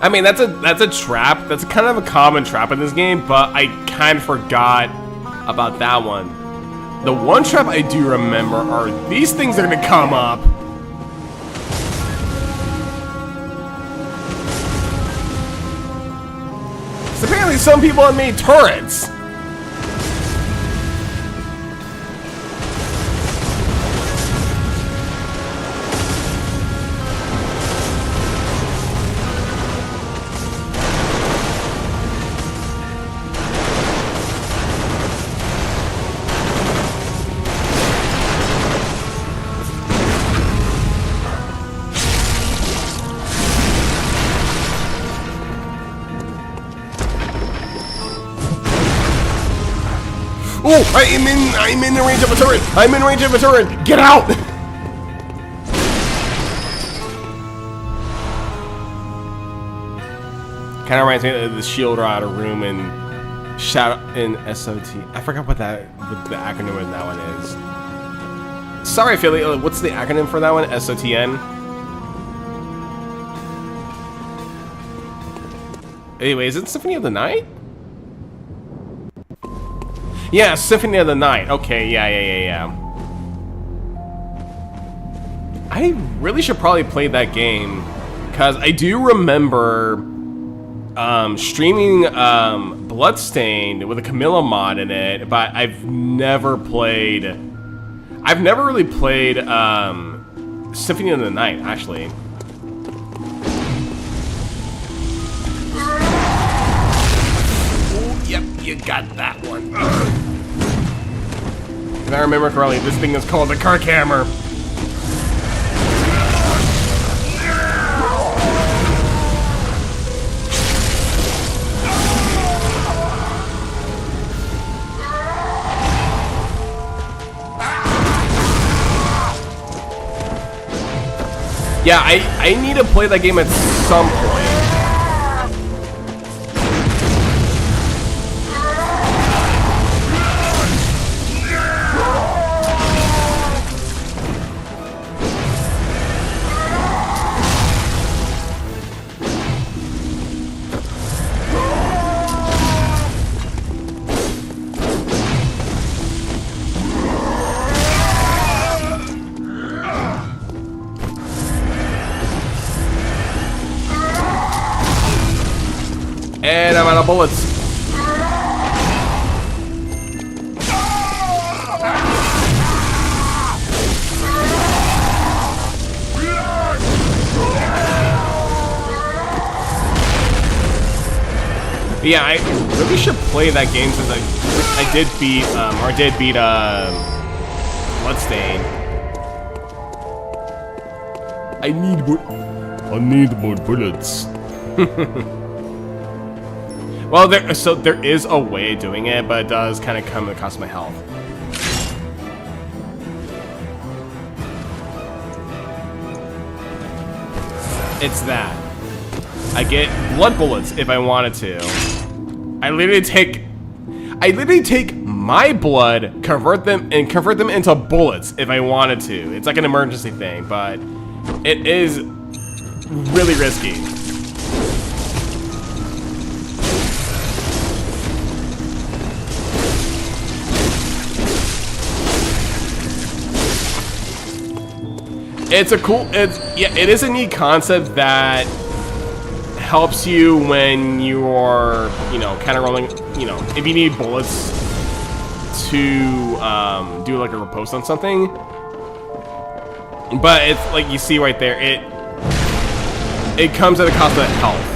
I mean, that's a trap. That's kind of a common trap in this game, but I kind of forgot about that one. The one trap I do remember are these things that are gonna come up. So apparently some people have made turrets. Oh, I'm in the range of a turret. I'm in range of a turret. Get out! Kind of reminds me of the shield rod room in Shadow in SOT. I forgot what the acronym of that one is. Sorry, Philly. What's the acronym for that one? SOTN. Anyway, is it Symphony of the Night? Yeah, Symphony of the Night. Okay, yeah. I really should probably play that game, because I do remember streaming Bloodstained with a Camilla mod in it, but I've never really played Symphony of the Night, actually. Oh, yep, you got that one. If I remember correctly, this thing is called the Kark Hammer. Yeah, I need to play that game at some point. And I'm out of bullets. But yeah, I really should play that game since I did beat Bloodstained. I need more bullets. Well, there is a way of doing it, but it does kind of come at the cost of my health. It's that. I get blood bullets if I wanted to. I literally take my blood, convert them into bullets if I wanted to. It's like an emergency thing, but it is really risky. It is a neat concept that helps you when you're, kind of rolling, if you need bullets to do like a riposte on something. But it's like you see right there, it comes at a cost of health.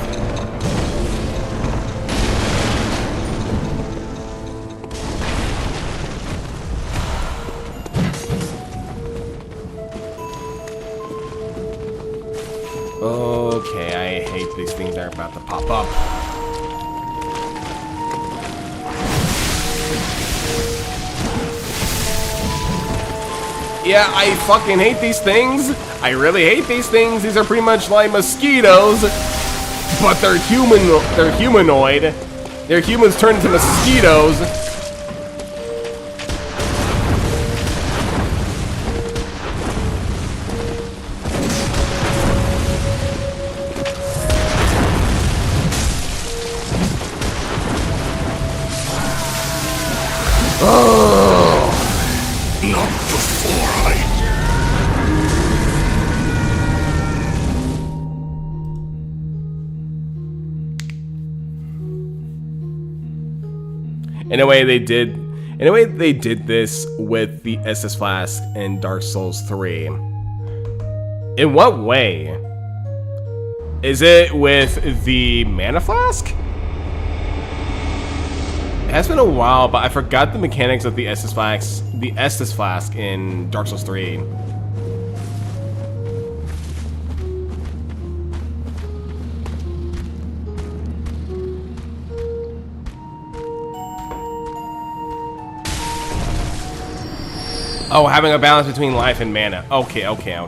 Okay, I hate these things that are about to pop up. Yeah, I fucking hate these things. I really hate these things. These are pretty much like mosquitoes, but they're humanoid. They're humans turned into mosquitoes. Not before In a way, they did this with the Estus Flask in Dark Souls 3. In what way? Is it with the Mana Flask? It has been a while, but I forgot the mechanics of the Estus Flask in Dark Souls 3. Oh, having a balance between life and mana. Okay, I see what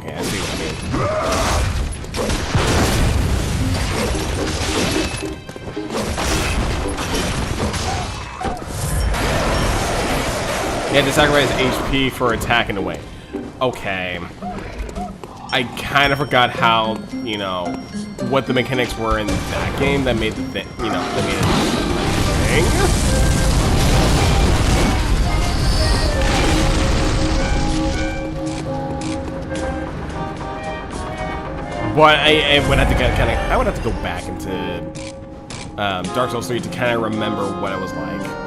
You had to sacrifice HP for attacking away. Okay. I kind of forgot how, you know, what the mechanics were in that game that made the thing, you know, that made it a thing. But I would have to get I would have to go back into Dark Souls 3 to kind of remember what it was like.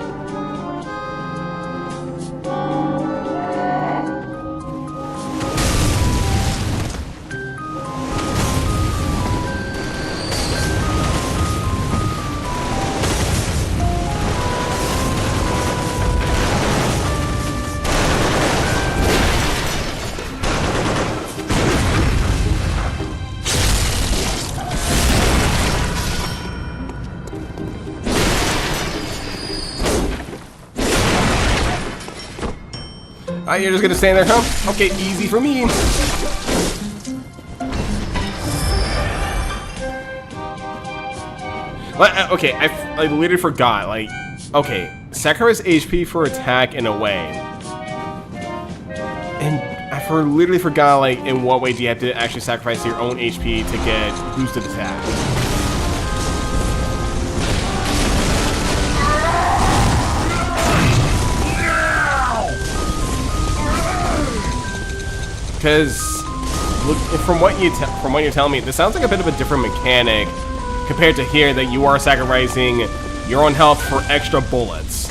You're just gonna stand there, huh? Okay, easy for me. Okay, I literally forgot. Like, okay, sacrifice HP for attack in a way, and I literally forgot. Like, in what way do you have to actually sacrifice your own HP to get boosted attack? Because look, from what you're telling me, this sounds like a bit of a different mechanic compared to here, that you are sacrificing your own health for extra bullets.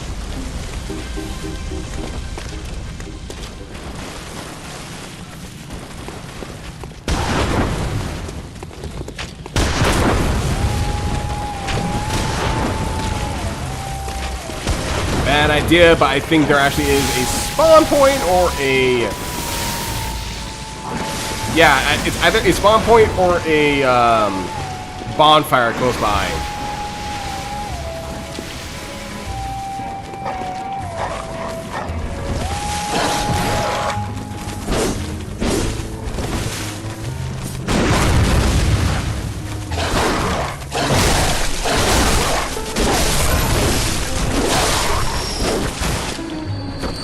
Bad idea, but I think there actually is a spawn point or a... Yeah, it's either a spawn point or a bonfire close by.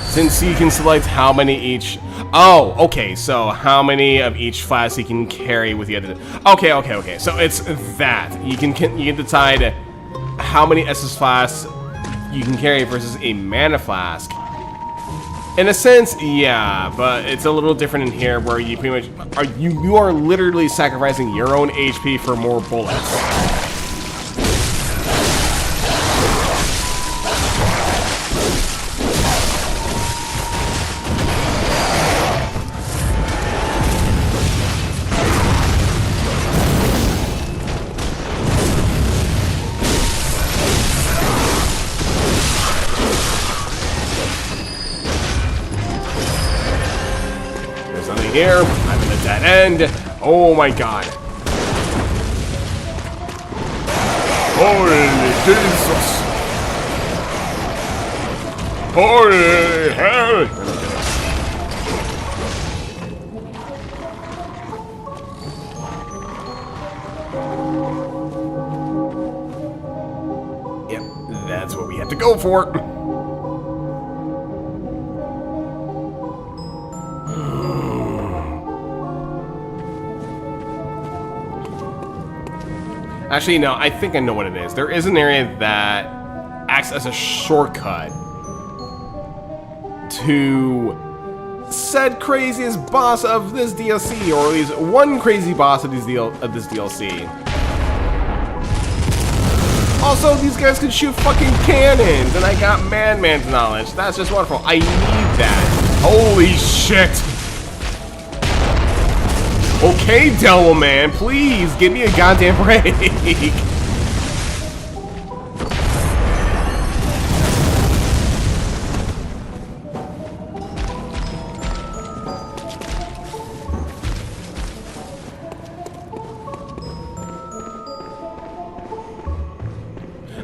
Since you can select how many each... Oh, okay, so how many of each flask you can carry with you. Okay. So it's that. You can decide how many SS flasks you can carry versus a mana flask. In a sense, yeah, but it's a little different in here where you pretty much you are literally sacrificing your own HP for more bullets. Here, I'm in a dead end. Oh my god. Holy Jesus. Holy hell. Yep, that's what we have to go for. Actually, no, I think I know what it is. There is an area that acts as a shortcut to said craziest boss of this DLC, or at least one crazy boss of this DLC. Also, these guys can shoot fucking cannons, and I got man's knowledge. That's just wonderful. I need that. Holy shit! Okay, Devil Man, please give me a goddamn break.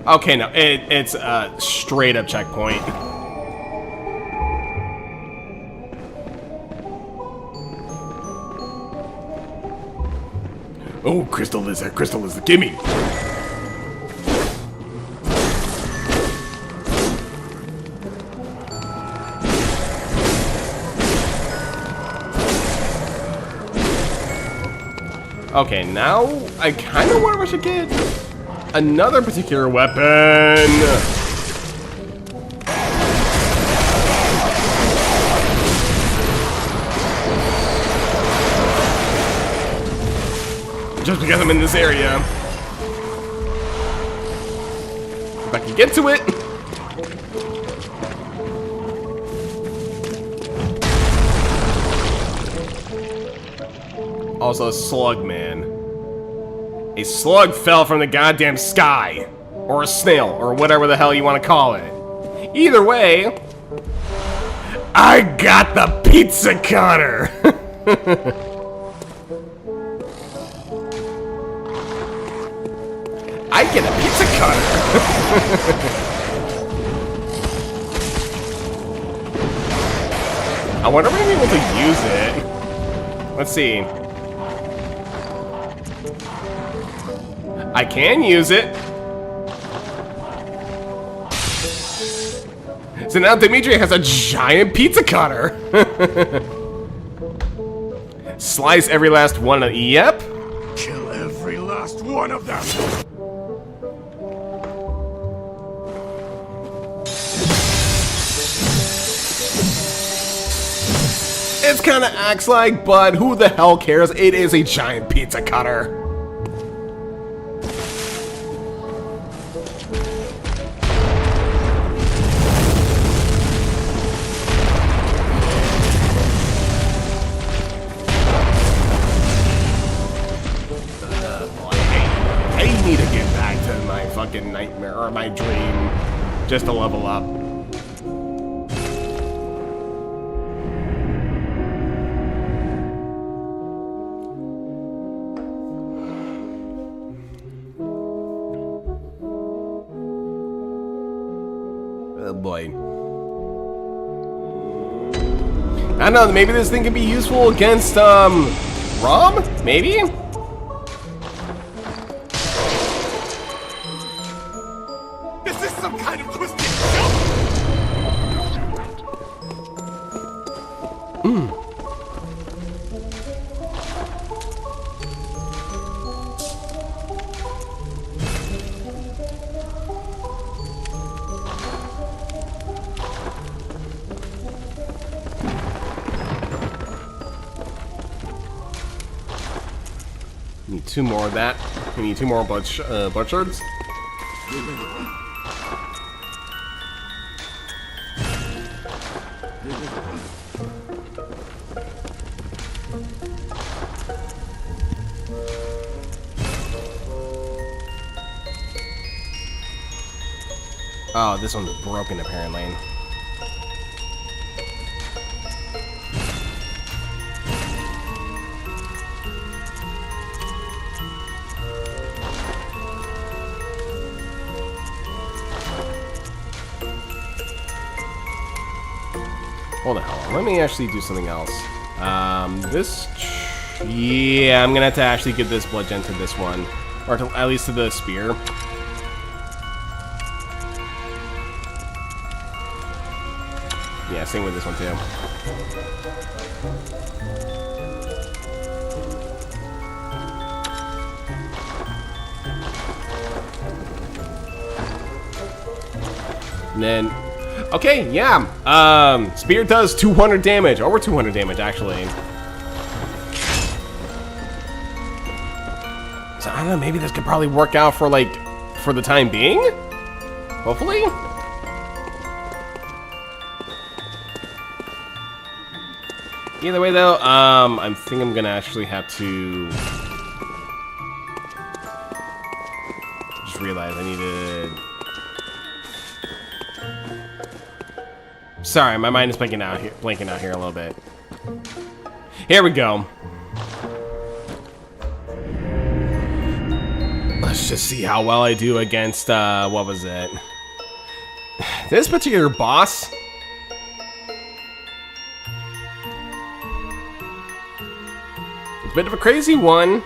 Okay, no, it's a straight up checkpoint. Oh, Crystal Lizard, gimme! Okay, now I kind of wonder if I should get another particular weapon. Just because I'm in this area. If I can get to it. Also, a slug, man. A slug fell from the goddamn sky. Or a snail, or whatever the hell you want to call it. Either way, I got the pizza cutter! I get a pizza cutter! I wonder if I'm able to use it. Let's see. I can use it. So now Dimitri has a giant pizza cutter. Slice every last one of yep. Kill every last one of them. It's kind of acts like, but who the hell cares? It is a giant pizza cutter. I need to get back to my fucking nightmare or my dream just to level up. Oh boy. I don't know, maybe this thing can be useful against, Rom? Maybe? Is this some kind of twisted joke? Need two more of that. We need two more blood shards. Oh, this one's broken apparently. Hold on, let me actually do something else. Yeah, I'm gonna have to actually give this blood gen to this one. Or to, at least to the spear. Yeah, same with this one too. And then, okay, yeah. Spear does 200 damage, over 200 damage actually. So I don't know, maybe this could probably work out for like, for the time being? Hopefully? Either way though, I think I'm gonna actually have to just realize I needed. Sorry, my mind is blanking out here a little bit. Here we go. Let's just see how well I do against what was it? This particular boss. Bit of a crazy one.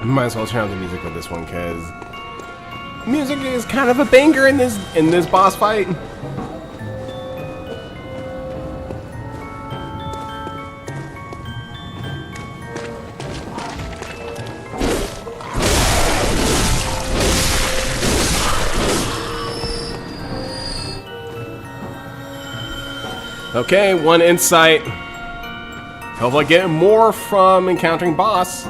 Might as well turn on the music for this one, because music is kind of a banger in this boss fight. Okay, 1 insight. Hopefully I get more from encountering boss.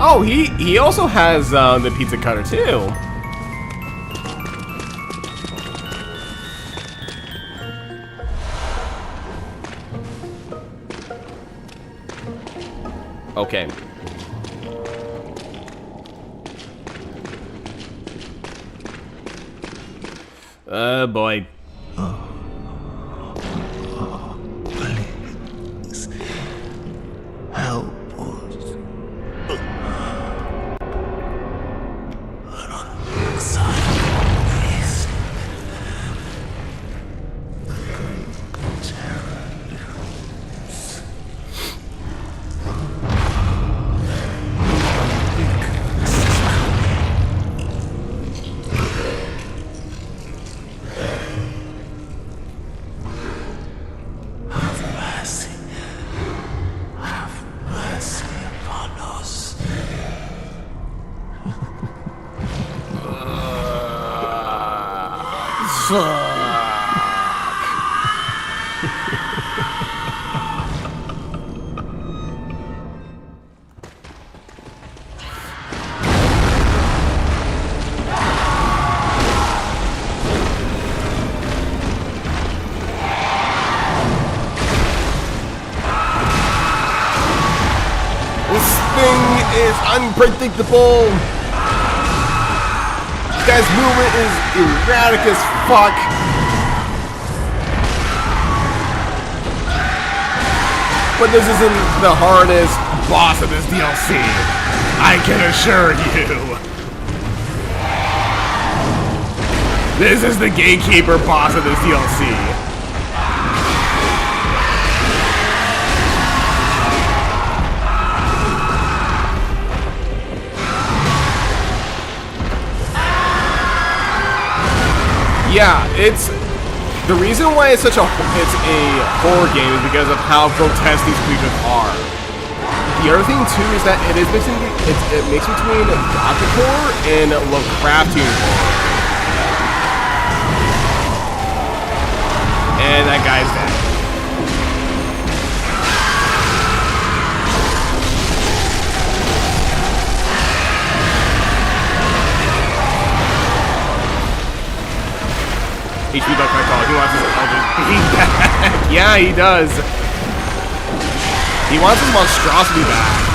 Oh, he also has the pizza cutter too. Okay. Boy. Please. Help us. This thing is unpredictable. This guy's movement is erratic as fuck. But this isn't the hardest boss of this DLC. I can assure you. This is the gatekeeper boss of this DLC. Yeah, it's the reason why it's a horror game is because of how grotesque these creatures are. The other thing too is that it makes between gothic horror and Lovecraftian horror. And that guy's dead. HP back my call. He wants his Eldritch back. Yeah, he does. He wants his monstrosity back.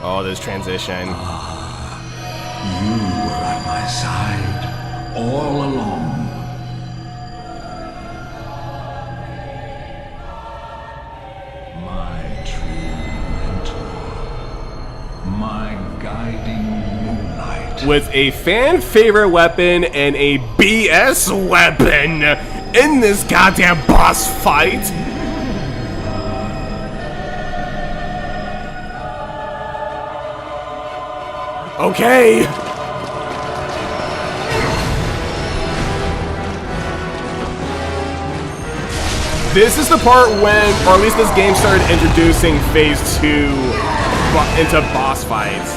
Oh, this transition. You were at my side all along. My true mentor. My guiding moonlight. With a fan favorite weapon and a BS weapon in this goddamn boss fight. Okay. This is the part when, or at least this game started introducing Phase 2 into boss fights.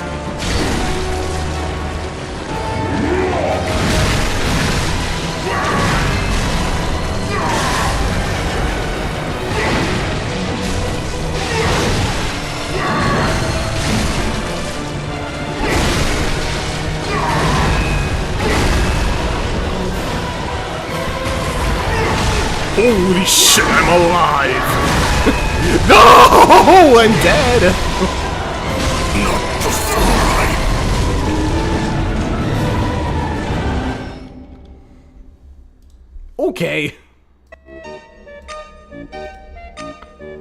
Holy shit, I'm alive! No! I'm dead! Not before I... Okay.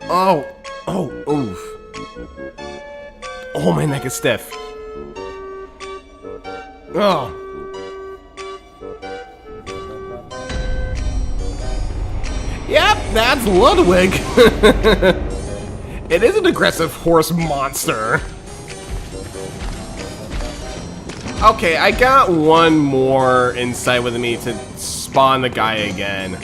Oh. Oh, oof. Oh, my neck is stiff. Oh. Yep, that's Ludwig. It is an aggressive horse monster. Okay, I got one more insight with me to spawn the guy again.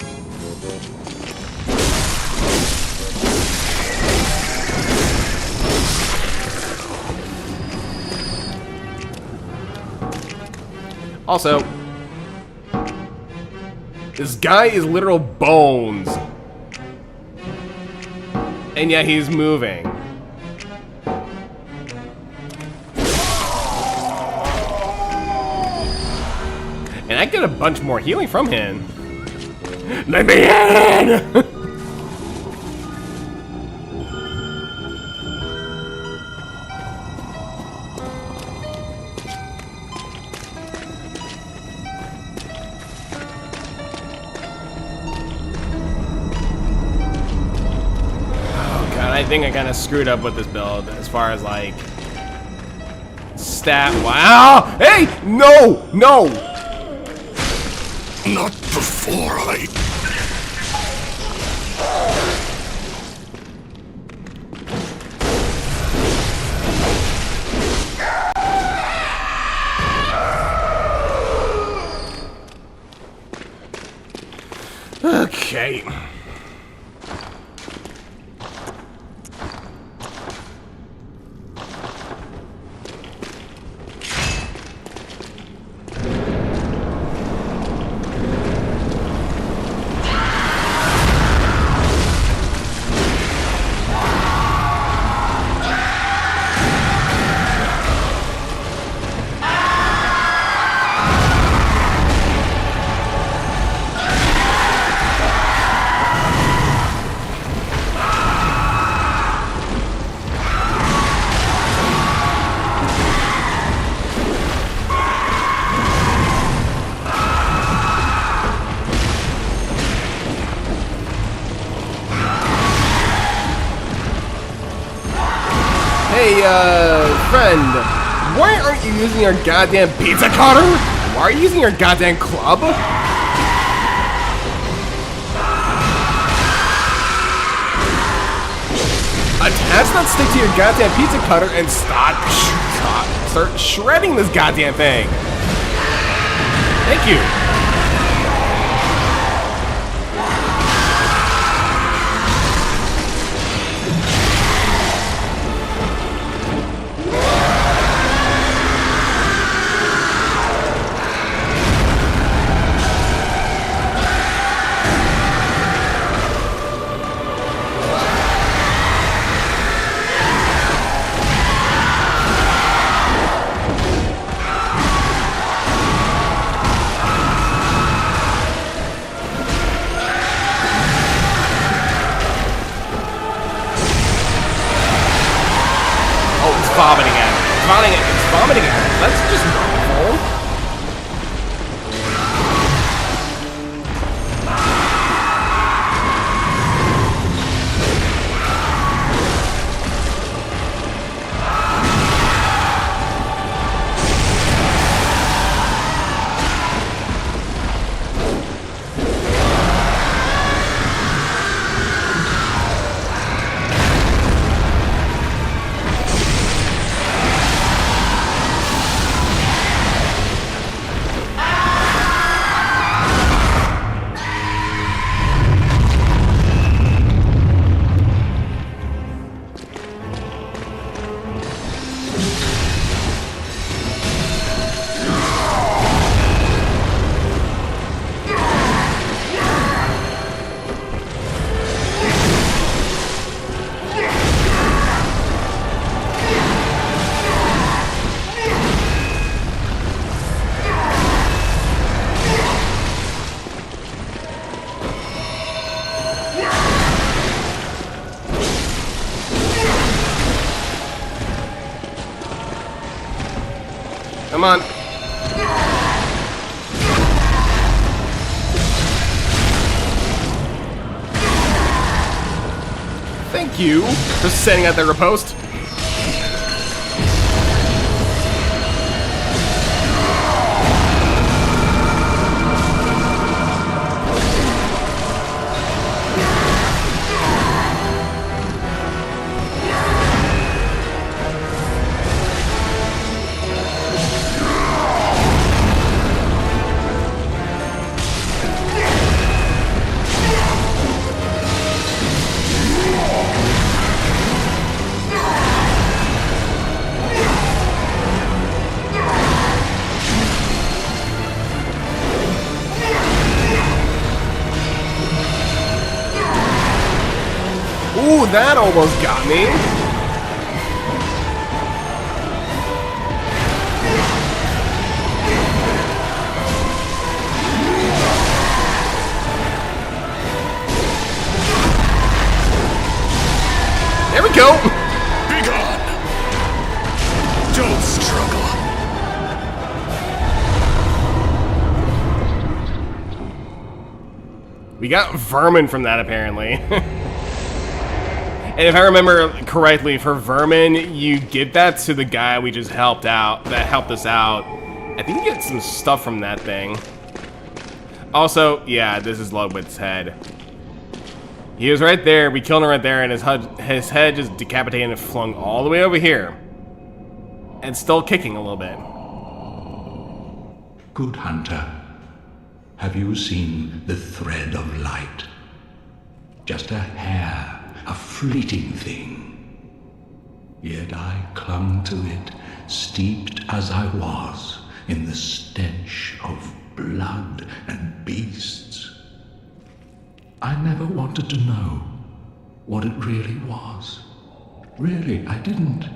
Also, this guy is literal bones. And yet he's moving. And I get a bunch more healing from him. Let me in! I think I kind of screwed up with this build as far as like stat. Wow! Hey! No! No! Not before I... Okay. Hey, friend, why aren't you using your goddamn pizza cutter? Why are you using your goddamn club? Attach that stick to your goddamn pizza cutter and start shredding this goddamn thing. Thank you. Vomiting at it. It's vomiting at it. That's just normal. Come on. Thank you for setting out that riposte. Ooh, that almost got me. There we go. Be gone. Don't struggle. We got vermin from that, apparently. And if I remember correctly, for vermin, you give that to the guy we just helped out, that helped us out. I think you get some stuff from that thing. Also, yeah, this is Ludwig's head. He was right there, we killed him right there, and his head just decapitated and flung all the way over here. And still kicking a little bit. Good hunter, have you seen the thread of light? Just a hair, a fleeting thing. Yet I clung to it, steeped as I was in the stench of blood and beasts. I never wanted to know what it really was. Really, I didn't.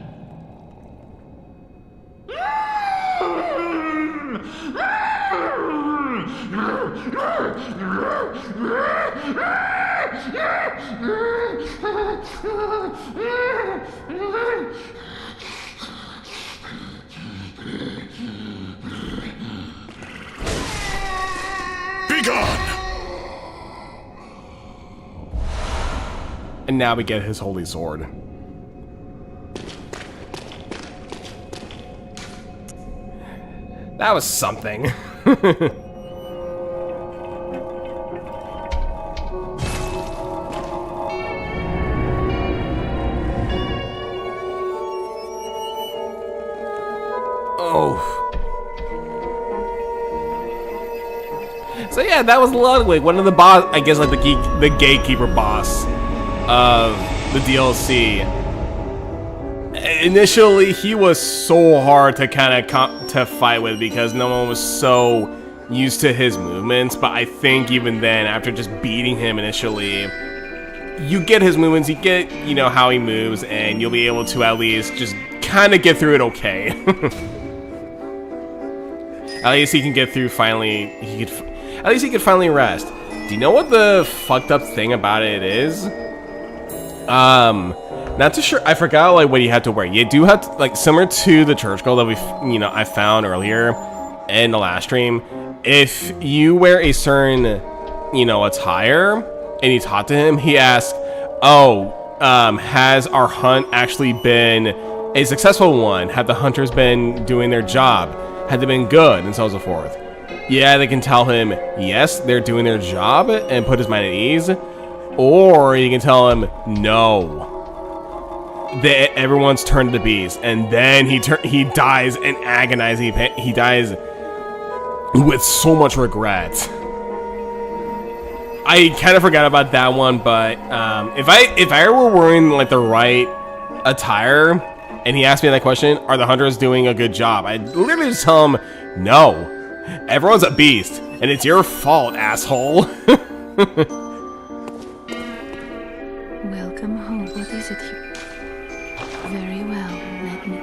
Be gone. And now we get his holy sword. That was something. Oh. So yeah, that was Ludwig, one of the boss, I guess like the gatekeeper boss of the DLC. Initially, he was so hard to kind of to fight with because no one was so used to his movements, but I think even then, after just beating him initially, you get his movements, you get, you know, how he moves, and you'll be able to at least just kind of get through it okay. At least he can get through finally, at least he could finally rest. Do you know what the fucked up thing about it is? Not too sure. I forgot like what you had to wear. You do have to, like, similar to the church girl that I found earlier in the last stream. If you wear a certain, attire, and you talk to him, he asks, "Oh, has our hunt actually been a successful one? Have the hunters been doing their job? Have they been good?" And so on and so forth. Yeah, they can tell him, yes, they're doing their job, and put his mind at ease. Or you can tell him, no. Everyone's turned to beast, and then he dies in agonizing pain. He dies with so much regret. I kind of forgot about that one, but if I were wearing like the right attire, and he asked me that question, are the hunters doing a good job? I'd literally just tell him, no. Everyone's a beast, and it's your fault, asshole. Welcome home. What is it here? Very well, let me.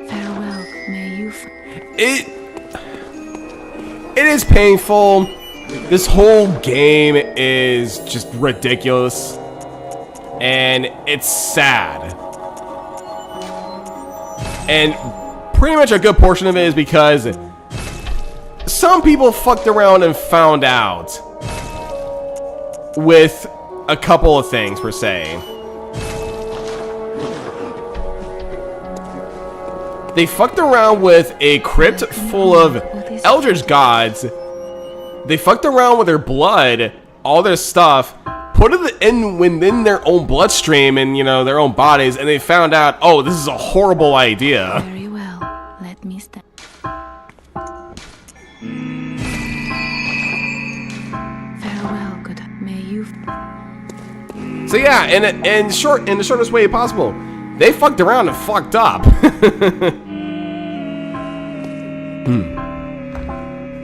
Farewell, may you It is painful. This whole game is just ridiculous. And it's sad. And pretty much a good portion of it is because some people fucked around and found out with a couple of things, per se. They fucked around with a crypt full of Eldritch gods. They fucked around with their blood, all their stuff, put it in within their own bloodstream and, you know, their own bodies, and they found out, oh, this is a horrible idea. Very well. Let me step. Farewell, good. May you. So yeah, in the shortest way possible, they fucked around and fucked up.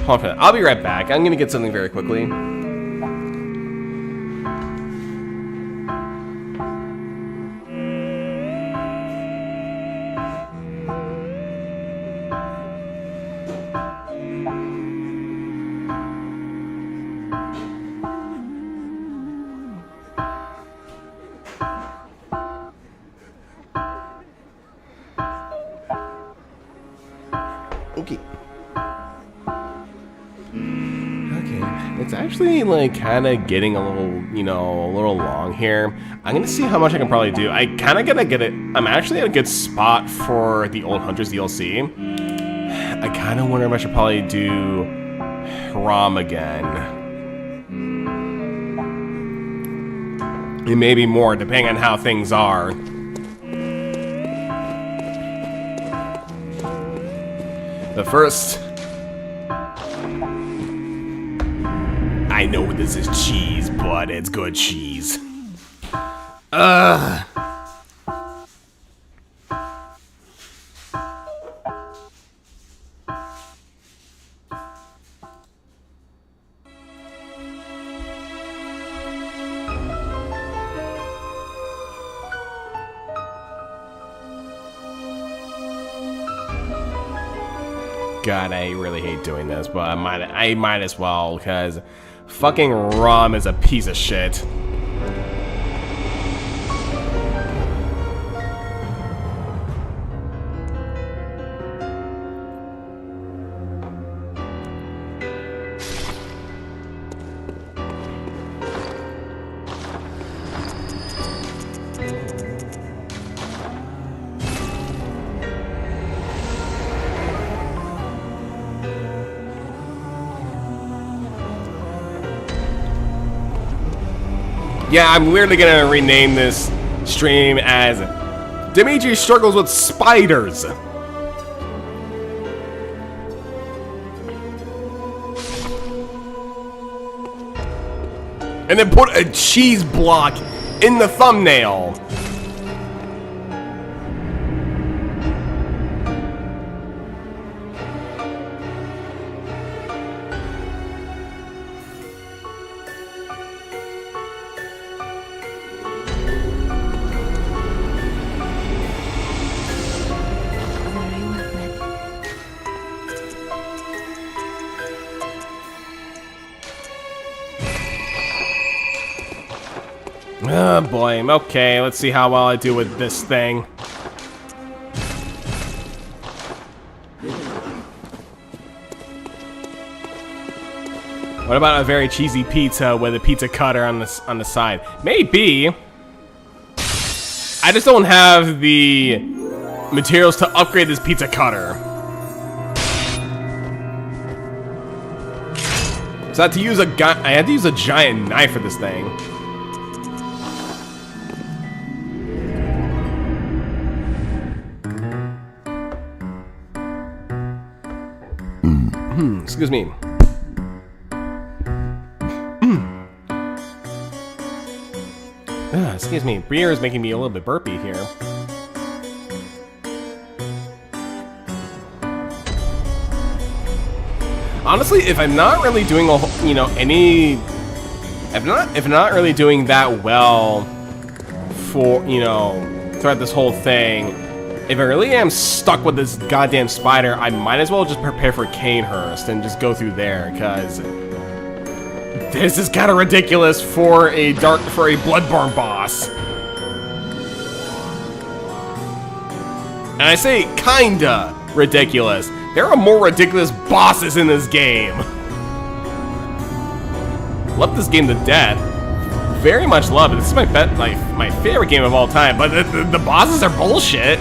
Hold on, I'll be right back. I'm gonna get something very quickly. Okay. It's actually like kind of getting a little, you know, a little long here. I'm gonna see how much I can probably do. I kind of gotta get it. I'm actually at a good spot for the Old Hunters DLC. I kind of wonder if I should probably do Rom again. And maybe more, depending on how things are. But first, I know this is cheese, but it's good cheese. God, I really hate doing this, but I might as well, because fucking Rom is a piece of shit. Yeah, I'm weirdly gonna rename this stream as Dimitri Struggles with Spiders. And then put a cheese block in the thumbnail. Oh boy, okay, let's see how well I do with this thing. What about a very cheesy pizza with a pizza cutter on the side? Maybe. I just don't have the materials to upgrade this pizza cutter. So I had to use a giant knife for this thing. Excuse me. Excuse me. Beer is making me a little bit burpy here. Honestly, if I'm not really doing a, you know, if not really doing that well for, you know, throughout this whole thing, if I really am stuck with this goddamn spider, I might as well just prepare for Canehurst and just go through there, because this is kind of ridiculous for a Bloodborne boss. And I say kinda ridiculous. There are more ridiculous bosses in this game. Love this game to death. Very much love it. This is my favorite game of all time, but the bosses are bullshit.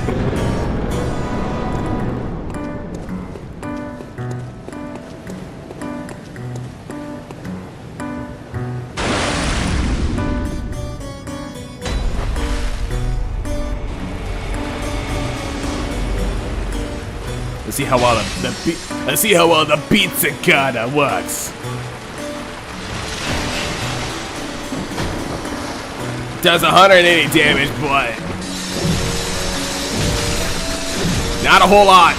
Let's see how well the pizza cutter works. Does 180 damage, but not a whole lot.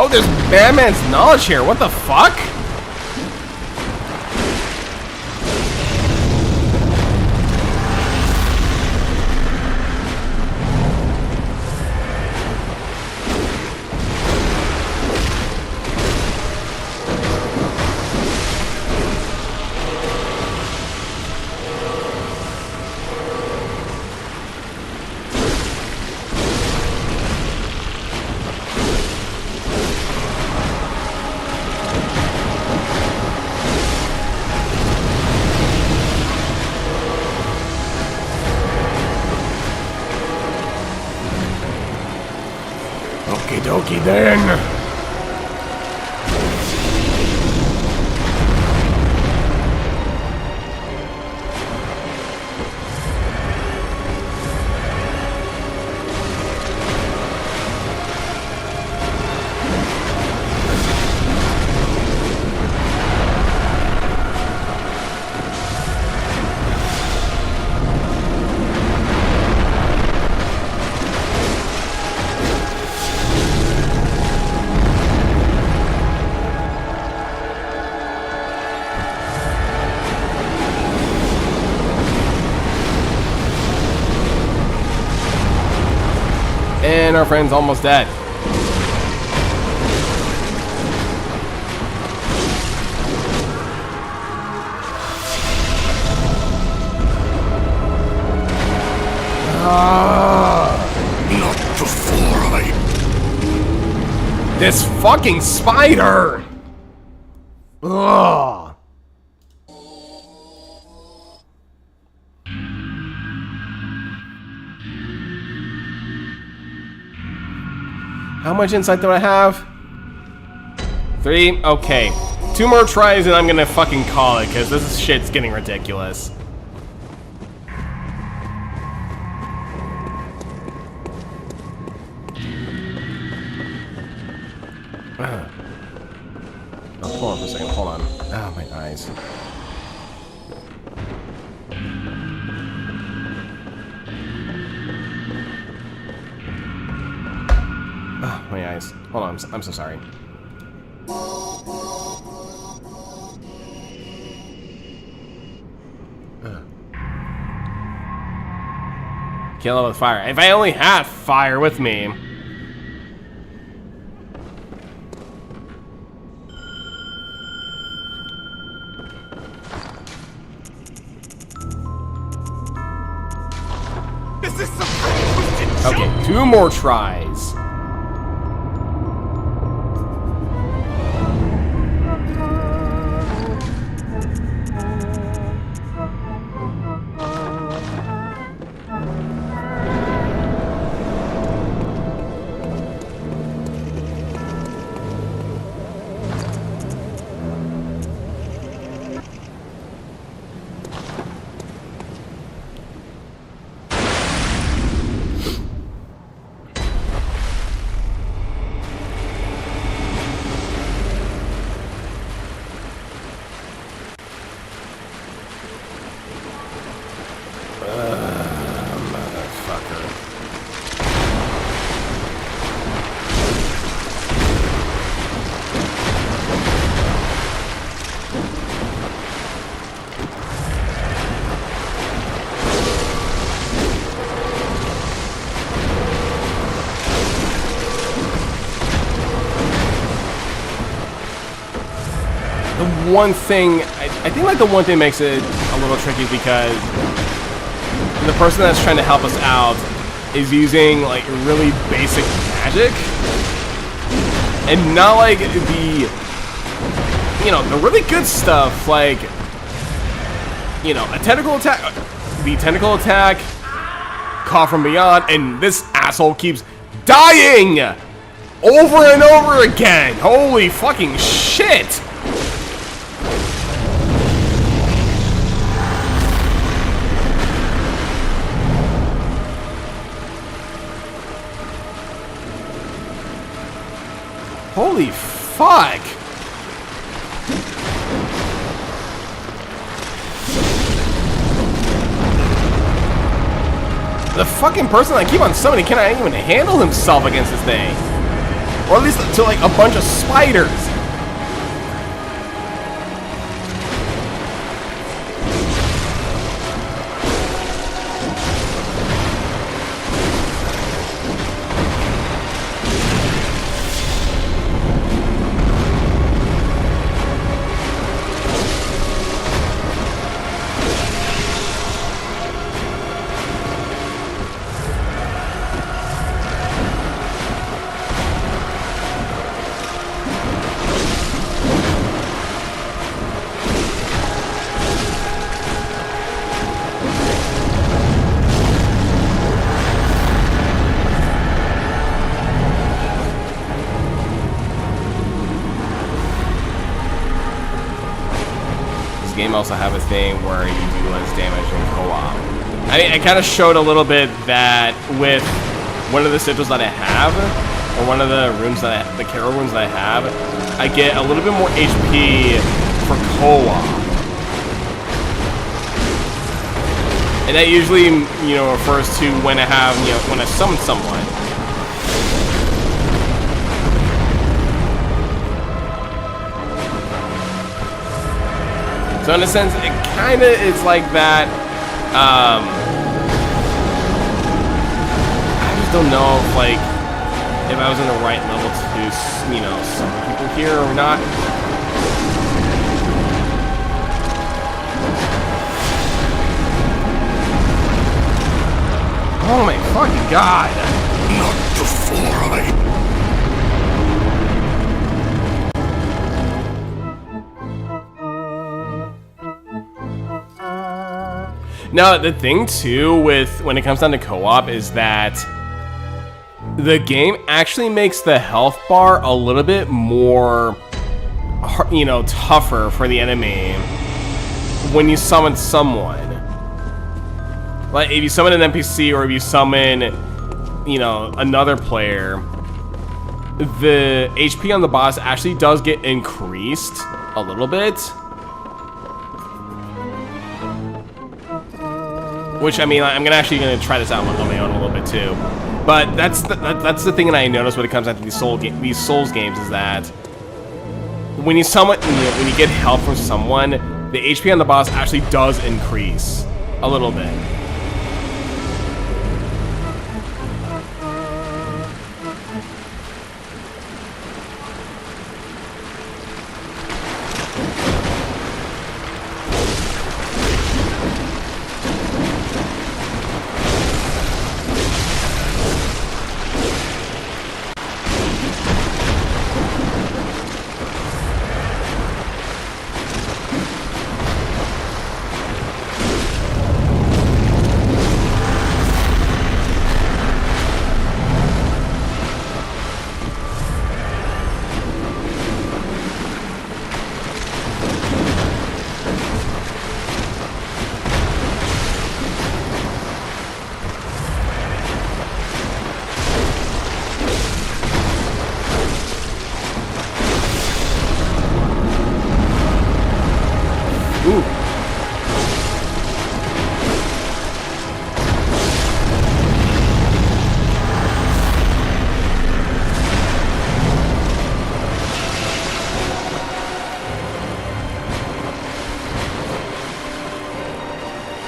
Oh, there's Batman's knowledge here. What the fuck? Okie dokie then. And our friend's almost dead. Not before I... This fucking spider! Ugh. How much insight do I have? 3? Okay. 2 more tries and I'm gonna fucking call it, because this shit's getting ridiculous. Oh, hold on for a second, hold on. Oh, my eyes. Oh, my eyes. Hold on, I'm so sorry. Kill it with fire. If I only had fire with me. This is some Okay, 2 more tries. one thing, I think like the one thing makes it a little tricky is because the person that's trying to help us out is using like really basic magic and not like the, you know, the really good stuff like, you know, a tentacle attack, the tentacle attack, call from beyond, and this asshole keeps dying over and over again. Holy fucking shit. Holy fuck. The fucking person I keep on summoning cannot even handle himself against this thing. Or at least to like a bunch of spiders. Game also have a thing where you do less damage in co-op. I mean, I kind of showed a little bit that with one of the sigils that I have, or one of the rooms that the Carol rooms that I have, I get a little bit more HP for co-op. And that usually, you know, refers to when I have, you know, when I summon someone. So in a sense, it kind of is like that. I just don't know if, like, if I was in the right level to, you know, summon people here or not. Oh my fucking god! Not before I... Now, the thing too with when it comes down to co-op is that the game actually makes the health bar a little bit more, you know, tougher for the enemy when you summon someone. Like if you summon an NPC or if you summon, you know, another player, the HP on the boss actually does get increased a little bit. Which, I mean, I'm actually gonna try this out on my own a little bit too. But that's the thing that I noticed when it comes down to these Souls games is that when you summon, when you get help from someone, the HP on the boss actually does increase a little bit.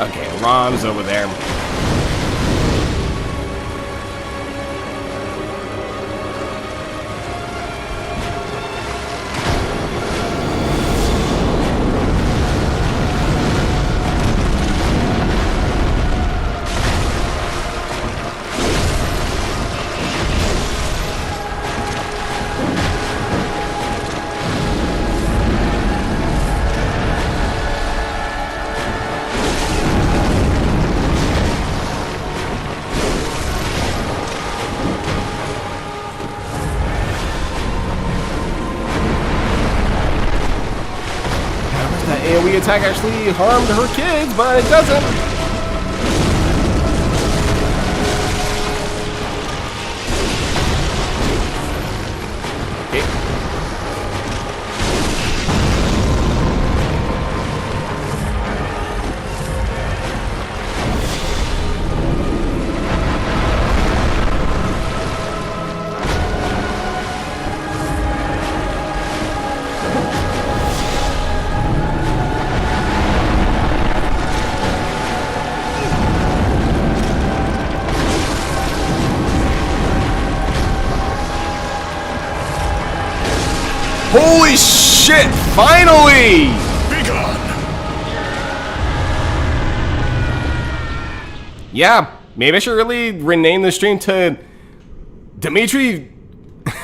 Okay, Rom's over there. attack actually harmed her kids, but it doesn't. Okay. Holy shit! Finally! Be gone! Yeah, maybe I should really rename the stream to Dimitri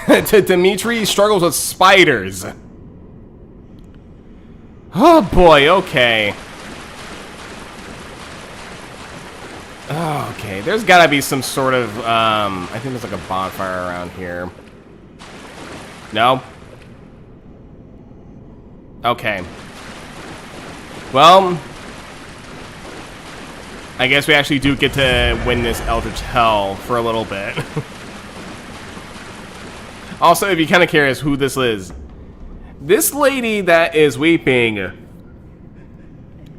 to Dimitri struggles with spiders. Oh boy, okay. Oh, okay, there's gotta be some sort of I think there's like a bonfire around here. No? Okay. Well, I guess we actually do get to win this Eldritch Hell for a little bit. Also, if you're kind of curious who this is, this lady that is weeping,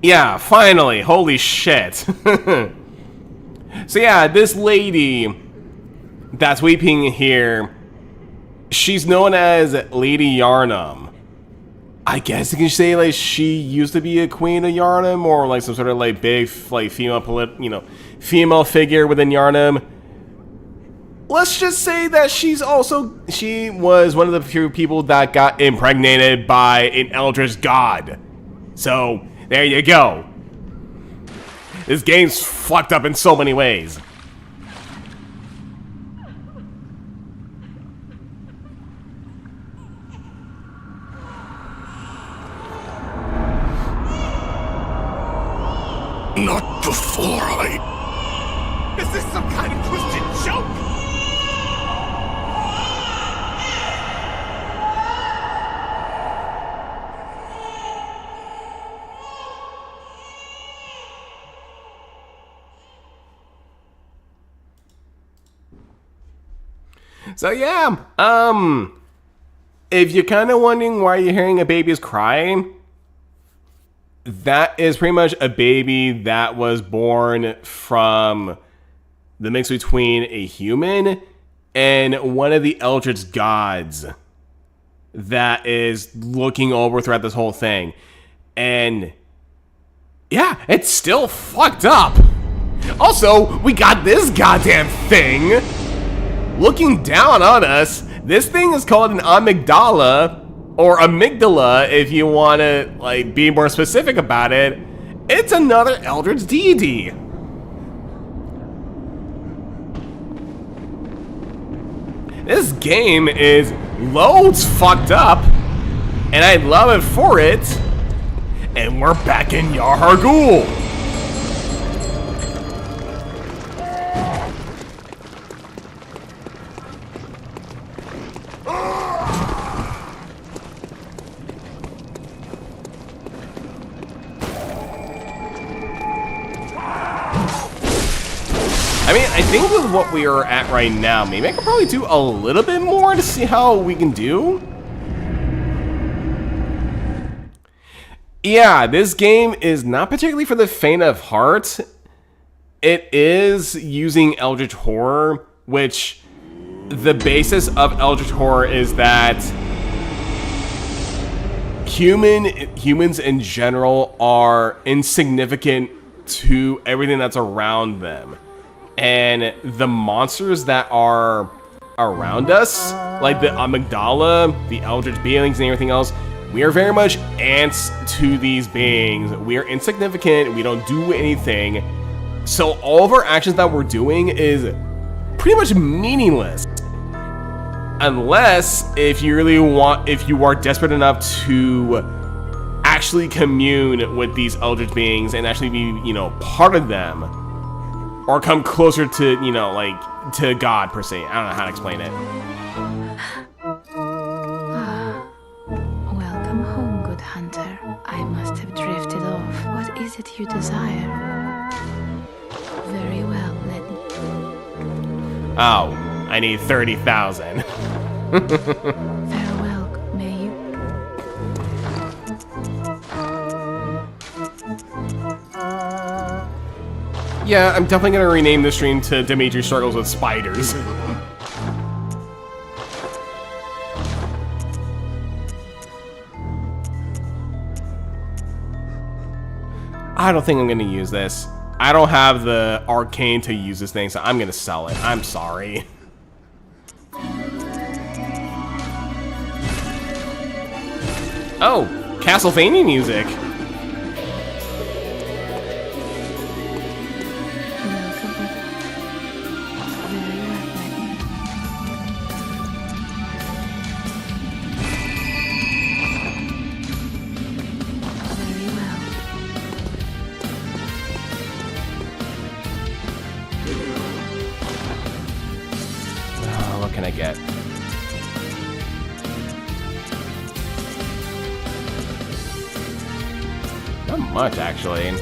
yeah, finally, holy shit. So yeah, this lady that's weeping here, she's known as Lady Yharnam. I guess you can say like she used to be a queen of Yharnam, or like some sort of like big like female female figure within Yharnam. Let's just say that she was one of the few people that got impregnated by an Eldritch god. So there you go. This game's fucked up in so many ways. Not before I... Is this some kind of twisted joke? So yeah, if you're kind of wondering why you're hearing a baby's crying, that is pretty much a baby that was born from the mix between a human and one of the Eldritch gods that is looking over throughout this whole thing. And yeah, it's still fucked up. Also, we got this goddamn thing looking down on us. This thing is called an amygdala, or amygdala if you want to like be more specific about it. It's another Eldritch deity. This game is loads fucked up, and I love it for it. And we're back in Yharnam. I mean, I think with what we are at right now, maybe I could probably do a little bit more to see how we can do. Yeah, this game is not particularly for the faint of heart. It is using Eldritch Horror, which the basis of Eldritch Horror is that humans in general are insignificant to everything that's around them. And the monsters that are around us, like the amygdala, the Eldritch beings, and everything else, we are very much ants to these beings. We are insignificant. We don't do anything. So all of our actions that we're doing is pretty much meaningless. Unless if you are desperate enough to actually commune with these Eldritch beings and actually be, part of them. Or come closer to, to God, per se. I don't know how to explain it. Welcome home, good hunter. I must have drifted desire. Very well, then. Oh, I need 30,000. Farewell, may you. Yeah, I'm definitely gonna rename this stream to Dimitri Struggles with Spiders. I don't think I'm gonna use this. I don't have the arcane to use this thing, so I'm gonna sell it. I'm sorry. Oh, Castlevania music. What can I get? Not much, actually.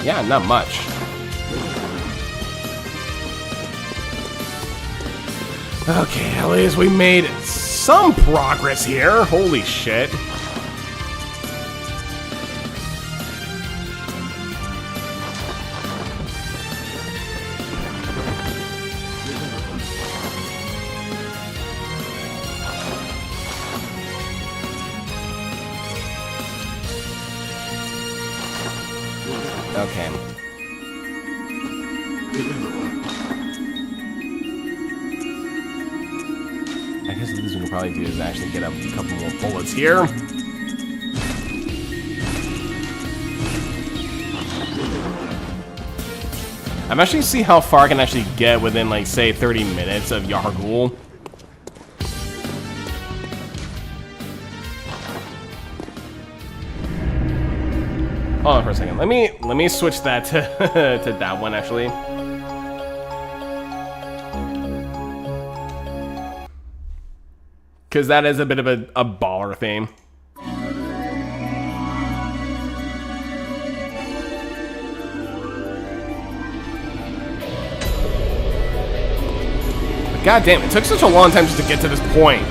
Yeah, not much. Okay, at least we made some progress here. Holy shit. Okay. I guess what we can probably do is actually get a couple more bullets here. I'm actually see how far I can actually get within, like, say, 30 minutes of Yargul. Hold on for a second. Let me switch that to to that one actually. Cause that is a bit of a baller theme. God damn, it took such a long time just to get to this point.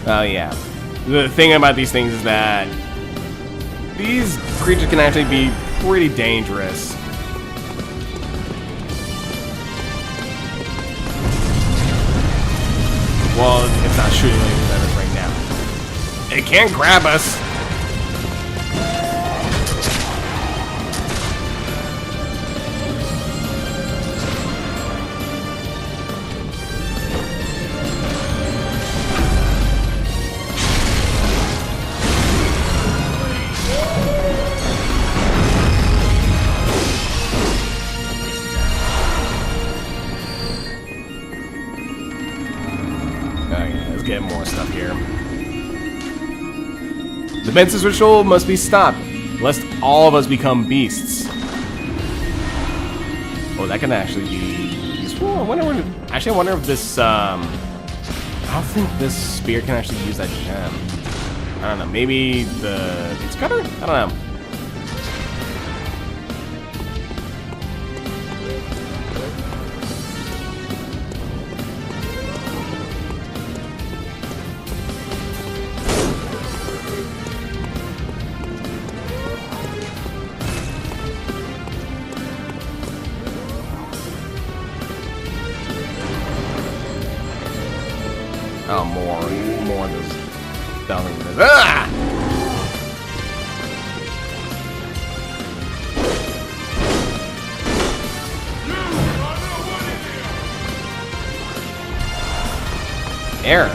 Oh yeah. The thing about these things is that these creatures can actually be pretty dangerous. Well, it's not shooting anything at us right now. It can't grab us. Get more stuff here. The Bensis ritual must be stopped, lest all of us become beasts. Oh, that can actually be useful. I wonder if this. I don't think this spear can actually use that gem. I don't know. Maybe the beast cutter? I don't know. Oh, more of those thousand. Ah! Air.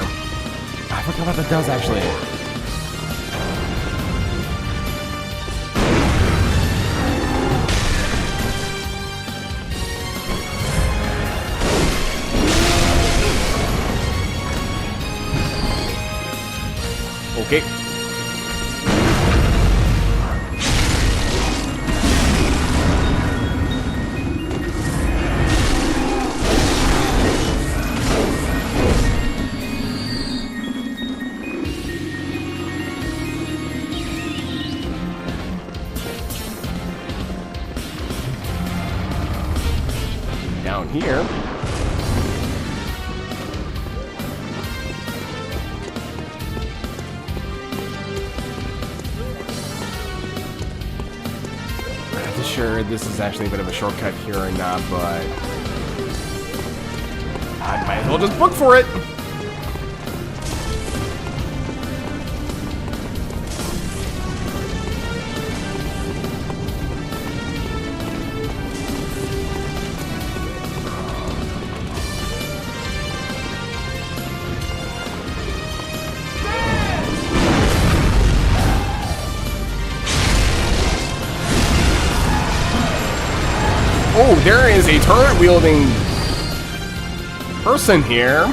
I forgot what that does actually. Okay. Down here. I'm not sure this is actually a bit of a shortcut here or not, but I might as well just book for it. Oh, there is a turret-wielding person here.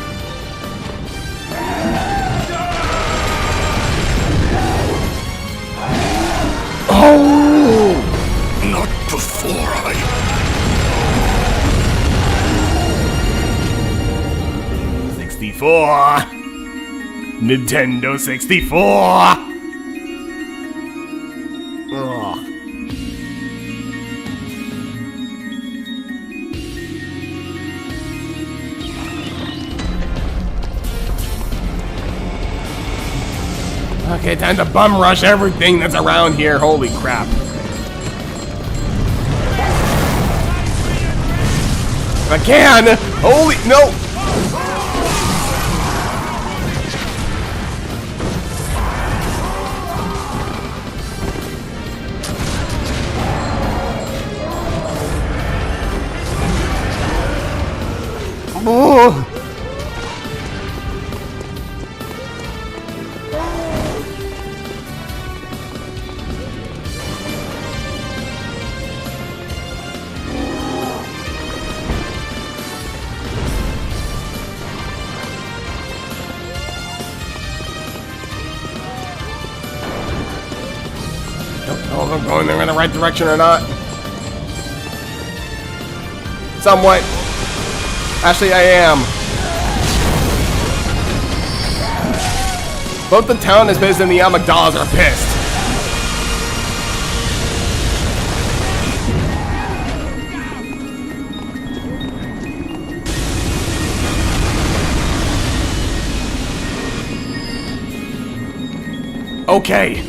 Oh! Not before I... Nintendo 64! Ugh. Okay, time to bum rush everything that's around here. Holy crap. If I can! Holy, no! Oh! Don't know if I'm going there in the right direction or not. Somewhat. Actually, I am. Both the town is pissed and the amygdalas are pissed. Okay.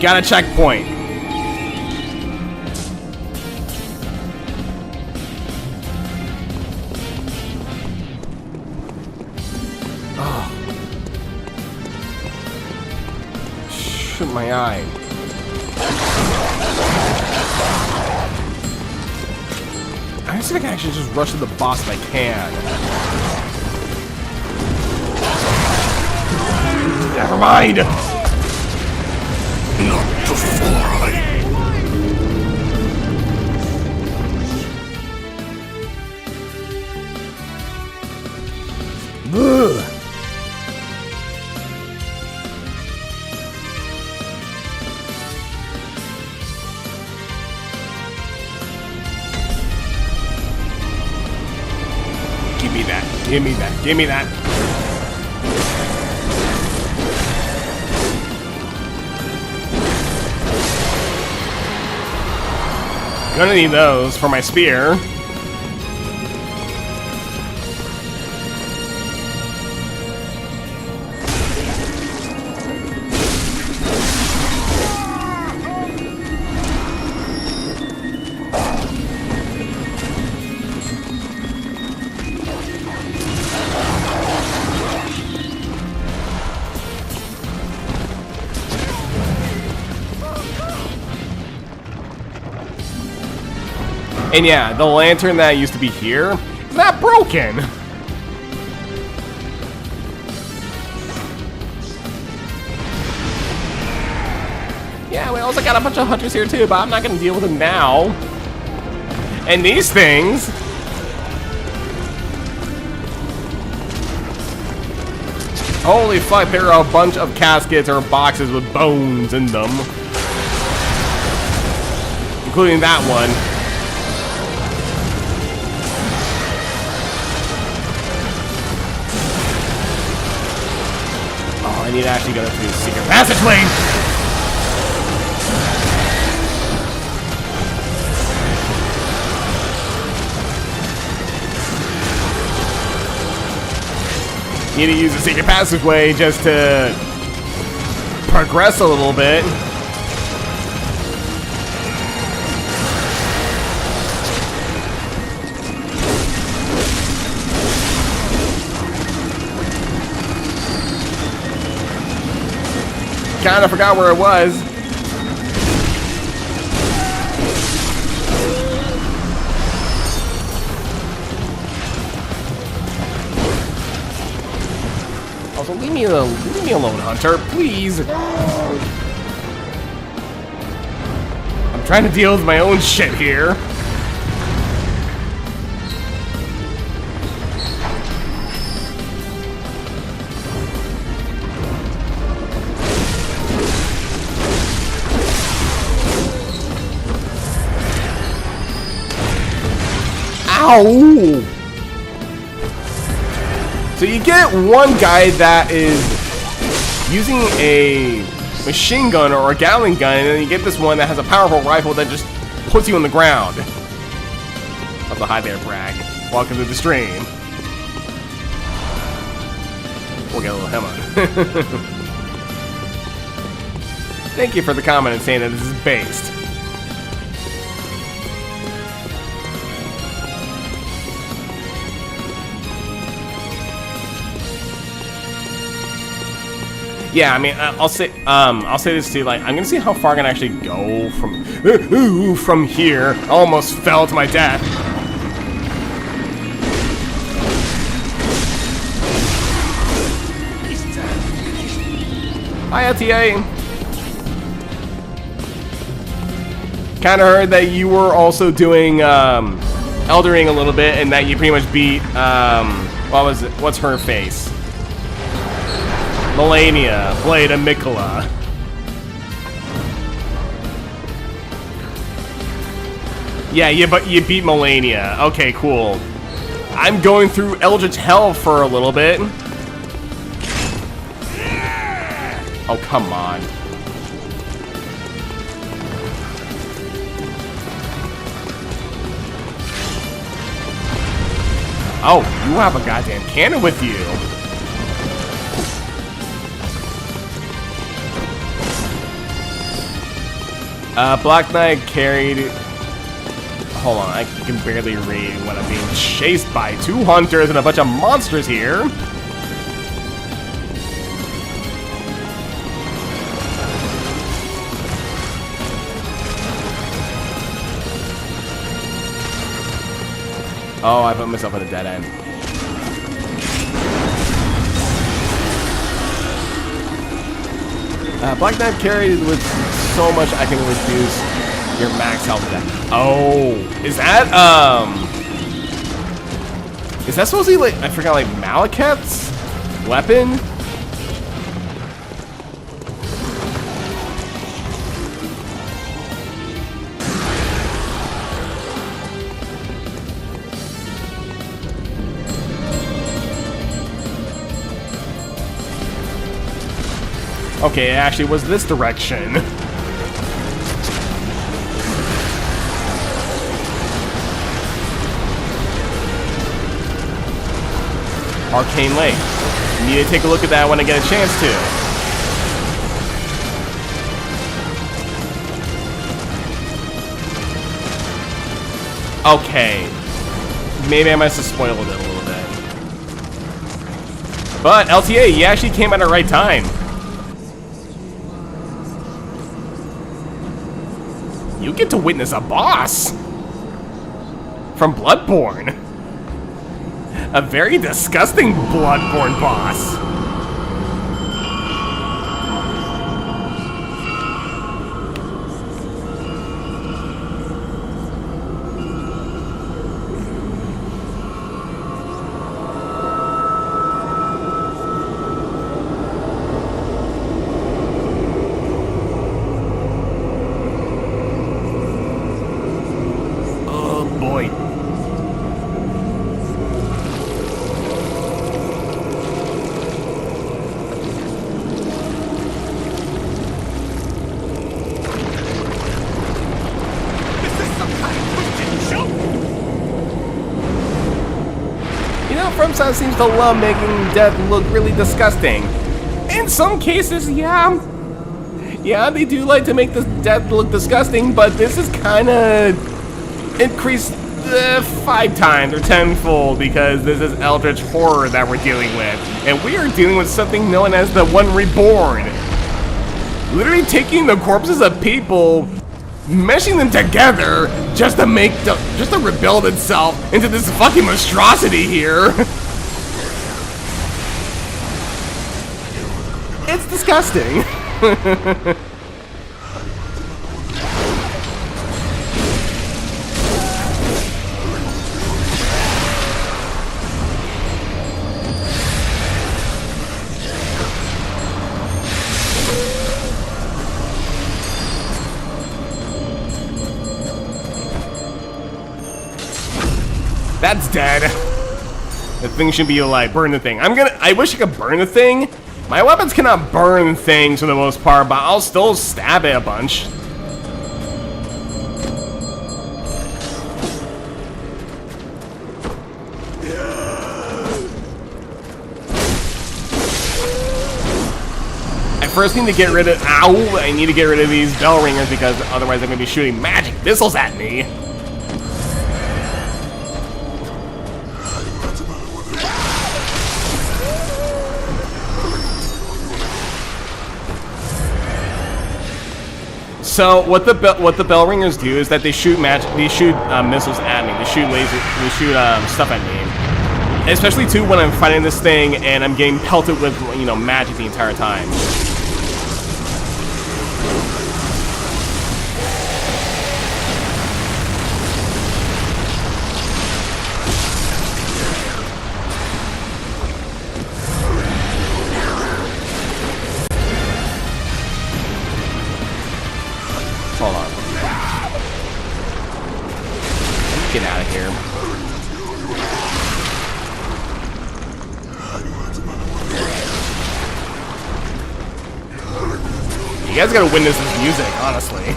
Got a checkpoint. Shoot my eye. I guess I can actually just rush to the boss if I can. Never mind. Not before I... Ugh. Give me that. Give me that. Give me that. Gonna need those for my spear. And yeah, the lantern that used to be here is not broken. Yeah, we also got a bunch of hunters here too, but I'm not gonna deal with them now. And these things. Holy fuck, there are a bunch of caskets or boxes with bones in them. Including that one. Oh, I need to actually go through the secret passageway. Need to use the secret passageway just to progress a little bit. Kinda forgot where it was. Also, leave me alone, Hunter, please. I'm trying to deal with my own shit here. Ow! So you get one guy that is using a machine gun or a Gatling gun, and then you get this one that has a powerful rifle that just puts you on the ground. Also, hi there, Bragg. Welcome to the stream. We'll get a little him on. Thank you for the comment and saying that this is based. Yeah, I mean, I'll say this too. Like, I'm gonna see how far I can actually go from here. I almost fell to my death. Hi, LTA. Kind of heard that you were also doing Elden Ring a little bit, and that you pretty much beat what was it? What's her face? Melania, Blade of Mikola. Yeah, but you beat Melania. Okay, cool. I'm going through Eldritch Hell for a little bit. Oh, come on. Oh, you have a goddamn cannon with you. Black Knight carried... Hold on, I can barely read when I'm being chased by two hunters and a bunch of monsters here. Oh, I put myself in a dead end. Black Knight carried with so much I can reduce your max health death. Oh, is that supposed to be like, I forgot, like Malekith's weapon? Okay, it actually was this direction. Arcane Lake. Need to take a look at that when I get a chance to. Okay. Maybe I must have spoiled it a little bit. But LTA, you actually came at the right time. You get to witness a boss from Bloodborne. A very disgusting Bloodborne boss. FromSoft seems to love making death look really disgusting. In some cases, yeah, they do like to make the death look disgusting, but this is kind of increased 5 times or 10-fold because this is Eldritch horror that we're dealing with, and we are dealing with something known as the One Reborn. Literally taking the corpses of people, meshing them together just to rebuild itself into this fucking monstrosity here. It's disgusting. That's dead. The thing should be alive. Burn the thing. I wish I could burn the thing. My weapons cannot burn things for the most part, but I'll still stab it a bunch. I first need to get rid of... Ow! I need to get rid of these bell ringers because otherwise I'm going to be shooting magic missiles at me. So what the bell ringers do is that they shoot missiles at me. They shoot stuff at me. Especially too when I'm fighting this thing and I'm getting pelted with magic the entire time. Hold on. Get out of here. You guys gotta witness this music, honestly.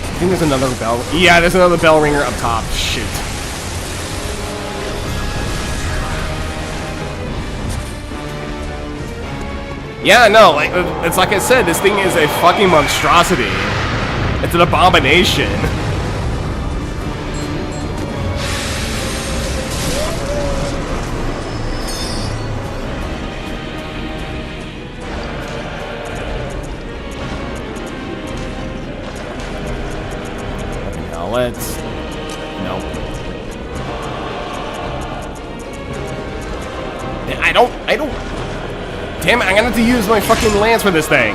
I think there's another bell. Yeah, there's another bell ringer up top. Shoot. Yeah, no, it's like I said, this thing is a fucking monstrosity. It's an abomination. Let's... No. I don't... Damn it, I'm gonna have to use my fucking lance for this thing.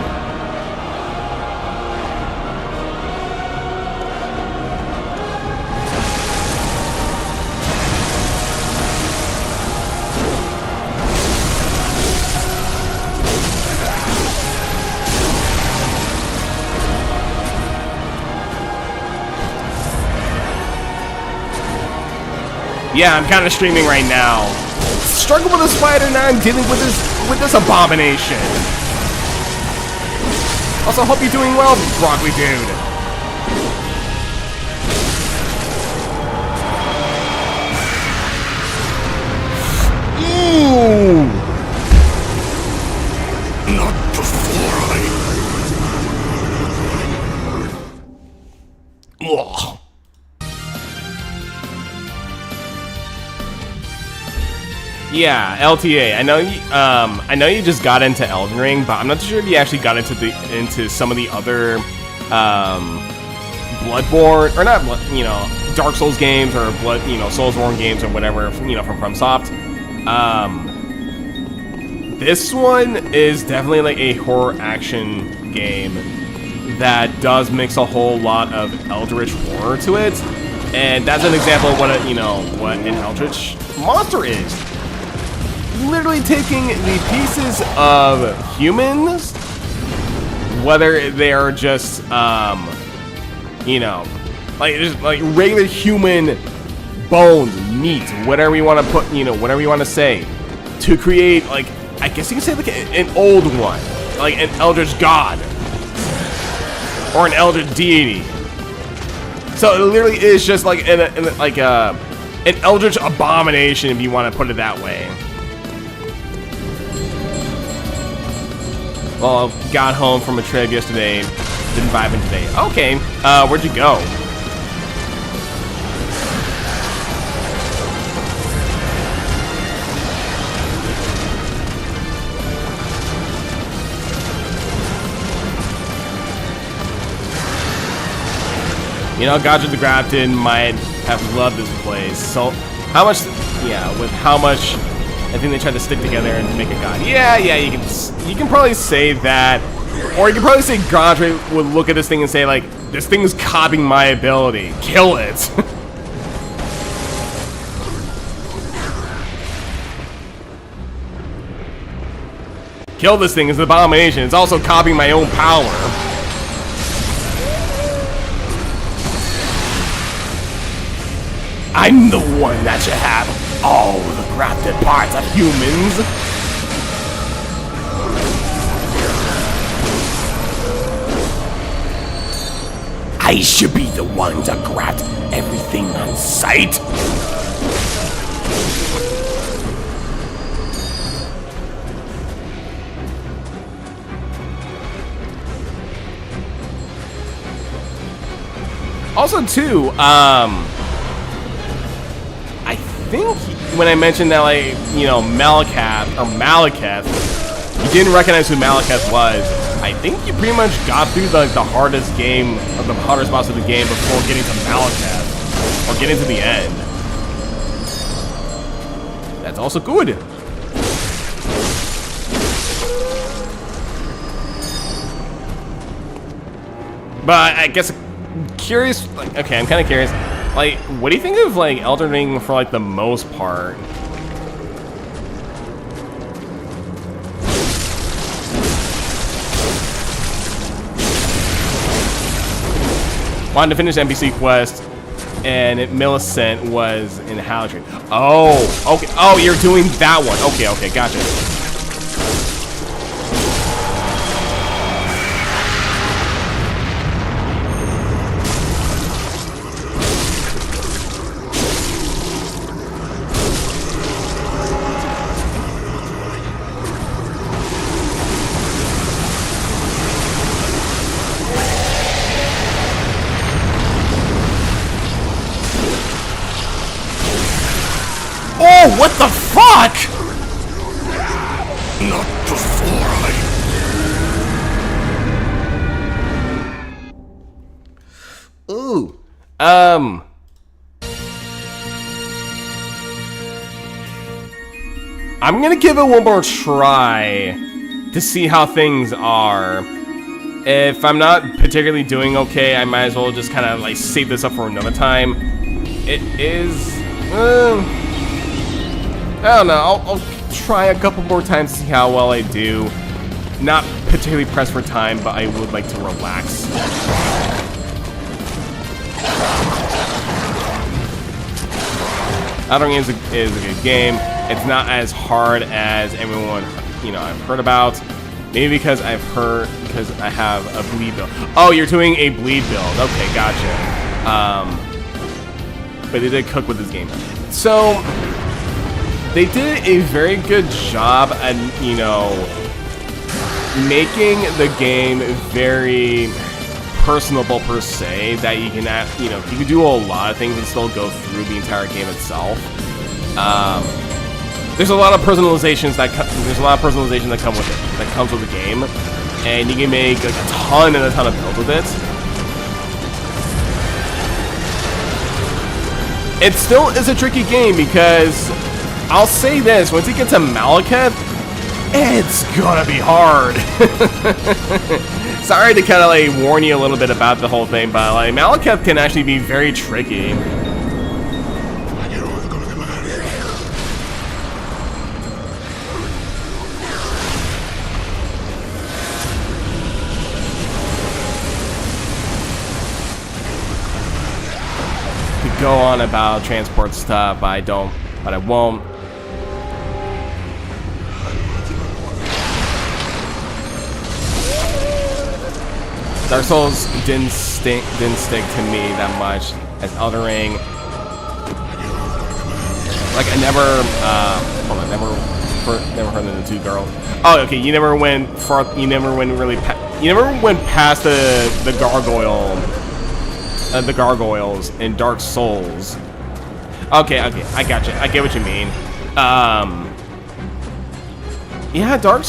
Yeah, I'm kind of streaming right now. Struggle with a spider, now I'm dealing with this abomination. Also, hope you're doing well, broccoli dude. Ooh. Not before Ugh. Yeah, LTA. I know you just got into Elden Ring, but I'm not sure if you actually got into some of the other Bloodborne or not, Dark Souls games or Soulsborne games or whatever, from FromSoft. This one is definitely like a horror action game that does mix a whole lot of Eldritch horror to it, and that's an example of what what an Eldritch monster is. Literally taking the pieces of humans, whether they are just, like regular human bones, meat, whatever you want to put, whatever you want to say, to create like I guess you can say like an old one, like an Eldritch god or an Eldritch deity. So it literally is just like an Eldritch abomination, if you want to put it that way. Well, got home from a trip yesterday, didn't vibe in today. Okay, where'd you go? You know, Godric the Grafted might have loved this place. So, how much? Yeah, with how much I think they tried to stick together and make a god. Yeah, you can probably say that, or you can probably say Godric would look at this thing and say like, this thing is copying my ability. Kill it. Kill this thing. It's an abomination. It's also copying my own power. I'm the one that should have all the grafted parts of humans. I should be the one to graft everything on sight. Also, too, I think when I mentioned that, like, you know, Malekith, you didn't recognize who Malekith was. I think you pretty much got through the hardest game, or the hardest boss of the game before getting to Malekith, or getting to the end. That's also good. But I guess curious, like, okay, I'm kind of curious. Like, what do you think of, like, Elden Ring for, like, the most part? Wanted to finish NPC quest, and Millicent was in Haltree. Oh, okay. Oh, you're doing that one. Okay, gotcha. Oh, what the fuck? Not before I... Ooh. I'm gonna give it one more try to see how things are. If I'm not particularly doing okay, I might as well just kind of like save this up for another time. It is... I don't know, I'll try a couple more times to see how well I do. Not particularly pressed for time, but I would like to relax. Elden Ring is a good game. It's not as hard as everyone, you know, I've heard about. Maybe because I have a bleed build. Oh, you're doing a bleed build. Okay, gotcha. But they did cook with this game. So... they did a very good job at, you know, making the game very personable per se, that you can, you know, you can do a lot of things and still go through the entire game itself. There's a lot of personalizations that come with it, that comes with the game, and you can make like a ton of builds with it. It still is a tricky game because I'll say this, once you get to Malekith, it's gonna be hard. Sorry to kind of like warn you a little bit about the whole thing, but like Malekith can actually be very tricky. Could go on about transport stuff, but I won't. Dark Souls didn't stick to me that much as Elden Ring. Like I never, hold on, never heard of the two girls. Oh, okay. You never went far. You never went past the gargoyles in Dark Souls. Okay, I gotcha. I get what you mean. Yeah, Dark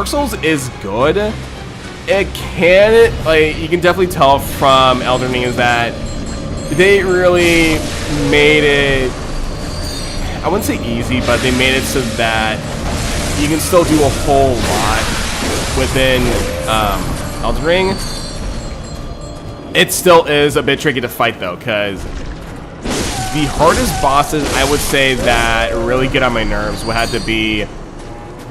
Souls is good. It can, like, you can definitely tell from Elden Ring is that they really made it, I wouldn't say easy, but they made it so that you can still do a whole lot within Elden Ring. It still is a bit tricky to fight though, because the hardest bosses I would say that really get on my nerves would have to be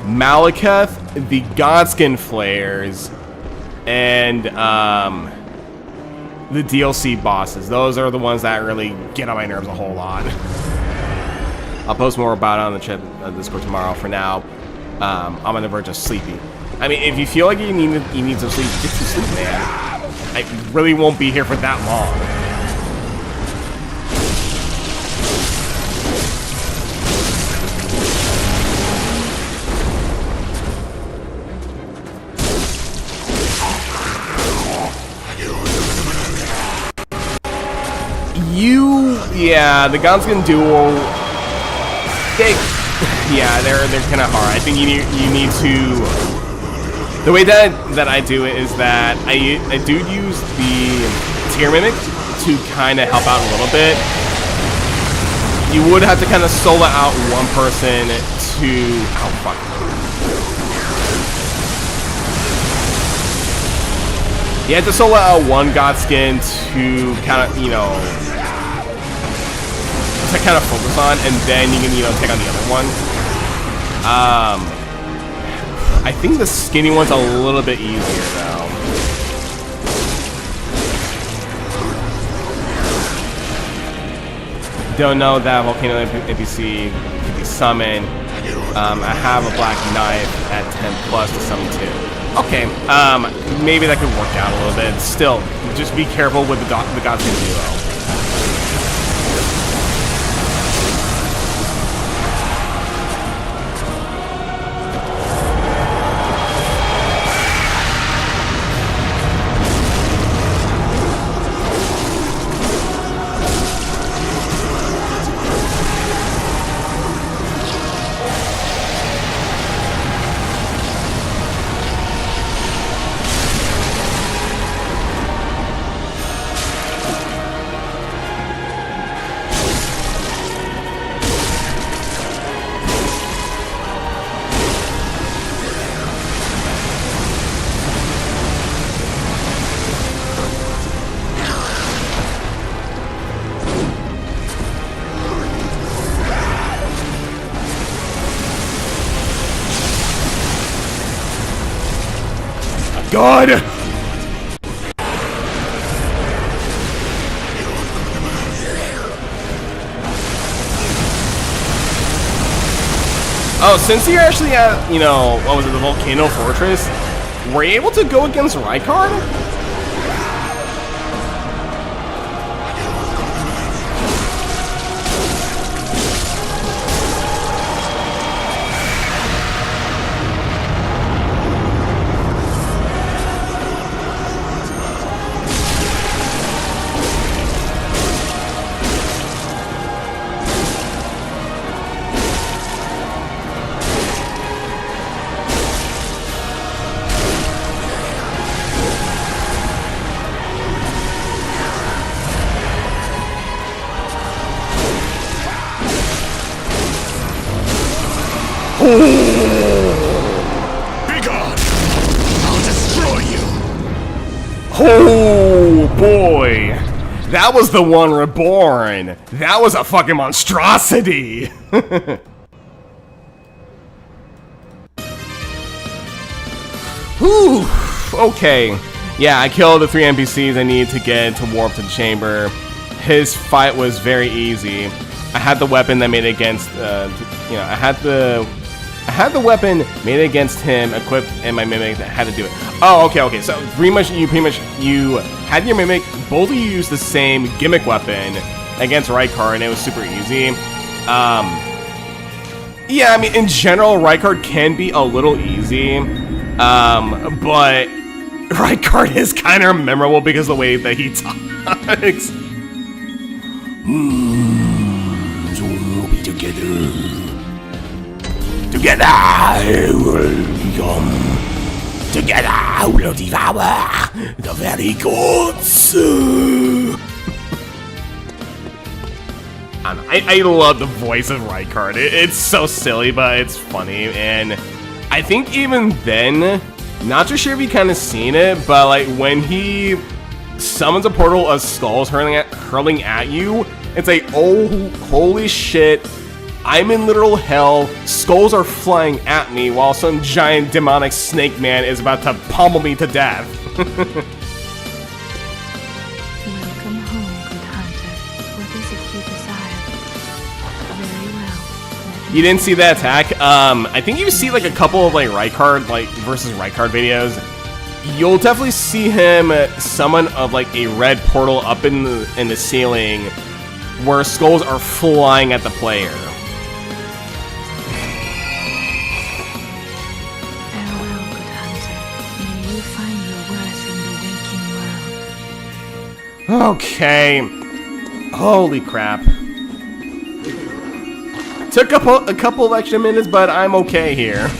Malekith, the Godskin Flayers, and the DLC bosses. Those are the ones that really get on my nerves a whole lot. I'll post more about it on the chat Discord tomorrow. For now, I'm on the verge of sleepy. I mean, if you feel like you need some sleep, get some sleep, man. I really won't be here for that long. Yeah, the Gonskin duel, they're kind of hard. I think you need to. The way that I do it is that I do use the tier mimic to kind of help out a little bit. You would have to kind of solo out one person to. Oh fuck. You have to solo out one Godskin to kind of, you know, to kind of focus on, and then you can, you know, take on the other one. I think the skinny one's a little bit easier though. Don't know that Volcano NPC can be summoned. I have a black knife at 10 plus to summon too. Okay, maybe that could work out a little bit. Still, just be careful with the Godskin duo. God! Oh, since you're actually at, you know, what was it, the Volcano Fortress, were you able to go against Rykard? Oh boy, that was the one reborn. That was a fucking monstrosity. Whew. Okay. Yeah, I killed the 3 NPCs I needed to get to warp to the chamber. His fight was very easy. I had the weapon that made it against, you know, I had the I had the weapon made against him equipped, and my mimic had to do it. Oh, okay. So you had your mimic. Both of you used the same gimmick weapon against Rykard, and it was super easy. Yeah, I mean, in general, Rykard can be a little easy, but Rykard is kind of memorable because of the way that he talks. So we'll be together. Together we'll become. Together we'll devour the very gods. I love the voice of Rykard. It's so silly, but it's funny. And I think even then, not too sure if you kind of seen it, but like when he summons a portal of skulls hurling at you, it's like, oh, holy shit. I'm in literal hell. Skulls are flying at me while some giant demonic snake man is about to pummel me to death. Welcome home, good hunter. What is it you desire? Very well. You didn't see that attack? I think you see like a couple of like Rykard, like versus Rykard videos. You'll definitely see him summon of like a red portal up in the ceiling where skulls are flying at the player. Farewell, good hunter. May you find your worth in the waking world. Okay. Holy crap. Took a couple of extra minutes, but I'm okay here.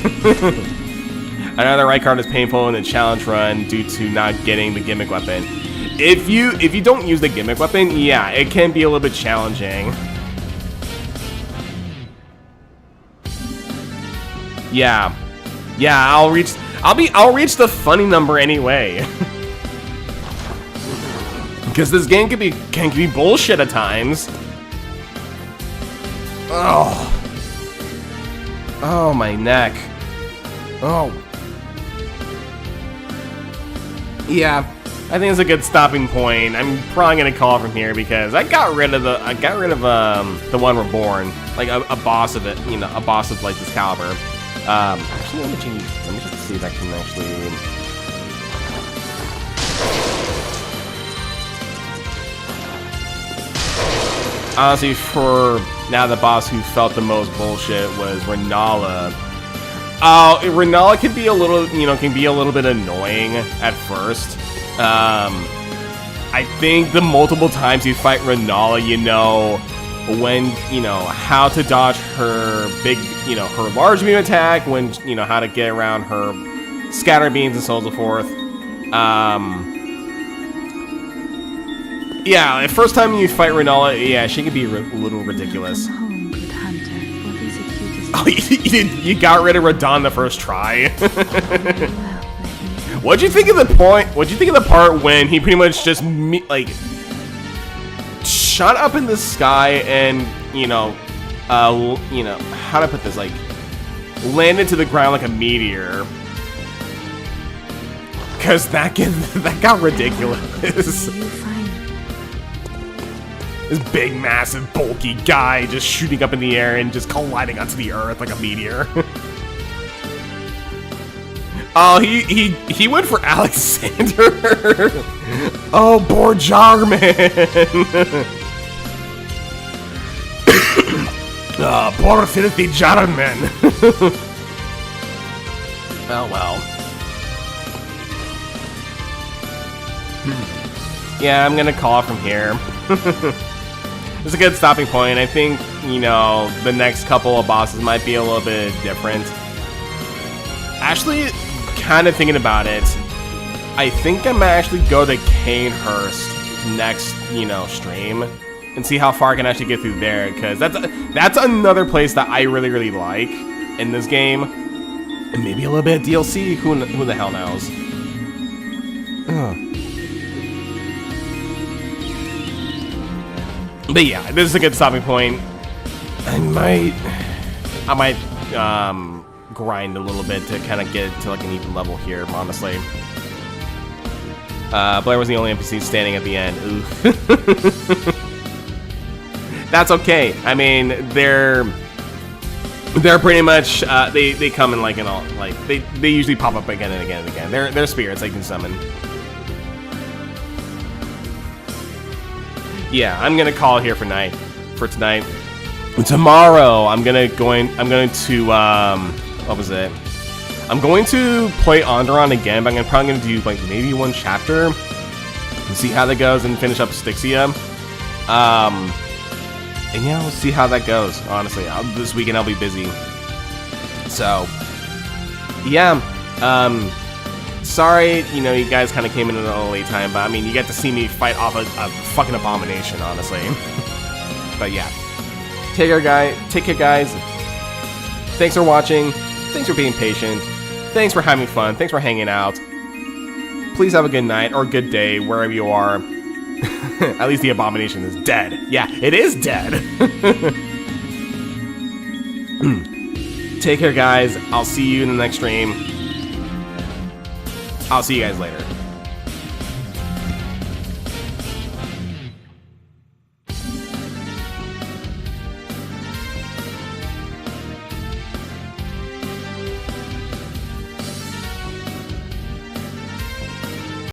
Another Rykard is painful in the challenge run due to not getting the gimmick weapon. If you don't use the gimmick weapon, yeah, it can be a little bit challenging. Yeah, I'll reach the funny number anyway. Because this game can be bullshit at times. Oh, my neck. Oh. Yeah, I think it's a good stopping point. I'm probably gonna call from here because I got rid of the one Reborn, like a boss of it, you know, a boss of like this caliber. Actually, let me just see if I can actually. Honestly, for now, the boss who felt the most bullshit was Renala. Renala can be a little, bit annoying at first. I think the multiple times you fight Renala, you know how to dodge her big, her large beam attack, when, how to get around her scatter beams and so on and so forth. Yeah, the first time you fight Renala, yeah, she can be a little ridiculous. Welcome home, good hunter. What is it you desire? Oh, you got rid of Radon the first try. Very well. What'd you think of the part when he pretty much just shot up in the sky and how to put this, like landed to the ground like a meteor? Cause that got ridiculous. May you find This big, massive, bulky guy just shooting up in the air and just colliding onto the earth like a meteor. Oh, he went for Alexander. Oh, poor Jarman. Oh, poor filthy Jarman. Oh, well. Yeah, I'm gonna call it from here. It's a good stopping point. I think, the next couple of bosses might be a little bit different. Actually, kind of thinking about it, I think I might actually go to Canehurst next, stream and see how far I can actually get through there, because that's another place that I really, really like in this game. And maybe a little bit of DLC, who the hell knows. Ugh. But yeah, this is a good stopping point. I might grind a little bit to kind of get to like an even level here, honestly. Blair was the only NPC standing at the end. Oof. That's okay. I mean, They're pretty much they come in like they usually pop up again and again and again. They're spirits I can summon. Yeah, I'm gonna call it here for tonight. Tomorrow I'm going to what was it? I'm going to play Onderon again, but I'm probably gonna do like maybe one chapter and see how that goes and finish up Styxia. And yeah, we'll see how that goes. Honestly, this weekend I'll be busy. So, yeah. Sorry, you know, you guys kind of came in at a little late time, but I mean, you get to see me fight off a fucking abomination, honestly. But yeah, take care, guys. Thanks for watching. Thanks for being patient. Thanks for having fun. Thanks for hanging out. Please have a good night or good day wherever you are. At least the abomination is dead. Yeah, it is dead. Take care, guys. I'll see you in the next stream. I'll see you guys later.